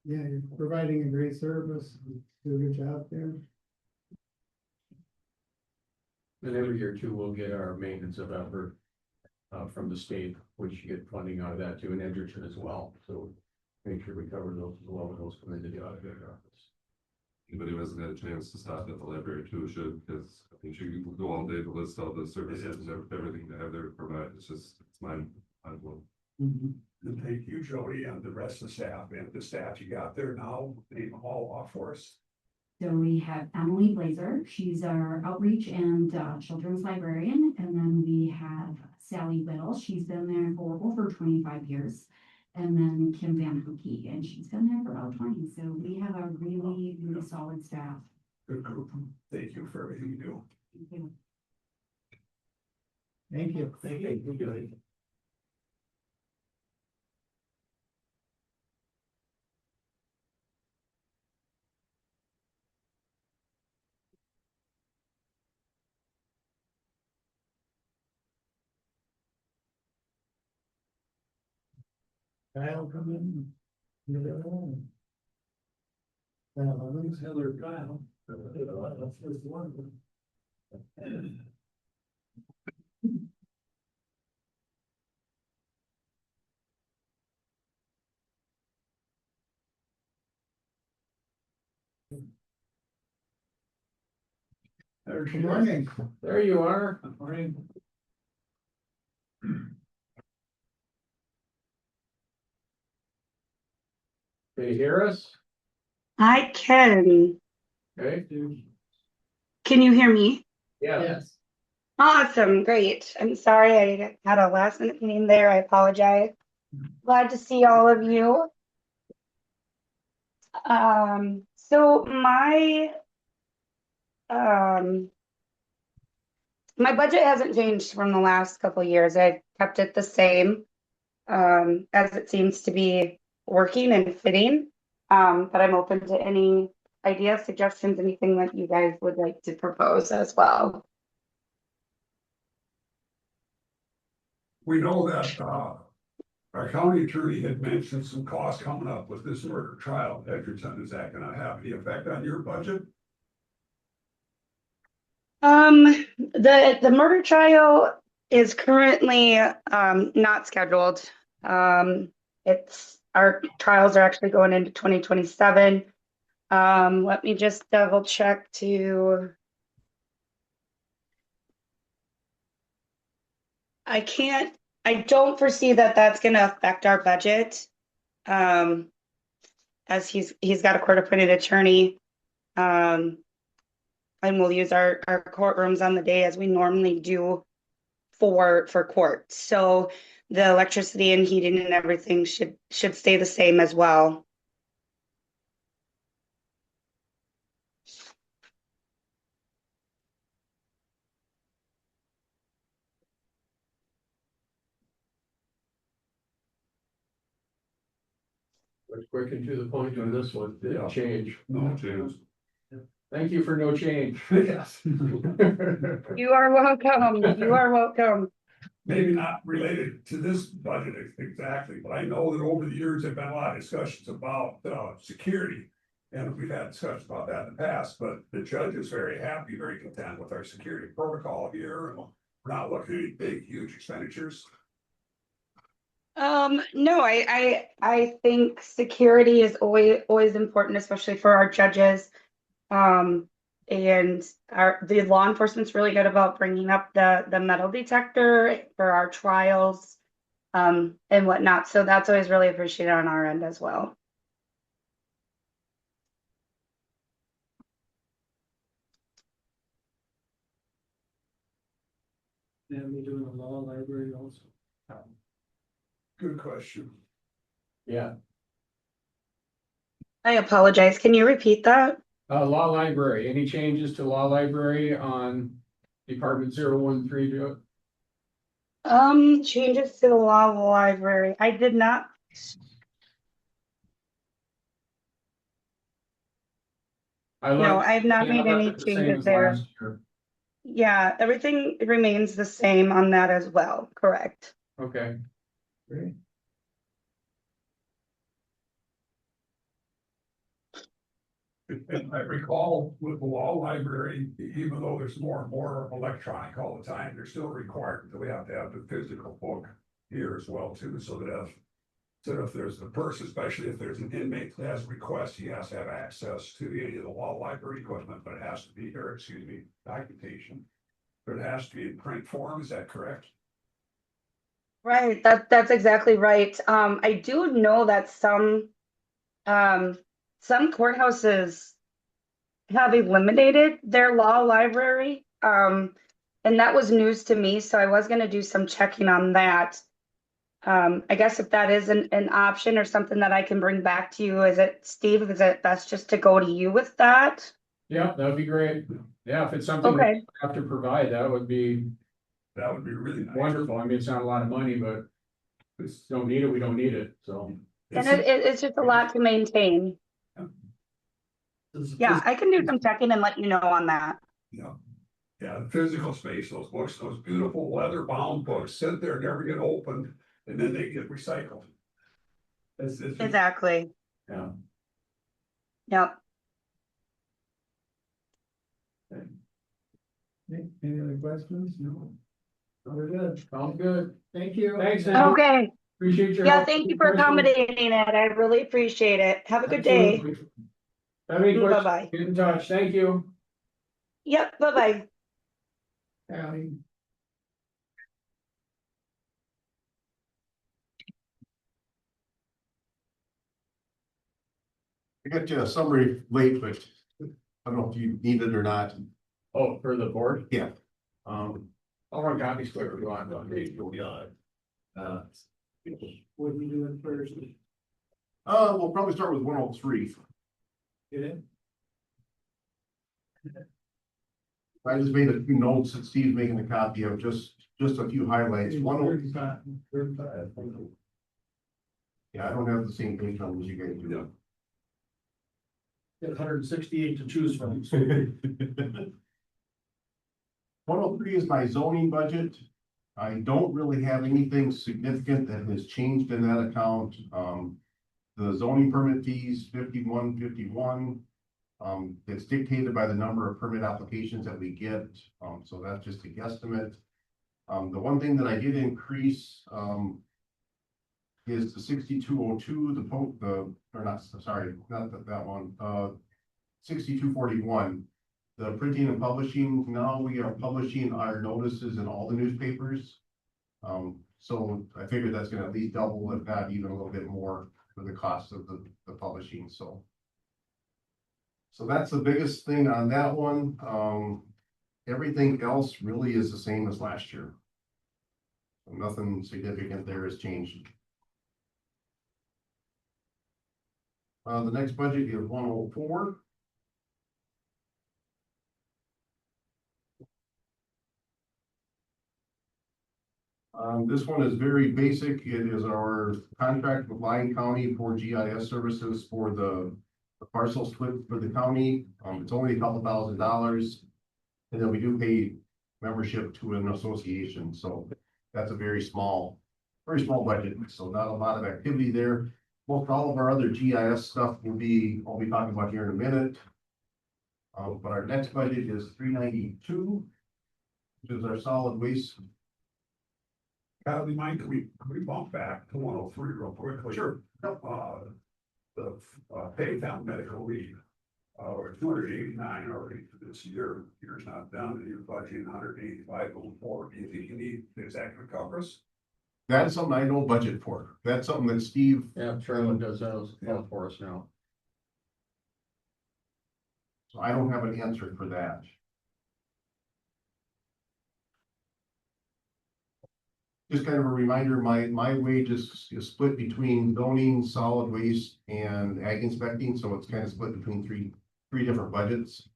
Yeah, you're providing a great service. Do a good job there. And every year too, we'll get our maintenance of effort from the state, which you get funding out of that too, and Edgerton as well. So make sure we cover those as well when those come into the auditor office. Anybody who hasn't had a chance to stop at the library too should, because I think you could go all day to list all the services and everything they have there to provide. It's mind-blowing. And thank you, Jody, and the rest of the staff, and the staff you got there now, name them all off for us. So we have Emily Blazer, she's our outreach and children's librarian. And then we have Sally Whittle, she's been there for over 25 years. And then Kim Van Hookey, and she's been there for about 20. So we have a really, really solid staff. Good group. Thank you for everything you do. Thank you. Thank you. Thank you. Kyle come in. Who's Heather Kyle? First one. Good morning. There you are. Good morning. Can you hear us? I can. Okay. Can you hear me? Yeah. Yes. Awesome, great. I'm sorry I had a last minute meeting there. I apologize. Glad to see all of you. So um my budget hasn't changed from the last couple of years. I've kept it the same as it seems to be working and fitting. But I'm open to any ideas, suggestions, anything that you guys would like to propose as well. We know that, our county attorney had mentioned some costs coming up with this murder trial. Edgerton, is that gonna have any effect on your budget? The murder trial is currently not scheduled. It's our trials are actually going into 2027. Let me just double check to. I don't foresee that that's going to affect our budget. As he's got a court appointed attorney. And we'll use our courtrooms on the day as we normally do for court. So the electricity and heating and everything should stay the same as well. Let's quick and to the point on this one. Didn't change. No change. Thank you for no change. Yes. You are welcome. You are welcome. Maybe not related to this budget exactly, but I know that over the years, there've been a lot of discussions about, security. And we've had discussions about that in the past, but the judge is very happy, very content with our security protocol here. And we're not looking at any big, huge expenditures. No, I think security is always important, especially for our judges. And the law enforcement's really good about bringing up the metal detector for our trials, and whatnot. So that's always really appreciated on our end as well. And we doing a law library also. Good question. Yeah. I apologize. Can you repeat that? Law library, any changes to law library on Department 013, Joe? Changes to the law library. I did not. No, I have not made any changes there. Yeah, everything remains the same on that as well, correct? Okay. Great. And I recall with the law library, even though there's more and more electronic all the time, they're still required that we have to have the physical book here as well too, so if there's the person, especially if there's an inmate that has a request, he has to have access to any of the law library equipment, but it has to be, or excuse me, documentation. But it has to be in print form, is that correct? Right, that's exactly right. I do know that some courthouses have eliminated their law library. And that was news to me, so I was gonna do some checking on that. I guess if that is an option or something that I can bring back to you, Steve, is it best just to go to you with that? Yeah, that would be great. Yeah, if it's something that Okay. we have to provide, that would be really nice. wonderful. I mean, it's not a lot of money, but if we don't need it, we don't need it, so. And it's just a lot to maintain. Yeah, I can do some checking and let you know on that. Yeah. Yeah, the physical space, those books, those beautiful leather bound books sit there, never get opened, and then they get recycled. It's just- exactly. Yeah. Yep. Any other questions? No. We're good. Sounds good. Thank you. Thanks, Al. Okay. Appreciate your Yeah, help. thank you for accommodating it. I really appreciate it. Have a good day. Absolutely. Have any questions? Bye-bye. Get in touch. Thank you. Yep, bye-bye. Allie. I got you a summary late, but I don't know if you need it or not. Oh, for the board? Yeah. I'll run copies quick if you want. You'll be on. What are you doing first? We'll probably start with 103. Get in? I just made a few notes that Steve's making a copy of, just a few highlights. 35. Yeah, I don't have the same page numbers you guys do. Got 168 to choose from. 103 is my zoning budget. I don't really have anything significant that has changed in that account. The zoning permit fees, 5151. It's dictated by the number of permit applications that we get. So that's just a guesstimate. The one thing that I did increase, is the 6202, that one, 6241. The printing and publishing, now we are publishing our notices in all the newspapers. So I figured that's gonna at least double, if not even a little bit more, for the cost of the publishing, so. So that's the biggest thing on that one. Everything else really is the same as last year. Nothing significant there has changed. The next budget is 104. This one is very basic. It is our contract with Lyon County for GIS services for the parcel split for the county. It's only a couple $1,000s. And then we do pay membership to an association, so that's a very small budget, so not a lot of activity there. Most all of our other GIS stuff I'll be talking about here in a minute. But our next budget is 392, which is our solid waste. Kyle, Mike, can we bump back to 103 real quickly? Sure. The paid family medical leave, we're 289 already for this year. Year's not done, and you're budgeting 185 going forward. Do you think you need, does that cover us? That's something I don't budget for. That's something that Steve. Yeah, Charlotte does those for us now. So I don't have an answer for that. Just kind of a reminder, my wage is split between zoning, solid waste, and ag inspecting, so it's kind of split between three different budgets.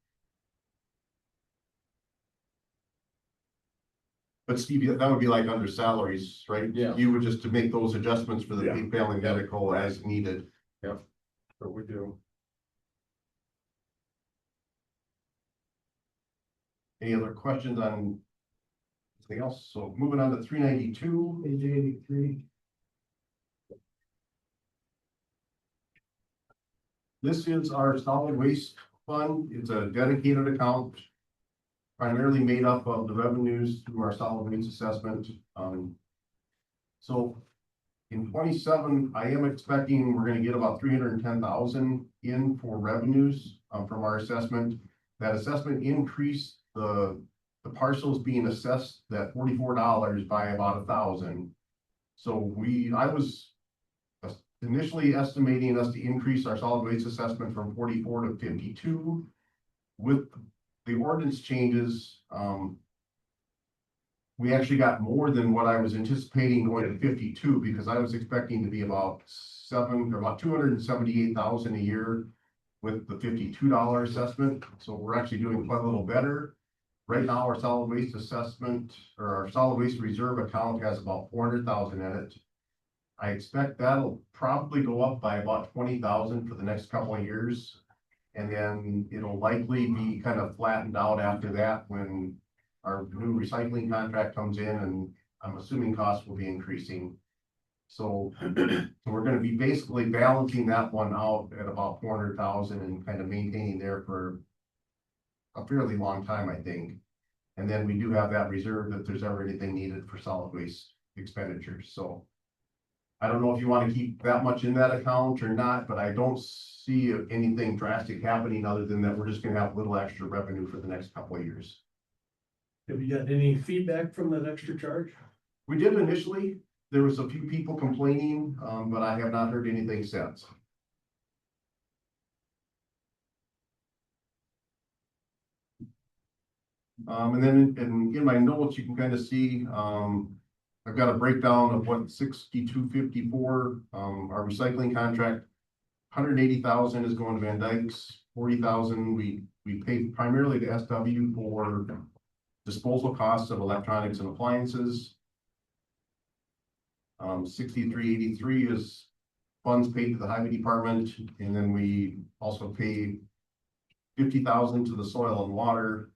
But Steve, that would be like under salaries, right? Yeah. You would just to make those adjustments for the Yeah. family medical as needed. Yep. What we do. Any other questions on anything else? So moving on to 392. Page 83. This is our solid waste fund. It's a dedicated account. Primarily made up of the revenues through our solid waste assessment. So in 27, I am expecting we're gonna get about 310,000 in for revenues from our assessment. That assessment increased the parcels being assessed at $44 by about 1,000. So I was initially estimating us to increase our solid waste assessment from 44 to 52. With the ordinance changes, we actually got more than what I was anticipating going to 52, because I was expecting to be about 278,000 a year with the $52 assessment. So we're actually doing quite a little better. Right now, our solid waste assessment or our solid waste reserve account has about 400,000 in it. I expect that'll probably go up by about 20,000 for the next couple of years. And then it'll likely be kind of flattened out after that when our new recycling contract comes in, and I'm assuming costs will be increasing. So we're gonna be basically balancing that one out at about 400,000 and kind of maintaining there for a fairly long time, I think. And then we do have that reserve if there's ever anything needed for solid waste expenditures, so. I don't know if you want to keep that much in that account or not, but I don't see anything drastic happening other than that we're just gonna have a little extra revenue for the next couple of years. Have you got any feedback from that extra charge? We did initially, there was a few people complaining, but I have not heard anything since. And then in my notes, you can kind of see, I've got a breakdown of what 6254, our recycling contract. 180,000 is going to Van Dyke's, 40,000, we pay primarily to SW for disposal costs of electronics and appliances. 6383 is funds paid to the highway department, and then we also pay 50,000 to the soil and water,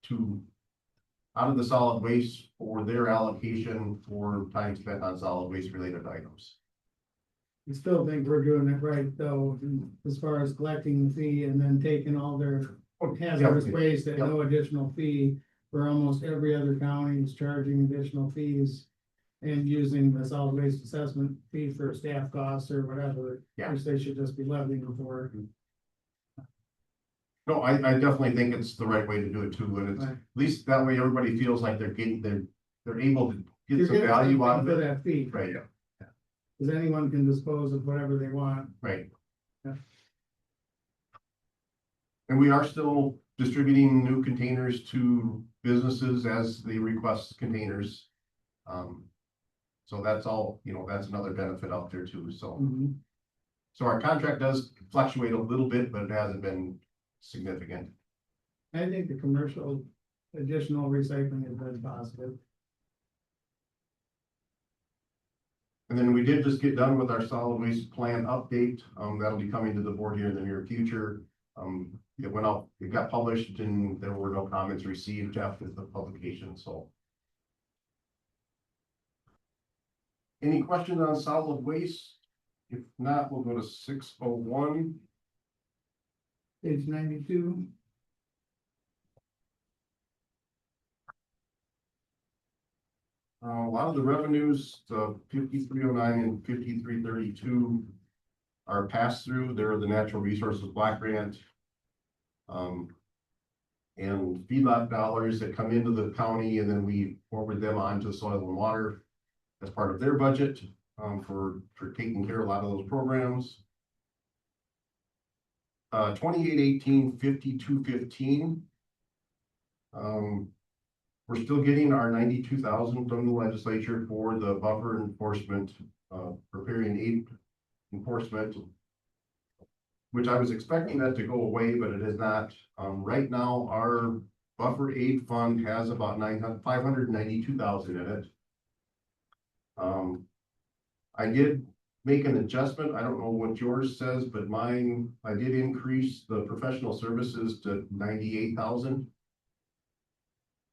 to out of the solid waste for their allocation for time spent on solid waste related items. I still think we're doing it right, though, as far as collecting the fee and then taking all their hazardous waste at no additional fee. Where almost every other county is charging additional fees and using the solid waste assessment fee for staff costs or whatever. Yeah. Which they should just be levying for. No, I definitely think it's the right way to do it too, and it's, Right. at least that way everybody feels like they're able to get You're some getting value out of something for it. that fee, Right, because anyone can dispose of whatever they want. right. Yeah. And we are still distributing new containers to businesses as they request containers. So that's all, that's another benefit out there too, so. Mhm. So our contract does fluctuate a little bit, but it hasn't been significant. I think the commercial additional recycling has been positive. And then we did just get done with our solid waste plan update. That'll be coming to the board here in the near future. It went out, it got published and there were no comments received after the publication, so. Any questions on solid waste? If not, we'll go to 601. Page 92. A lot of the revenues, the 5309 and 5332 are passed through. They're the natural resources block grant. And feedlot dollars that come into the county, and then we forward them on to soil and water as part of their budget, for taking care of a lot of those programs. 2818 5215. We're still getting our 92,000 from the legislature for the buffer enforcement, preparing aid enforcement, which I was expecting that to go away, but it has not. Right now, our buffer aid fund has about 592,000 in it. I did make an adjustment. I don't know what yours says, but mine, I did increase the professional services to 98,000.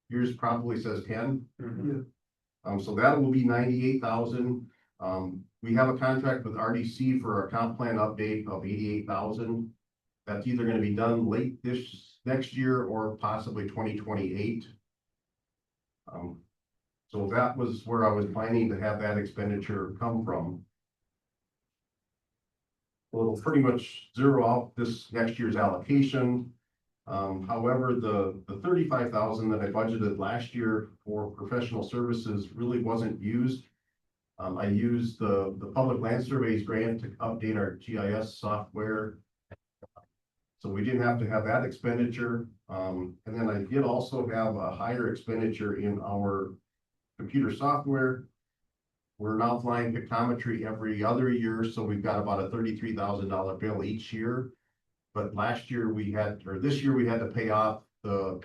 Yours probably says 10. So that will be 98,000. We have a contract with RDC for our comp plan update of 88,000. That's either going to be done late next year or possibly 2028. So that was where I was planning to have that expenditure come from. Well, it'll pretty much zero out this next year's allocation. However, the 35,000 that I budgeted last year for professional services really wasn't used. I used the public land surveys grant to update our GIS software. So we didn't have to have that expenditure. And then I did also have a higher expenditure in our computer software. We're now flying pictometry every other year, so we've got about a $33,000 bill each year. But last year this year we had to pay off the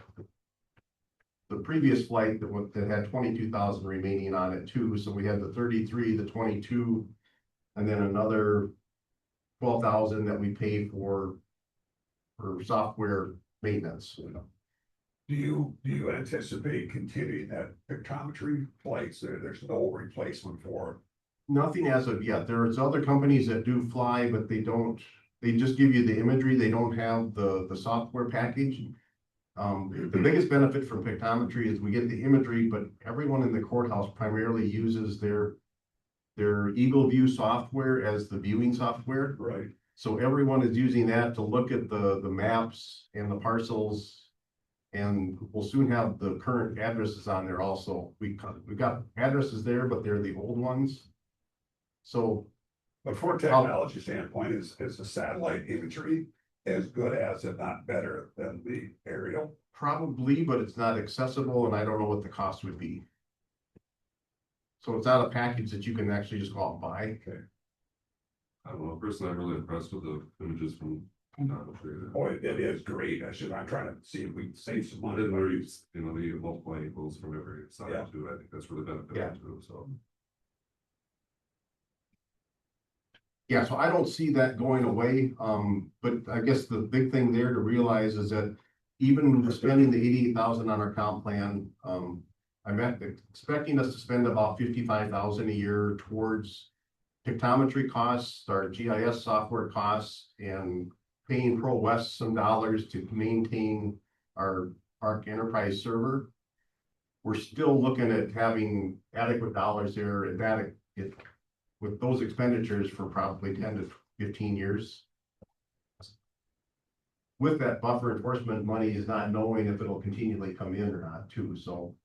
previous flight that had 22,000 remaining on it too. So we had the 33, the 22, and then another 12,000 that we pay for software maintenance. Do you anticipate continuing that pictometry flights? There's no replacement for Nothing as of yet. There's other companies that do fly, but they don't, they just give you the imagery. They don't have the software package. The biggest benefit from pictometry is we get the imagery, but everyone in the courthouse primarily uses their Eagle View software as the viewing software. Right. So everyone is using that to look at the maps and the parcels. And we'll soon have the current addresses on there also. We've got addresses there, but they're the old ones. So, But from a technology standpoint, is the satellite imagery as good as, if not better than the aerial? probably, but it's not accessible and I don't know what the cost would be. So it's not a package that you can actually just go out and buy. Okay. I don't know, personally, I'm really impressed with the images from pictometry. Boy, it is great. I'm trying to see if we can save some I money. didn't know you know, the multiple angles from every Yeah. side too. I think that's really beneficial Yeah. too, so. Yeah, so I don't see that going away. But I guess the big thing there to realize is that even spending the 88,000 on our comp plan, I'm expecting us to spend about 55,000 a year towards pictometry costs, our GIS software costs, and paying Pro West some dollars to maintain our Arc Enterprise server. We're still looking at having adequate dollars there and that with those expenditures for probably 10 to 15 years. With that buffer enforcement money is not knowing if it'll continually come in or not too, so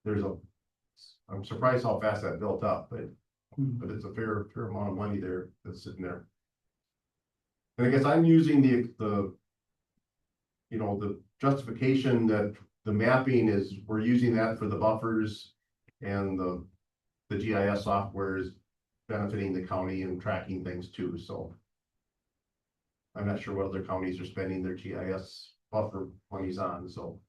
I'm surprised how fast that built up, but it's a fair amount of money there that's sitting there. And I guess I'm using the justification that the mapping is, we're using that for the buffers and the GIS software is benefiting the county and tracking things too, so. I'm not sure what other counties are spending their GIS buffer monies on, so.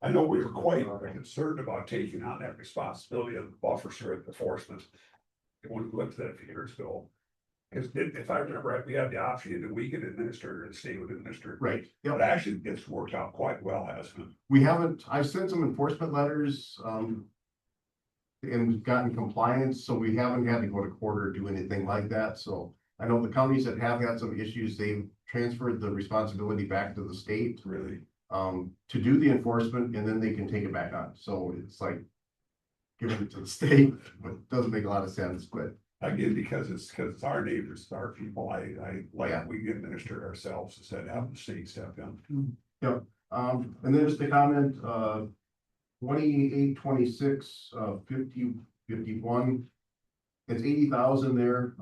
I know we were quite concerned about taking on that responsibility of the buffer strip enforcement. When we looked at that a few years ago. Because if I remember right, we had the option that we could administer and the state would administer. Right, But actually, it's worked out quite well, hasn't it? we haven't, I've sent some enforcement letters, and gotten compliance, so we haven't had to go to court or do anything like that, so. I know the counties that have had some issues, they've transferred the responsibility back to the state. Really? To do the enforcement and then they can take it back on, so it's like. Giving it to the state, but it doesn't make a lot of sense, but. Again, because it's our neighbors, it's our people, I like, Yeah. we administer it ourselves instead of having the state step in. Yep, and then just a comment, 2826, 51. It's 80,000 there,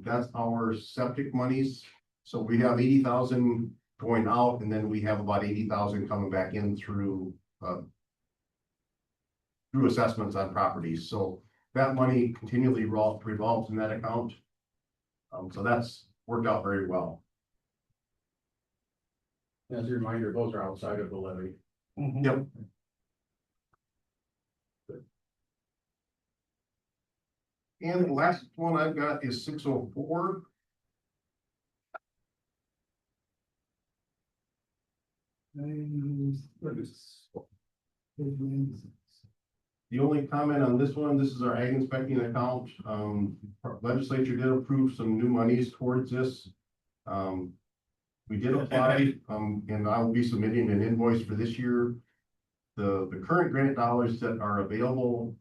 that's our septic monies, so we have 80,000 going out, and then we have about 80,000 coming back in through assessments on properties, so that money continually revolves in that account. So that's worked out very well. As a reminder, those are outside of the levy. Yep. And the last one I've got is 604. The only comment on this one, this is our ag inspecting account. Legislature did approve some new monies towards this. We did apply, and I will be submitting an invoice for this year. The current grant dollars that are available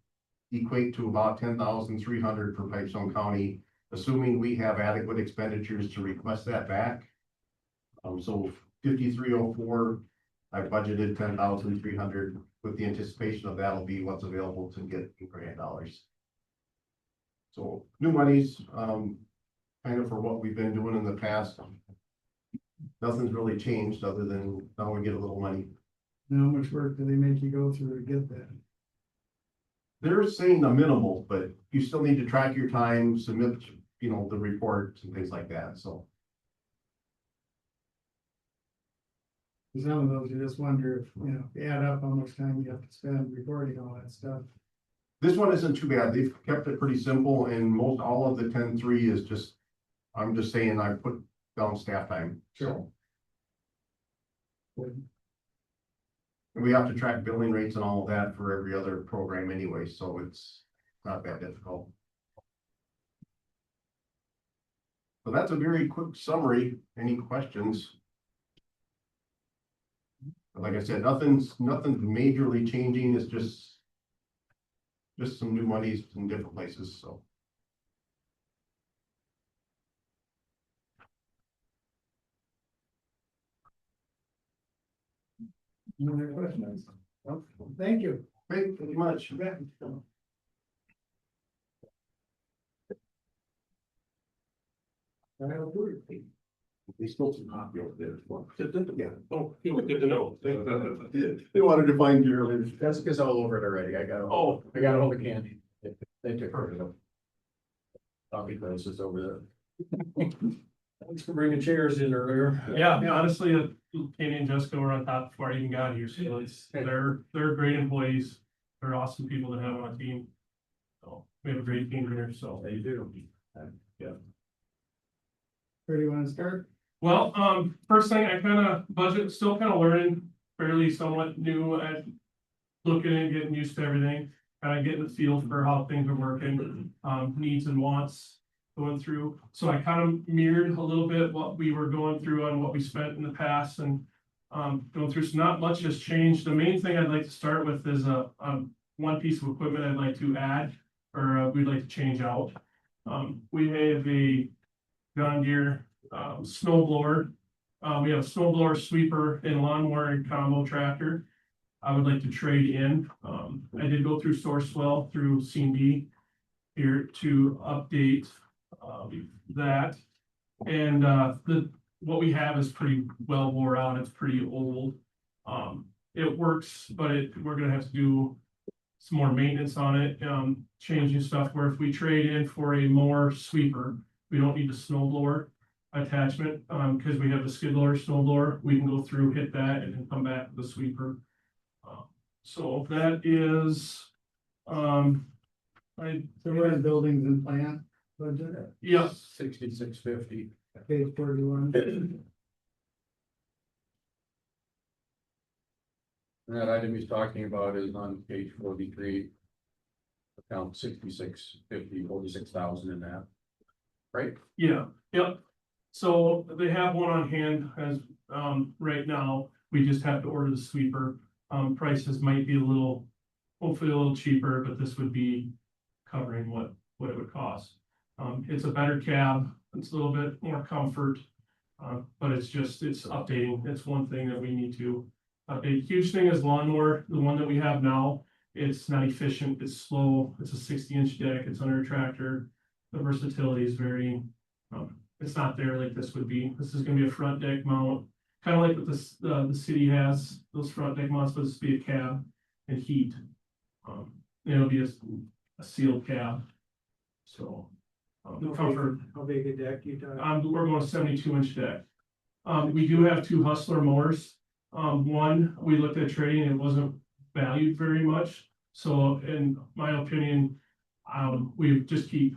equate to about 10,300 for Pipestone County, assuming we have adequate expenditures to request that back. So 5304, I budgeted 10,300 with the anticipation of that'll be what's available to get in grant dollars. So new monies, kind of for what we've been doing in the past. Nothing's really changed other than now we get a little money. How much work do they make you go through to get that? They're saying a minimal, but you still need to track your time, submit, the reports and things like that, so. Some of those, you just wonder if, if you add up how much time you have to spend recording all that stuff. This one isn't too bad. They've kept it pretty simple and most all of the 10-3 is just, I'm just saying I put down staff time, so. Good. And we have to track billing rates and all of that for every other program anyway, so it's, not that difficult. So that's a very quick summary. Any questions? Like I said, nothing's majorly changing. It's just some new monies in different places, so. No other questions? Well, thank you. Great, thank you much. They stole some copy over there. Yeah. Oh, good to know. They wanted to find you earlier. Jessica's all over it already. I got all the candy. They took her to the coffee places over there. Thanks for bringing chairs in earlier. Yeah, honestly, Kenny and Jessica were on top before I even got here, so they're great employees. They're awesome people to have on a team. So we have a great team here, so. They do. Where do you want to start? Well, first thing, I still kind of learning, fairly somewhat new at looking and getting used to everything. Kind of getting the feel for how things are working, needs and wants going through. So I kind of mirrored a little bit what we were going through and what we spent in the past and going through. So not much has changed. The main thing I'd like to start with is one piece of equipment I'd like to add or we'd like to change out. We have a John Deere snow blower. We have a snow blower, sweeper, and lawnmower and combo tractor. I would like to trade in. I did go through Sourcewell through C&D here to update that. And what we have is pretty well wore out. It's pretty old. It works, but we're gonna have to do some more maintenance on it, changing stuff where if we trade in for a more sweeper, we don't need the snow blower attachment, because we have the skid loader, snow blower, we can go through, hit that, and then come back with the sweeper. So that is, So we're in buildings and plant budget, yeah, 6650. page 41. And that item he's talking about is on page 43. Account 6650, 46,000 in that. Right? yeah, yep. So they have one on hand as, right now, we just have to order the sweeper. Prices might be hopefully a little cheaper, but this would be covering what it would cost. It's a better cab, it's a little bit more comfort, but it's updating. It's one thing that we need to update. Huge thing is lawnmower, the one that we have now, it's not efficient, it's slow, it's a 60-inch deck, it's under a tractor. The versatility is very, it's not there like this would be. This is gonna be a front deck mount, kind of like what the city has, those front deck mounts, but this will be a cab and heat. It'll be a sealed cab. So, the comfort. How big a deck you talking? We're going 72-inch deck. We do have 2 Hustler mowers. One, we looked at trading, it wasn't valued very much. So in my opinion, we just keep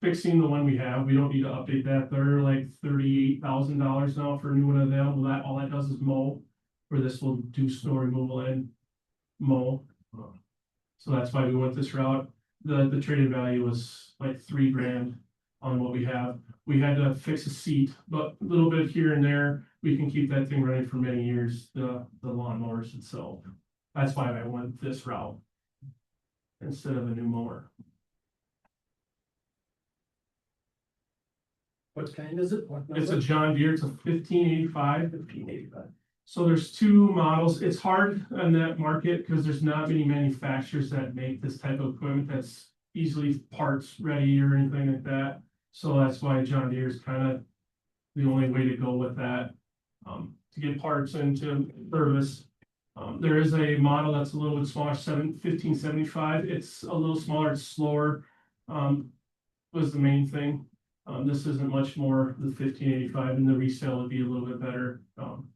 fixing the one we have. We don't need to update that. They're like $38,000 now for a new one of them. Well, all that does is mow, where this will do snow removal and mow. So that's why we went this route. The traded value was like $3,000 on what we have. We had to fix a seat, but a little bit here and there, we can keep that thing running for many years, the lawnmowers itself. That's why I went this route instead of a new mower. What kind is it? It's a John Deere, it's a 1585. So there's 2 models. It's hard in that market because there's not many manufacturers that make this type of equipment that's easily parts ready or anything like that. So that's why John Deere is kind of the only way to go with that, to get parts into service. There is a model that's a little bit smaller, 1575. It's a little smaller, it's slower, was the main thing. This isn't much more, the 1585, and the resale would be a little bit better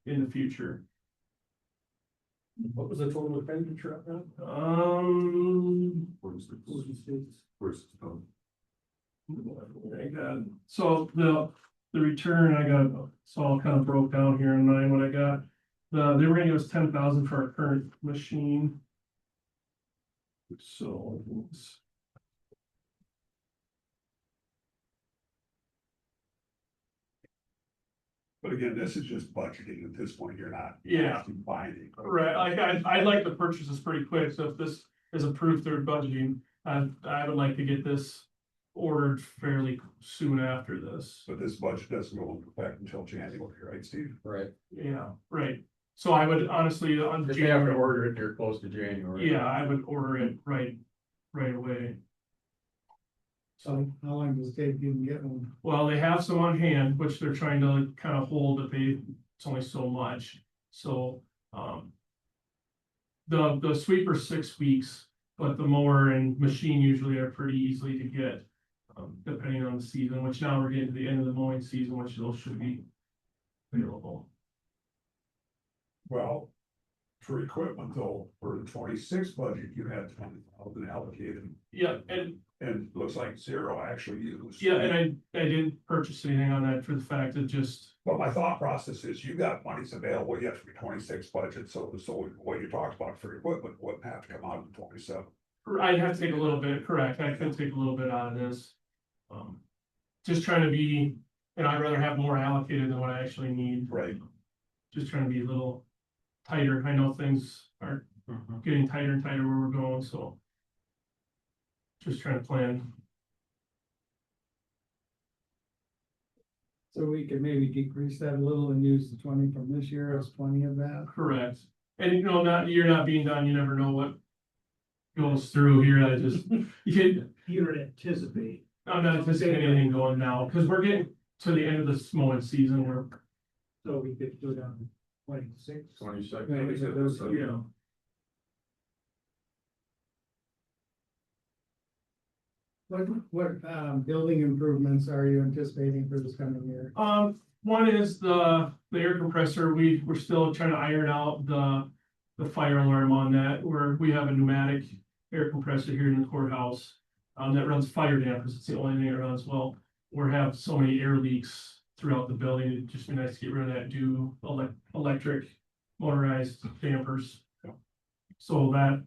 in the future. What was the total expenditure of that? I got, so the return I got, it's all kind of broke down here in mine, what I got. They were gonna give us 10,000 for our current machine. So. But again, this is just budgeting at this point, you're not. Yeah. actually buying. Right, like I'd like to purchase this pretty quick, so if this is approved through budgeting, I would like to get this ordered fairly soon after this. But this budget doesn't go into effect until January, right, Steve? Right. Yeah, right, so I would honestly, on If you have to January, order it, you're close to January. yeah, I would order it right away. So how long does it take you to get one? Well, they have some on hand, which they're trying to like kind of hold, but it's only so much, so, the sweeper's 6 weeks, but the mower and machine usually are pretty easily to get. Depending on the season, which now we're getting to the end of the mowing season, which those should be available. Well, for equipment though, for the 26 budget, you had 20,000 allocated. Yeah, and And it looks like zero actually used. yeah, and I didn't purchase anything on that for the fact of just, But my thought process is you got monies available yet for the 26 budget, so what you talked about for equipment wouldn't have to come out of the 27. I'd have to take a little bit, correct, I could take a little bit out of this. Just trying to be, and I'd rather have more allocated than what I actually need. Right. Just trying to be a little tighter, I know things are getting tighter and tighter where we're going, so. Just trying to plan. So we could maybe decrease that a little and use the 20 from this year as 20 of that. Correct. And you know, you're not being done, you never know what goes through here, I just, You don't anticipate. I'm not anticipating anything going now, because we're getting to the end of this mowing season, where, So we could go down to 26. 22nd. you know. What building improvements are you anticipating for this coming year? One is the air compressor, we're still trying to iron out the fire alarm on that, where we have a pneumatic air compressor here in the courthouse. That runs fire dampers, it's the only thing that runs well, we have so many air leaks throughout the building, it'd just be nice to get rid of that, do electric motorized dampers. So that,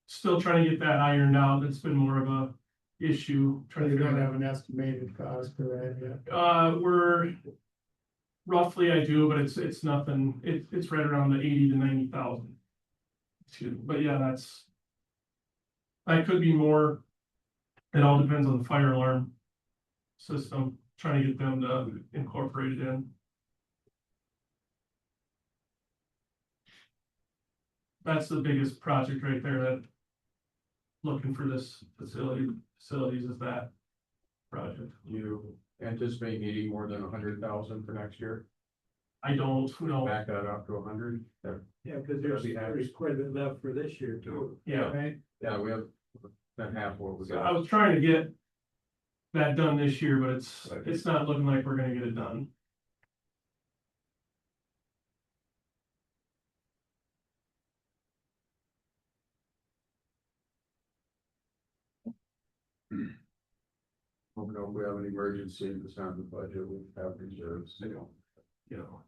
still trying to get that ironed out, it's been more of a issue. Trying to You figure don't out. have an estimated cost for that yet. We're roughly, I do, but it's nothing, it's right around the 80 to 90,000. But yeah, that could be more. It all depends on the fire alarm system, trying to get them to incorporate it in. That's the biggest project right there, that looking for this facilities is that project. You anticipate needing more than 100,000 for next year? I don't know. Back that up to 100? Yeah, because there's quite a bit left for this year too. Yeah, Right? Yeah, we have that half what we so I got. was trying to get that done this year, but it's not looking like we're gonna get it done. Hope if we have an emergency, it's not in the budget, we have reserves, You know,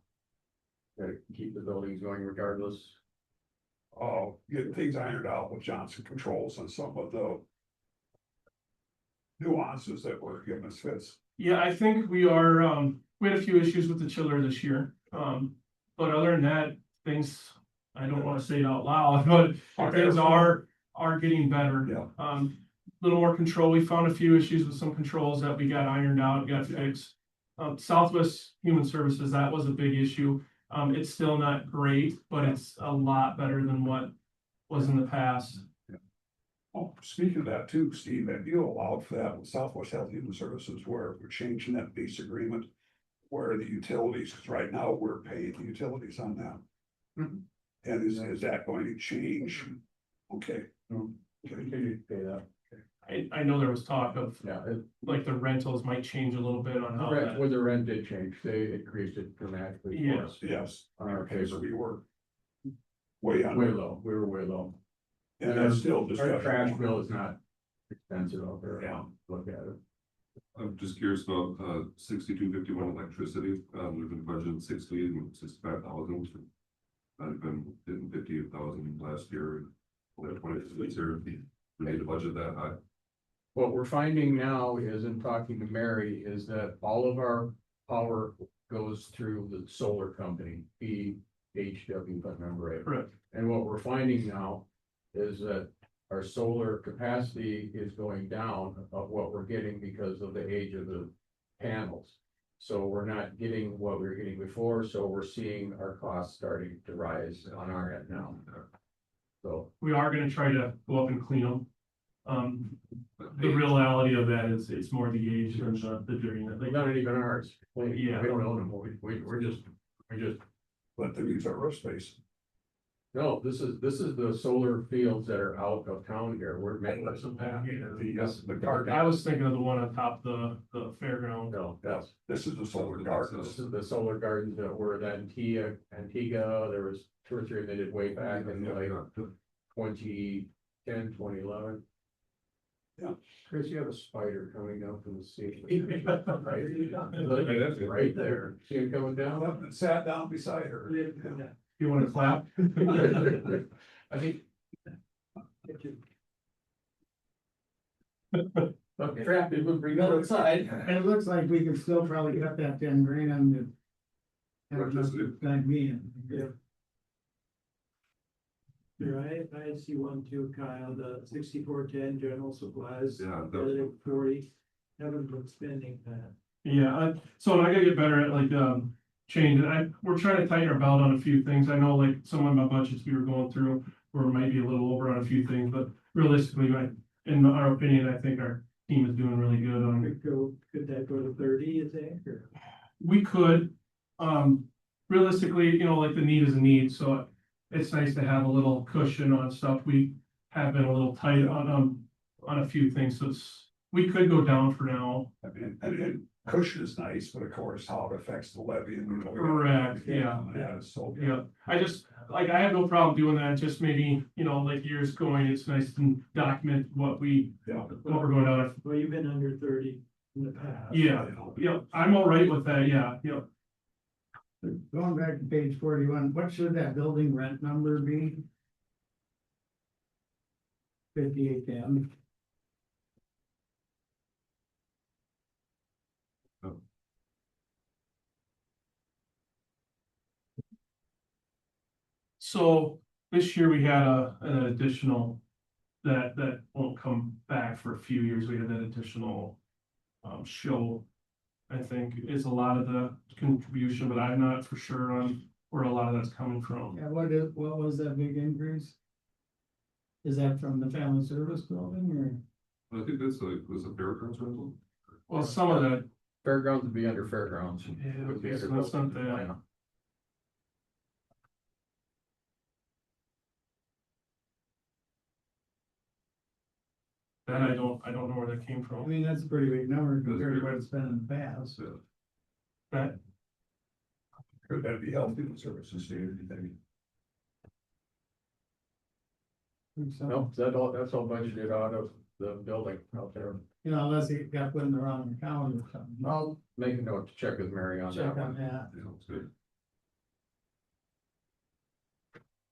gotta keep the buildings going regardless. Oh, getting things ironed out with Johnson Controls and some of the nuances that were giving us fits. yeah, I think we are, we had a few issues with the chiller this year. But other than that, things, I don't wanna say it out loud, but things are getting better. Yeah. Little more control. We found a few issues with some controls that we got ironed out, got fixed. Southwest Human Services, that was a big issue. It's still not great, but it's a lot better than what was in the past. Oh, speaking of that too, Steve, have you allowed for that with Southwest Health Human Services where we're changing that base agreement? Where the utilities, because right now we're paying the utilities on that. And is that going to change? Okay. Continue to pay that. I know there was talk of, Yeah, like, the rentals might change a little bit on how that. when the rent did change, they increased it dramatically. for us. Yes. On our Okay, so case, we were way way under, low, we were way low. and that's still Our discussion. trash bill is not expensive out there. Yeah. Look at it. I'm just curious about 6251 electricity. We've been budgeting 60 and 65,000. I've been hitting 58,000 last year. We have 20 this year, we need to budget that high. What we're finding now is, in talking to Mary, is that all of our power goes through the solar company, BHW, if I remember right. Correct. And what we're finding now is that our solar capacity is going down of what we're getting because of the age of the panels. So we're not getting what we were getting before, so we're seeing our costs starting to rise on our end now. So, We are gonna try to go up and clean them. The reality of that is it's more the age than the doing it. they not even ours. Yeah. We don't own them, we're just, Let them use our roof space. no, this is the solar fields that are out of town here, we're making some. The garden, I was thinking of the one on top of the fairground. No, that's, this is the solar garden. this is the solar gardens that were at Antigua, there was 2 or 3 they did way back in like 2010, 2011. Yeah. Chris, you have a spider coming down from the sea. Right there, see it coming down? Up and sat down beside her. You wanna clap? I think. Trap it, we'll bring it outside. And it looks like we could still probably cut that 10 grand on the. Have enough to thank me and. Right, I see one too, Kyle, the 6410 general supplies. Yeah, Relative 40, haven't been spending that. Yeah, so I gotta get better at like, change, we're trying to tighten our belt on a few things. I know like some of my budgets we were going through were maybe a little over on a few things, but realistically, in our opinion, I think our team is doing really good on. Could that go to 30, you think, or? We could, realistically, you know, like the need is a need, so it's nice to have a little cushion on stuff. We have been a little tight on a few things, so we could go down for now. I mean, and cushion is nice, but of course, how it affects the levy and. You know, Correct, yeah. Yeah, so. Yeah, I just, like, I have no problem doing that, just maybe, you know, like years going, it's nice to document what we're going down. Well, you've been under 30 in the past. Yeah, yeah, I'm all right with that, yeah. Going back to page 41, what should that building rent number be? 5810. So this year we had an additional, that won't come back for a few years, we had that additional show. I think is a lot of the contribution, but I'm not for sure on where a lot of that's coming from. Yeah, what was that big increase? Is that from the family service building I think that's like, was a fairgrounds rental? Well, some of that, Fairgrounds would be under fairgrounds. yeah, Would be so under that's not building that. plan. That I don't know where that came I from. mean, that's a pretty big number compared to what it's been in the past. So, That, Could that be health and services, Steve, you think? No, that's all budgeted out of the building out there. You know, unless it got put in the wrong account or something. I'll make a note to check with Mary on that Check on one. that. yeah, it's good.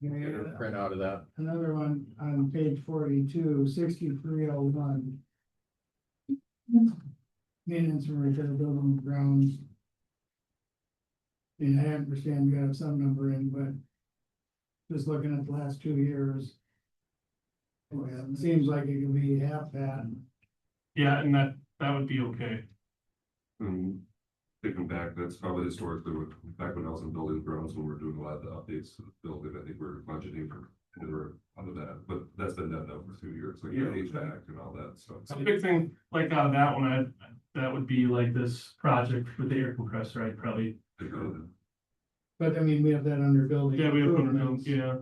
Get a print out of that. Another one on page 42, 6301. Maintenance and repair of building and grounds. And I understand you have some number in, but just looking at the last 2 years. It seems like it could be half that. yeah, and that would be okay. Thinking back, that's probably historically, back when I was in building grounds, when we were doing a lot of the updates to the building, I think we're budgeting for, we're out of that, but that's been done over 2 years, like Yeah. HVAC and all that, so. So the big thing, like out of that one, that would be like this project with the air compressor, I'd probably. But I mean, we have that under building. Yeah, we have, improvements. yeah,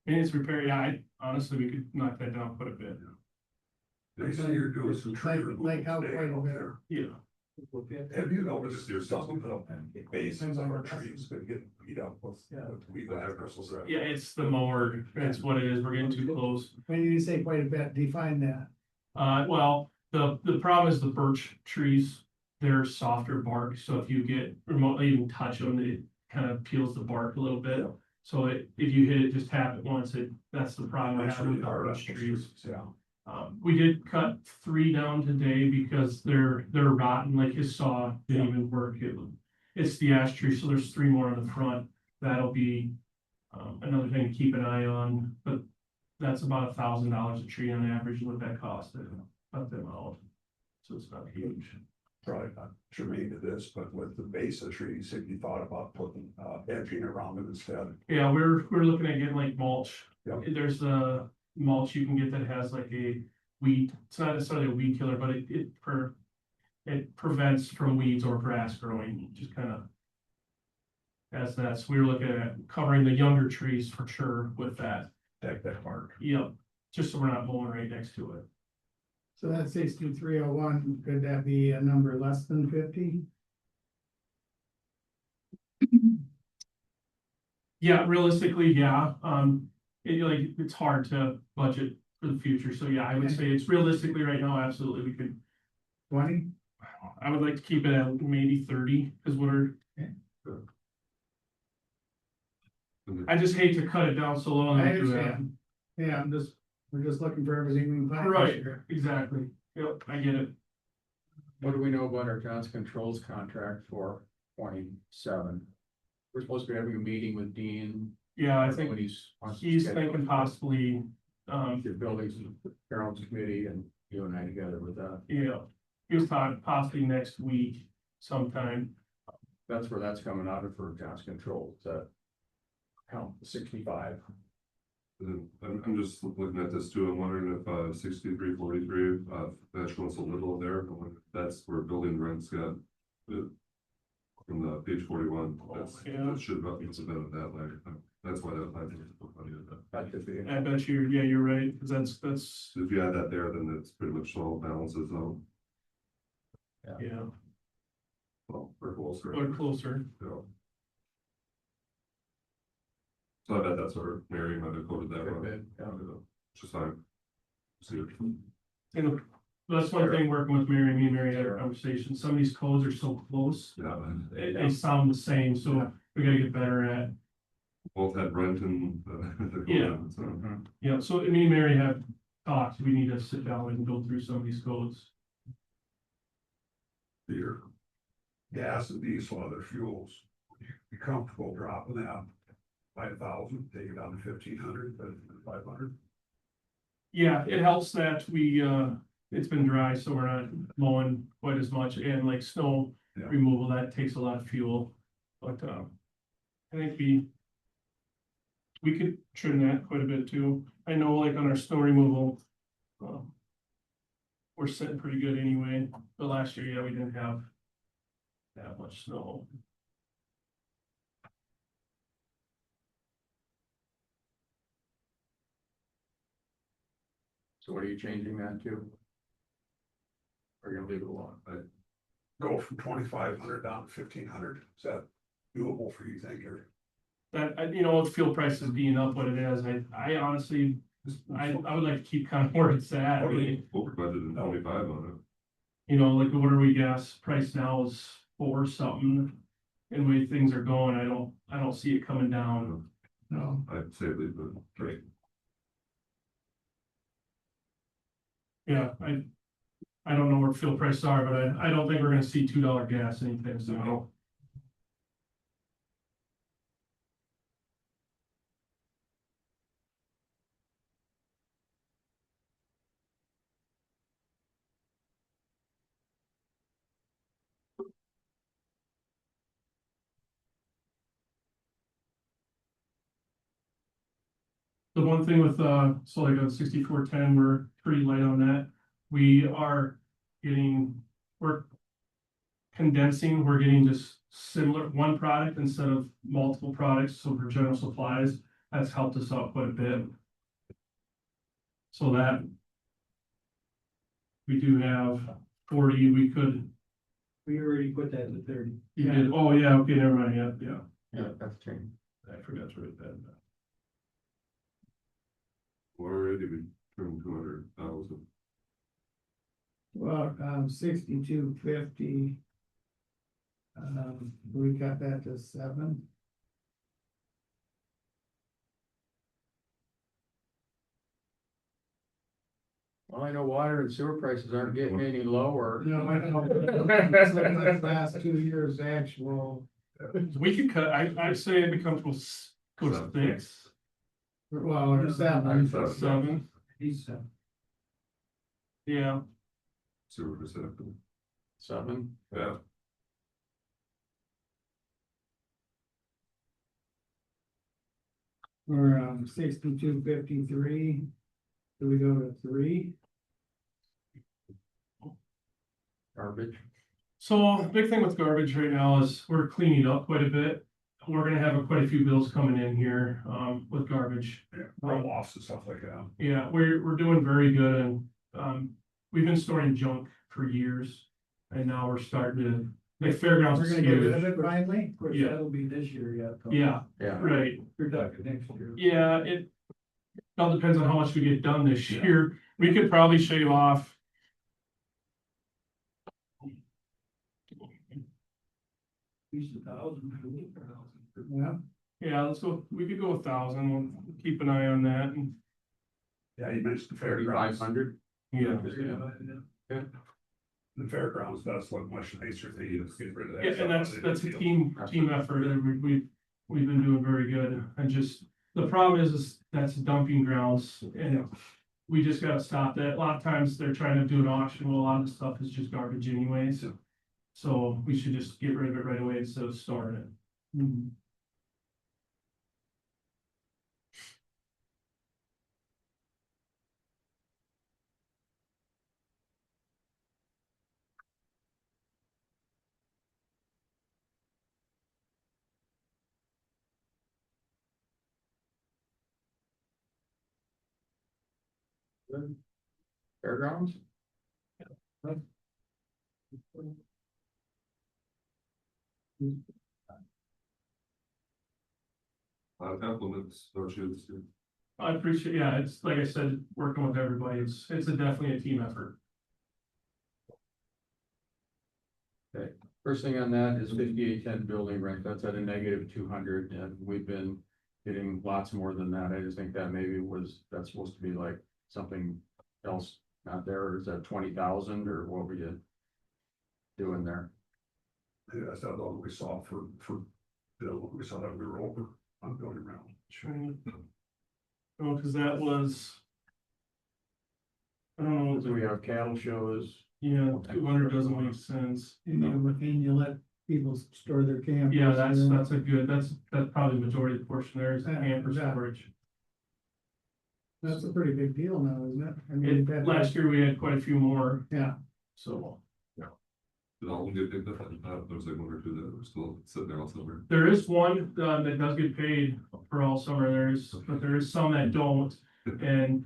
maintenance repair, yeah, honestly, we could knock that down quite a bit. They say you're doing some tree Like how removal quite a down bit. there. Yeah. Have you noticed there's some of the bases of our trees been getting beat up with weed whackers? Yeah, it's the mower, that's what it is, we're getting too close. When you say quite a bit, define that. Well, the problem is the birch trees, they're softer bark, so if you get remotely even touch them, it kind of peels the bark a little bit. So if you hit it, just tap it once, that's the problem we're That's having really with our hard. brush trees. Yeah. We did cut 3 down today because they're rotten, like his saw didn't even work. It's the ash tree, so there's 3 more on the front. That'll be another thing to keep an eye on, but that's about $1,000 a tree on average what that cost to cut them out. So it's not huge. Probably not germane to this, but with the base of trees, if you thought about putting edging around it instead. Yeah, we're looking at getting like mulch. Yep. There's a mulch you can get that has like a weed, it's not necessarily a weed killer, but it prevents from weeds or grass growing, just kind of. As that, so we were looking at covering the younger trees for sure with that. That part. Yep, just so we're not mowing right next to it. So that 6301, could that be a number less than 50? Yeah, realistically, yeah, it's hard to budget for the future, so yeah, I would say it's realistically right now, absolutely, we could. 20? I would like to keep it at maybe 30, because I just hate to cut it down so low. I understand. Yeah, we're just looking for everything we can find. Right, exactly, yep, I get it. What do we know about our Johnson Controls contract for 27? We're supposed to be having a meeting with Dean. Yeah, I think when he's thinking possibly, The buildings, Carol's committee and you and I together with that. yeah, he was talking possibly next week sometime. That's where that's coming out of for Johnson Controls, that count 65. I'm just looking at this too, I'm wondering if 6343, that shows a little there, I wonder if that's where building rents got. From the page 41, that should have been at that line, that's why that line is so funny. That could be. I bet you're right, because that's, If you add that there, then it's pretty much all balances out, yeah, well, or closer. or closer. Yeah. So I bet that's where Mary might have quoted that one. Yeah. Which is fine. See it. And that's one thing working with Mary, me and Mary had a conversation, some of these codes are so close, Yeah, man. they sound the same, so we gotta get better at. Both had rent and. Yeah. So, Yeah, so me and Mary have talked, we need to sit down and go through some of these codes. Your gas and diesel, other fuels, you comfortable dropping that by 1,000, take it down to 1,500, but 500? Yeah, it helps that it's been dry, so we're not mowing quite as much, and like snow Yeah. removal, that takes a lot of fuel. But I think we could trim that quite a bit too. I know like on our snow removal, we're sitting pretty good anyway, but last year, yeah, we didn't have that much snow. So what are you changing that to? Or you're gonna leave it alone? Go from 2,500 down to 1,500, is that doable for you, think, or? That, with fuel prices being up what it is, I honestly, I would like to keep kind of where it's at. I mean, Over budgeted 25 on like what are we gas price now is 4 something. And the way things are going, I don't see it coming down. No. it, I'd say leave it. Right. Yeah, I don't know where fuel prices are, but I don't think we're gonna see $2 gas anytime soon. The one thing with, so like on 6410, we're pretty light on that. We're condensing, we're getting just similar, one product instead of multiple products, so for general supplies, that's helped us out quite a bit. So that we do have 40, we already put that in 30. you did, oh yeah, okay, never mind, yeah. Yeah, that's changed. I forgot to write that down. Already we trimmed 200,000. Well, 6250. We got that to 7. Well, I know water and sewer prices aren't getting any lower. No, I don't. Last 2 years actual, We could cut, I say it becomes goes to 6, well, or 7. 7, yeah. Sewer percent. 7. Yeah. We're 62.53. Do we go to 3? Garbage. So the big thing with garbage right now is we're cleaning up quite a bit. We're gonna have quite a few bills coming in here, with garbage. Roll offs and stuff like that. Yeah, we're doing very good and, we've been storing junk for years. And now we're starting to, like fairgrounds. We're is gonna get rid huge. of it finally? Of course, Yeah. that'll be this year yet. though. Yeah, Yeah. right. We're talking next year. Yeah, it all depends on how much we get done this year. We could probably shave off. Yeah, Yeah, let's go, we could go 1,000, we'll keep an eye on that and, Yeah, you mentioned the fairgrounds. 3,500. yeah. The fairgrounds does look much nicer. They just get rid of that. Yeah, and stuff. that's a team effort, and we've been doing very good, and just, the problem is that's dumping grounds, and we just gotta stop that. A lot of times they're trying to do an auction, well, a lot of the stuff is just garbage anyways. So we should just get rid of it right away instead of storing it. Mhm. Fairgrounds. Compliments, no shoots. I appreciate, yeah, it's like I said, working with everybody, it's definitely a team effort. First thing on that is 5810 building rent. That's at a -200, and we've been getting lots more than that. I just think that maybe that's supposed to be like something else not there, or is that 20,000, or what were you doing there? Yeah, that's the one we saw for, we saw that we were over on going around. Trying to- Oh, cause that was. I don't know, So we have cattle shows. yeah, 200 doesn't make sense. And you let people store their campers. Yeah, that's there. a good, that's probably the majority of the portion there is the Yeah, camper yeah. storage. That's a pretty big deal now, isn't it? I mean, Last year we had quite a few more, Yeah, so. Did all of them get picked up? There was like 1 or 2 that were still sitting there all summer. There is one that does get paid for all summer, but there is some that don't, and,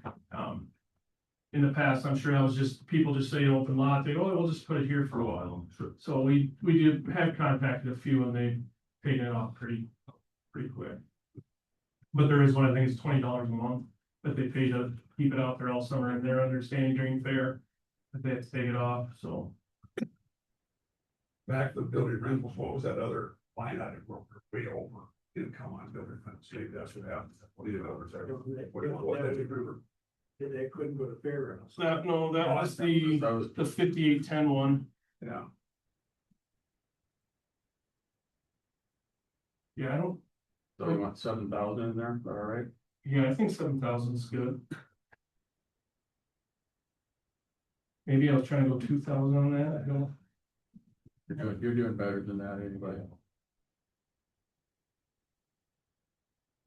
in the past, I'm sure that was just, people just say open lot, they go, oh, we'll just put it here for a while. So we did have contacted a few and they paid it off pretty quick. But there is one, I think it's $20 a month that they pay to keep it out there all summer, and they're understanding during fair that they have to take it off, so. Back to the building rentals, what was that other line item where we're way over? Didn't come on building rentals, maybe that's what happened. What do you know? They couldn't go to fairgrounds. That was the 5810 one. Yeah. Yeah, I don't, So you want 7,000 in there, all right? yeah, I think 7,000 is good. Maybe I was trying to go 2,000 on that, I don't. You're doing better than that anyway.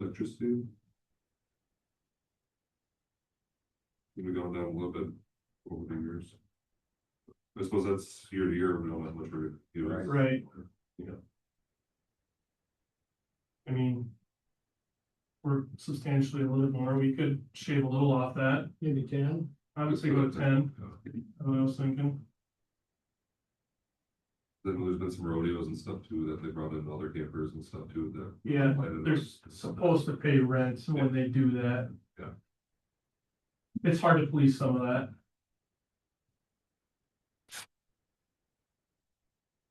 Electricity. We've gone down a little bit over the years. I suppose that's year to year, we don't have much for you. Right. Yeah. I mean. We're substantially a little bit more, we could shave a little off that, maybe 10. I would say go to 10, that's what I was thinking. Then there's been some rodeos and stuff too, that they brought in other campers and stuff too, that. Yeah, they're supposed to pay rent when they do that. Yeah. It's hard to police some of that.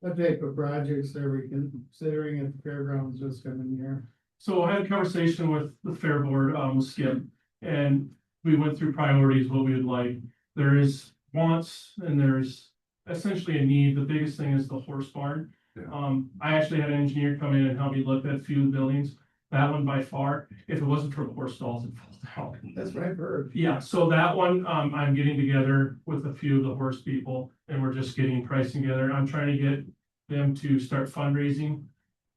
What type of projects are we considering at the fairgrounds this coming year? So I had a conversation with the fair board, with Skip, and we went through priorities, what we would like. there is wants and there's essentially a need. The biggest thing is the horse barn. Yeah. I actually had an engineer come in and help me look at a few buildings. That one by far, if it wasn't for the horse stalls, it falls down. That's what I've heard. Yeah, so that one, I'm getting together with a few of the horse people and we're just getting pricing together. I'm trying to get them to start fundraising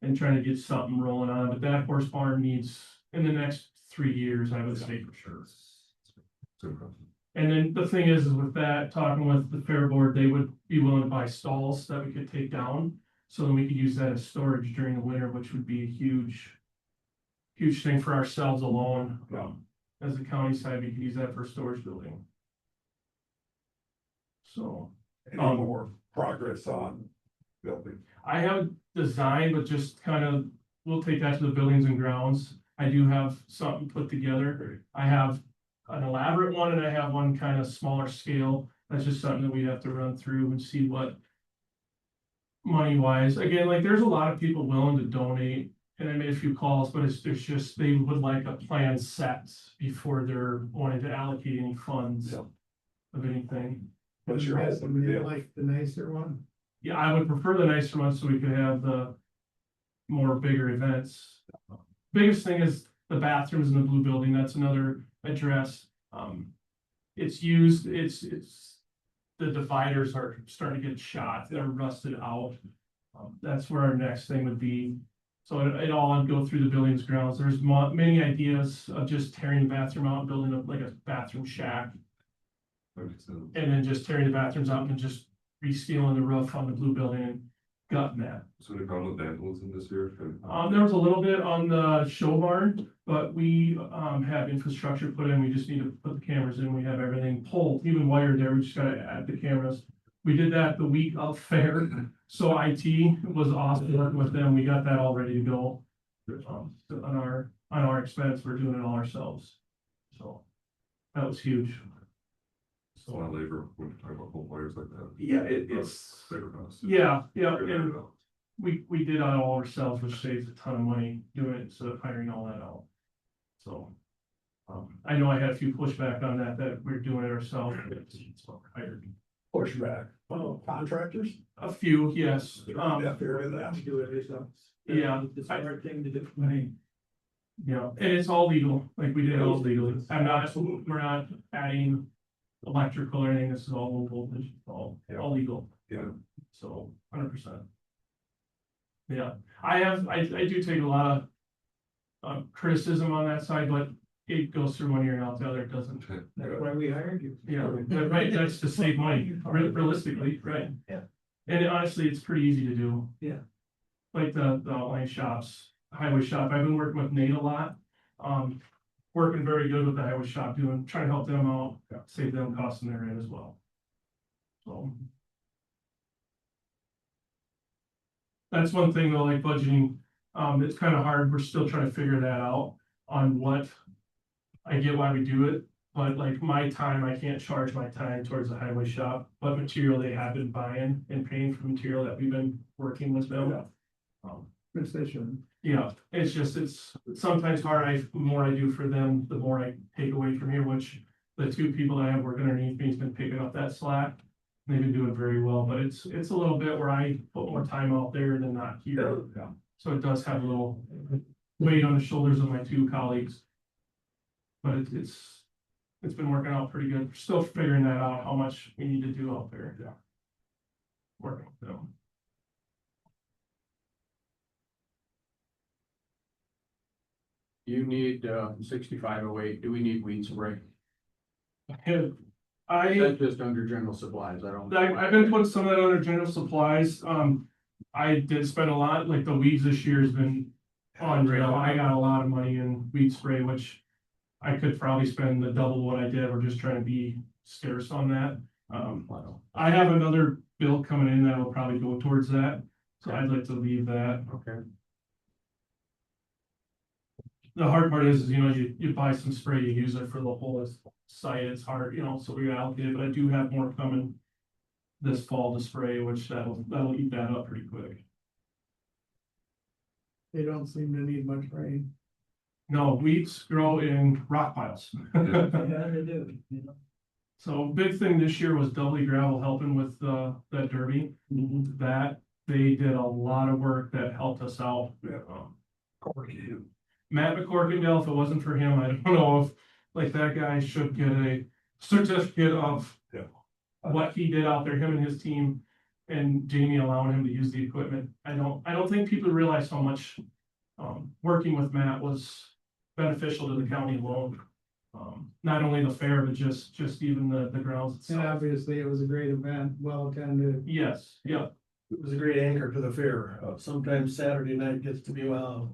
and trying to get something rolling on, but that horse barn needs, in the next 3 years, I would say for sure. Super. And then the thing is with that, talking with the fair board, they would be willing to buy stalls that we could take down. So then we could use that as storage during the winter, which would be a huge thing for ourselves alone. As a county side, we could use that for a storage building. So Any more progress on building? I have design, but just kind of, we'll take that to the buildings and grounds. I do have something put together. I have an elaborate one and I have one kind of smaller scale. That's just something that we have to run through and see what money wise, again, like there's a lot of people willing to donate. And I made a few calls, but it's just, they would like a plan set before they're wanting to allocate any funds Yeah. of anything. What's your husband You feel? like the nicer one? Yeah, I would prefer the nicer one so we could have the more bigger events. Biggest thing is the bathrooms in the blue building. That's another address. It's used, it's the dividers are starting to get shot. They're rusted out. That's where our next thing would be. So it all would go through the buildings grounds. There's many ideas of just tearing the bathroom out and building up like a bathroom shack. That makes sense. And then just tearing the bathrooms out and just resealing the roof on the blue building and gutting that. So any problem with vandalism this year? There was a little bit on the show barn, but we have infrastructure put in. We just need to put the cameras in. We have everything pulled, even wired there. We just gotta add the cameras. We did that the week of fair, so IT was awesome working with them. We got that all ready to go. On our expense, we're doing it all ourselves. So that was huge. It's a lot of labor when you talk about pole wires like that. Yeah, it's. Labor costs. Yeah, and we did it all ourselves, which saves a ton of money doing it instead of hiring all that out. So, I know I had a few pushback on that we're doing it ourselves. It's what we're hired. Pushback, contractors? A few, yes, Yeah, fair with that. Do it yourself. yeah. It's a hard thing to do. Yeah, and it's all legal, like we did it all legally. We're not adding electrical or anything. This is all low voltage, all legal. Yeah. So 100%. Yeah, I do take a lot of criticism on that side, but it goes through one ear and out the other. It doesn't. That's why we hired you. Yeah, right. That's to save money, realistically, right? Yeah. And honestly, it's pretty easy to do. Yeah. Like the online shops, highway shop. I've been working with Nate a lot. Working very good with the highway shop, trying to help them out, save them costs in their end as well. So. That's one thing though, like budgeting, it's kind of hard. We're still trying to figure that out on what. I get why we do it, but like my time, I can't charge my time towards the highway shop, but material they have been buying and paying for material that we've been working with them. Which they shouldn't. Yeah, it's just, it's sometimes hard. The more I do for them, the more I take away from here, which the two people that I have working underneath me has been picking up that slack. They've been doing very well, but it's a little bit where I put more time out there than not here. Yeah. So it does have a little weight on the shoulders of my two colleagues. But it's been working out pretty good. We're still figuring that out, how much we need to do out there. Yeah. Working with them. You need 6508. Do we need weed spray? That's just under general supplies. I've been putting some of that under general supplies. I did spend a lot, like the weeds this year has been unreal. I got a lot of money in weed spray, which I could probably spend the double what I did. We're just trying to be scarce on that. I have another bill coming in that will probably go towards that. So I'd like to leave that. Okay. The hard part is, you buy some spray, you use it for the whole site. It's hard, so we allocate it, but I do have more coming this fall to spray, which that'll eat that up pretty quick. They don't seem to need much rain. No, weeds grow in rock piles. Yeah, they do, So big thing this year was Doubly Gravel helping with that derby. That they did a lot of work that helped us out. Yeah. Matt McCorkindale, if it wasn't for him, I don't know if, like, that guy should get a certificate of Yeah. what he did out there, him and his team, and Jamie allowing him to use the equipment. I don't think people realize how much, working with Matt was beneficial to the county alone. Not only the fair, but just even the grounds And itself. obviously, it was a great event, well attended. Yes, yeah, It was a great anchor to the fair. Sometimes Saturday night gets to be, wow,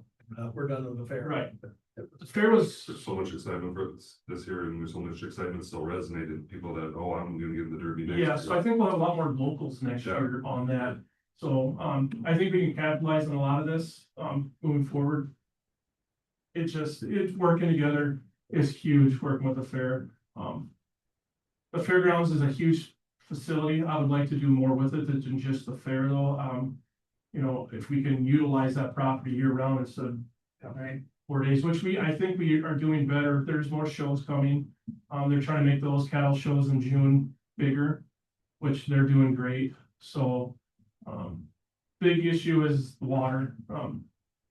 we're done with the fair. right. The fair was, There's so much excitement for this year, and there's so much excitement still resonated, people that, oh, I'm gonna get in the derby next year. yeah, so I think we'll have a lot more locals next Yeah. year on that. So, I think we can capitalize on a lot of this, moving forward. It's working together is huge, working with the fair. The fairgrounds is a huge facility. I would like to do more with it than just the fair though. You know, if we can utilize that property year round instead of, right, 4 days, which I think we are doing better. There's more shows coming. They're trying to make those cattle shows in June bigger, which they're doing great. So, big issue is the water.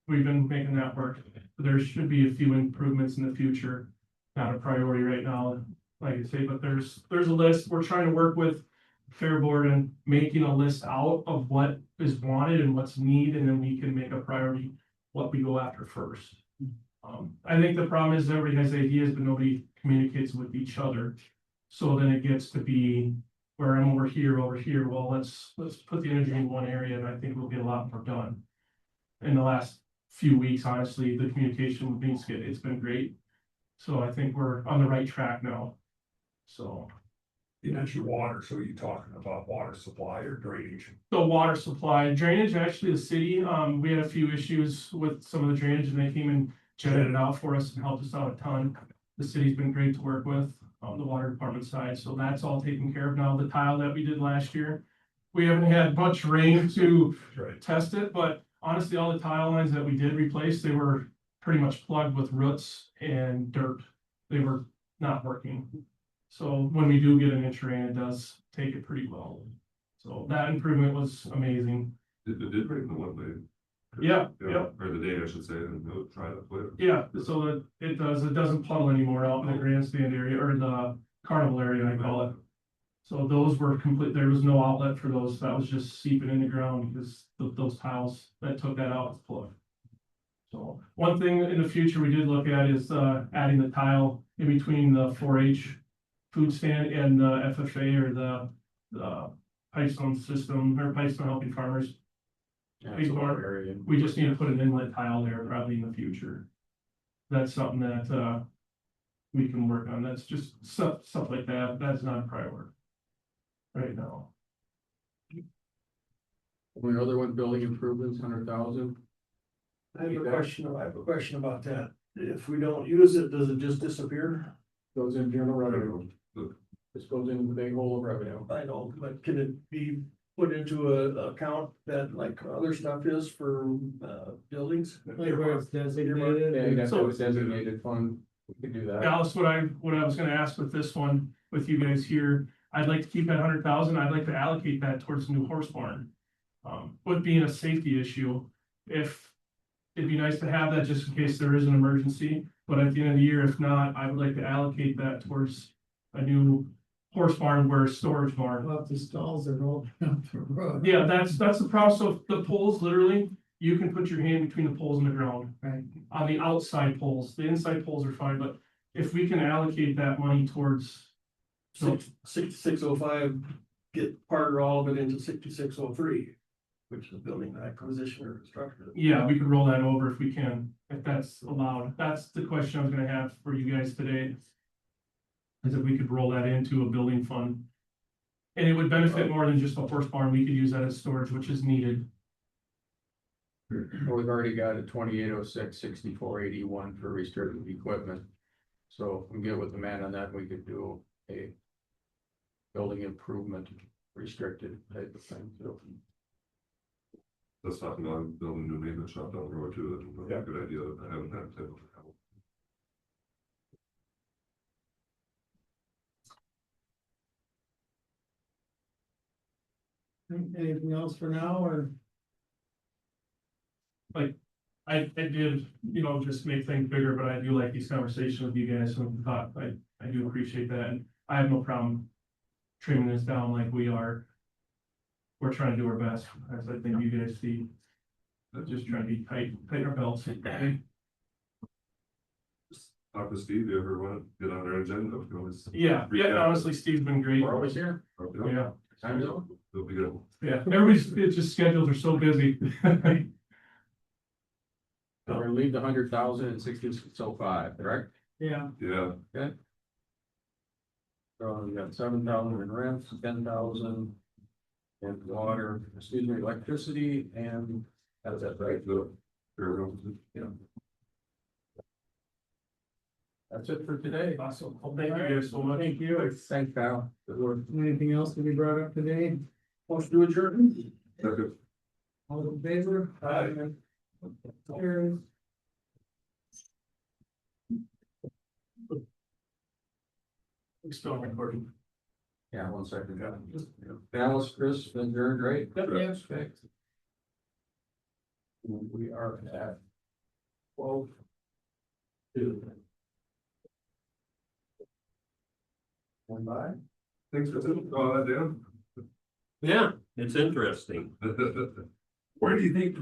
We've been making that work. There should be a few improvements in the future. Not a priority right now, like I say, but there's a list. We're trying to work with Fair Board and making a list out of what is wanted and what's needed, and then we can make a priority what we go after first. I think the problem is everybody has ideas, but nobody communicates with each other. So then it gets to be where I'm over here. Well, let's put the energy in one area, and I think we'll get a lot more done. In the last few weeks, honestly, the communication with Minsk, it's been great. So I think we're on the right track now. So You mentioned water, so you're talking about water supply or drainage? the water supply, drainage, actually the city, we had a few issues with some of the drainage and they came and jetted it out for us and helped us out a ton. The city's been great to work with on the water department side, so that's all taken care of now. The tile that we did last year, we haven't had much rain to test it, but honestly, all the tile lines that we did replace, they were pretty much plugged with roots and dirt. They were not working. So when we do get an inch rain, it does take it pretty well. So that improvement was amazing. It did break the one day. Yeah, Or the day, I should say, and we'll try to play it. yeah, so that it doesn't puddle anymore out in the grandstand area or the carnival area, I call it. So those were complete, there was no outlet for those, that was just seeping in the ground because those tiles that took that out was plugged. So one thing in the future we did look at is adding the tile in between the 4-H food stand and the FFA or the Pipestone system or Pipestone Helping Farmers. We just need to put an inlet tile there probably in the future. That's something that we can work on. That's just stuff like that. That's not a priority right now. Only other one, building improvements, 100,000. I have a question about that. If we don't use it, does it just disappear? Goes in general revenue. This goes into the big hole of revenue. I know, but can it be put into a account that like other stuff is for buildings? Like where it's designated. Yeah, you'd have to So- have a designated fund. We could do that. Alice, what I was gonna ask with this one, with you guys here, I'd like to keep that 100,000. I'd like to allocate that towards the new horse barn. With being a safety issue, if it'd be nice to have that just in case there is an emergency, but at the end of the year, if not, I would like to allocate that towards a new horse barn where storage barn. Well, if the stalls are rolled down the road. Yeah, that's the problem. So the poles, literally, you can put your hand between the poles and the ground. Right. On the outside poles, the inside poles are fine, but if we can allocate that money towards. 6605, get part or all of it into 6603, which is building acquisition or construction. Yeah, we could roll that over if we can, if that's allowed. That's the question I was gonna have for you guys today. Is if we could roll that into a building fund. And it would benefit more than just a horse barn. We could use that as storage, which is needed. We've already got a 2806, 6481 for restricted equipment. So if we get with the man on that, we could do a building improvement restricted type of thing. So Let's talk about building a new maintenance shop down the road too. That's a good idea. I haven't had to. Anything else for now, or? I did, just make things bigger, but I do like these conversations with you guys, so I do appreciate that, and I have no problem trimming this down like we are. We're trying to do our best, as I think you guys see. Just trying to be tighten our belts. Talk to Steve, you ever want to get on our agenda? We can always- Yeah, honestly, Steve's been great. We're always here. Yeah, Time zone. It'll be good. yeah, it's just schedules are so busy. So we're gonna leave the 100,000 and 6605, correct? Yeah. Yeah, So we got 7,000 in rents, 10,000 in water, electricity, and that's it, right? Yeah. That's it for today. Awesome. Well, thank you guys so much. Thank you. Thanks, Kyle. Good work. Anything else to be brought up today? Motion to adjourn. second. All in favor? Aye. Carries. We're still recording. Yeah, 1 second. Dallas, Chris, adjourned, right? Yep. Okay. We are at 12:02. One by. Thanks for sitting, that down. Yeah, it's interesting. Where do you think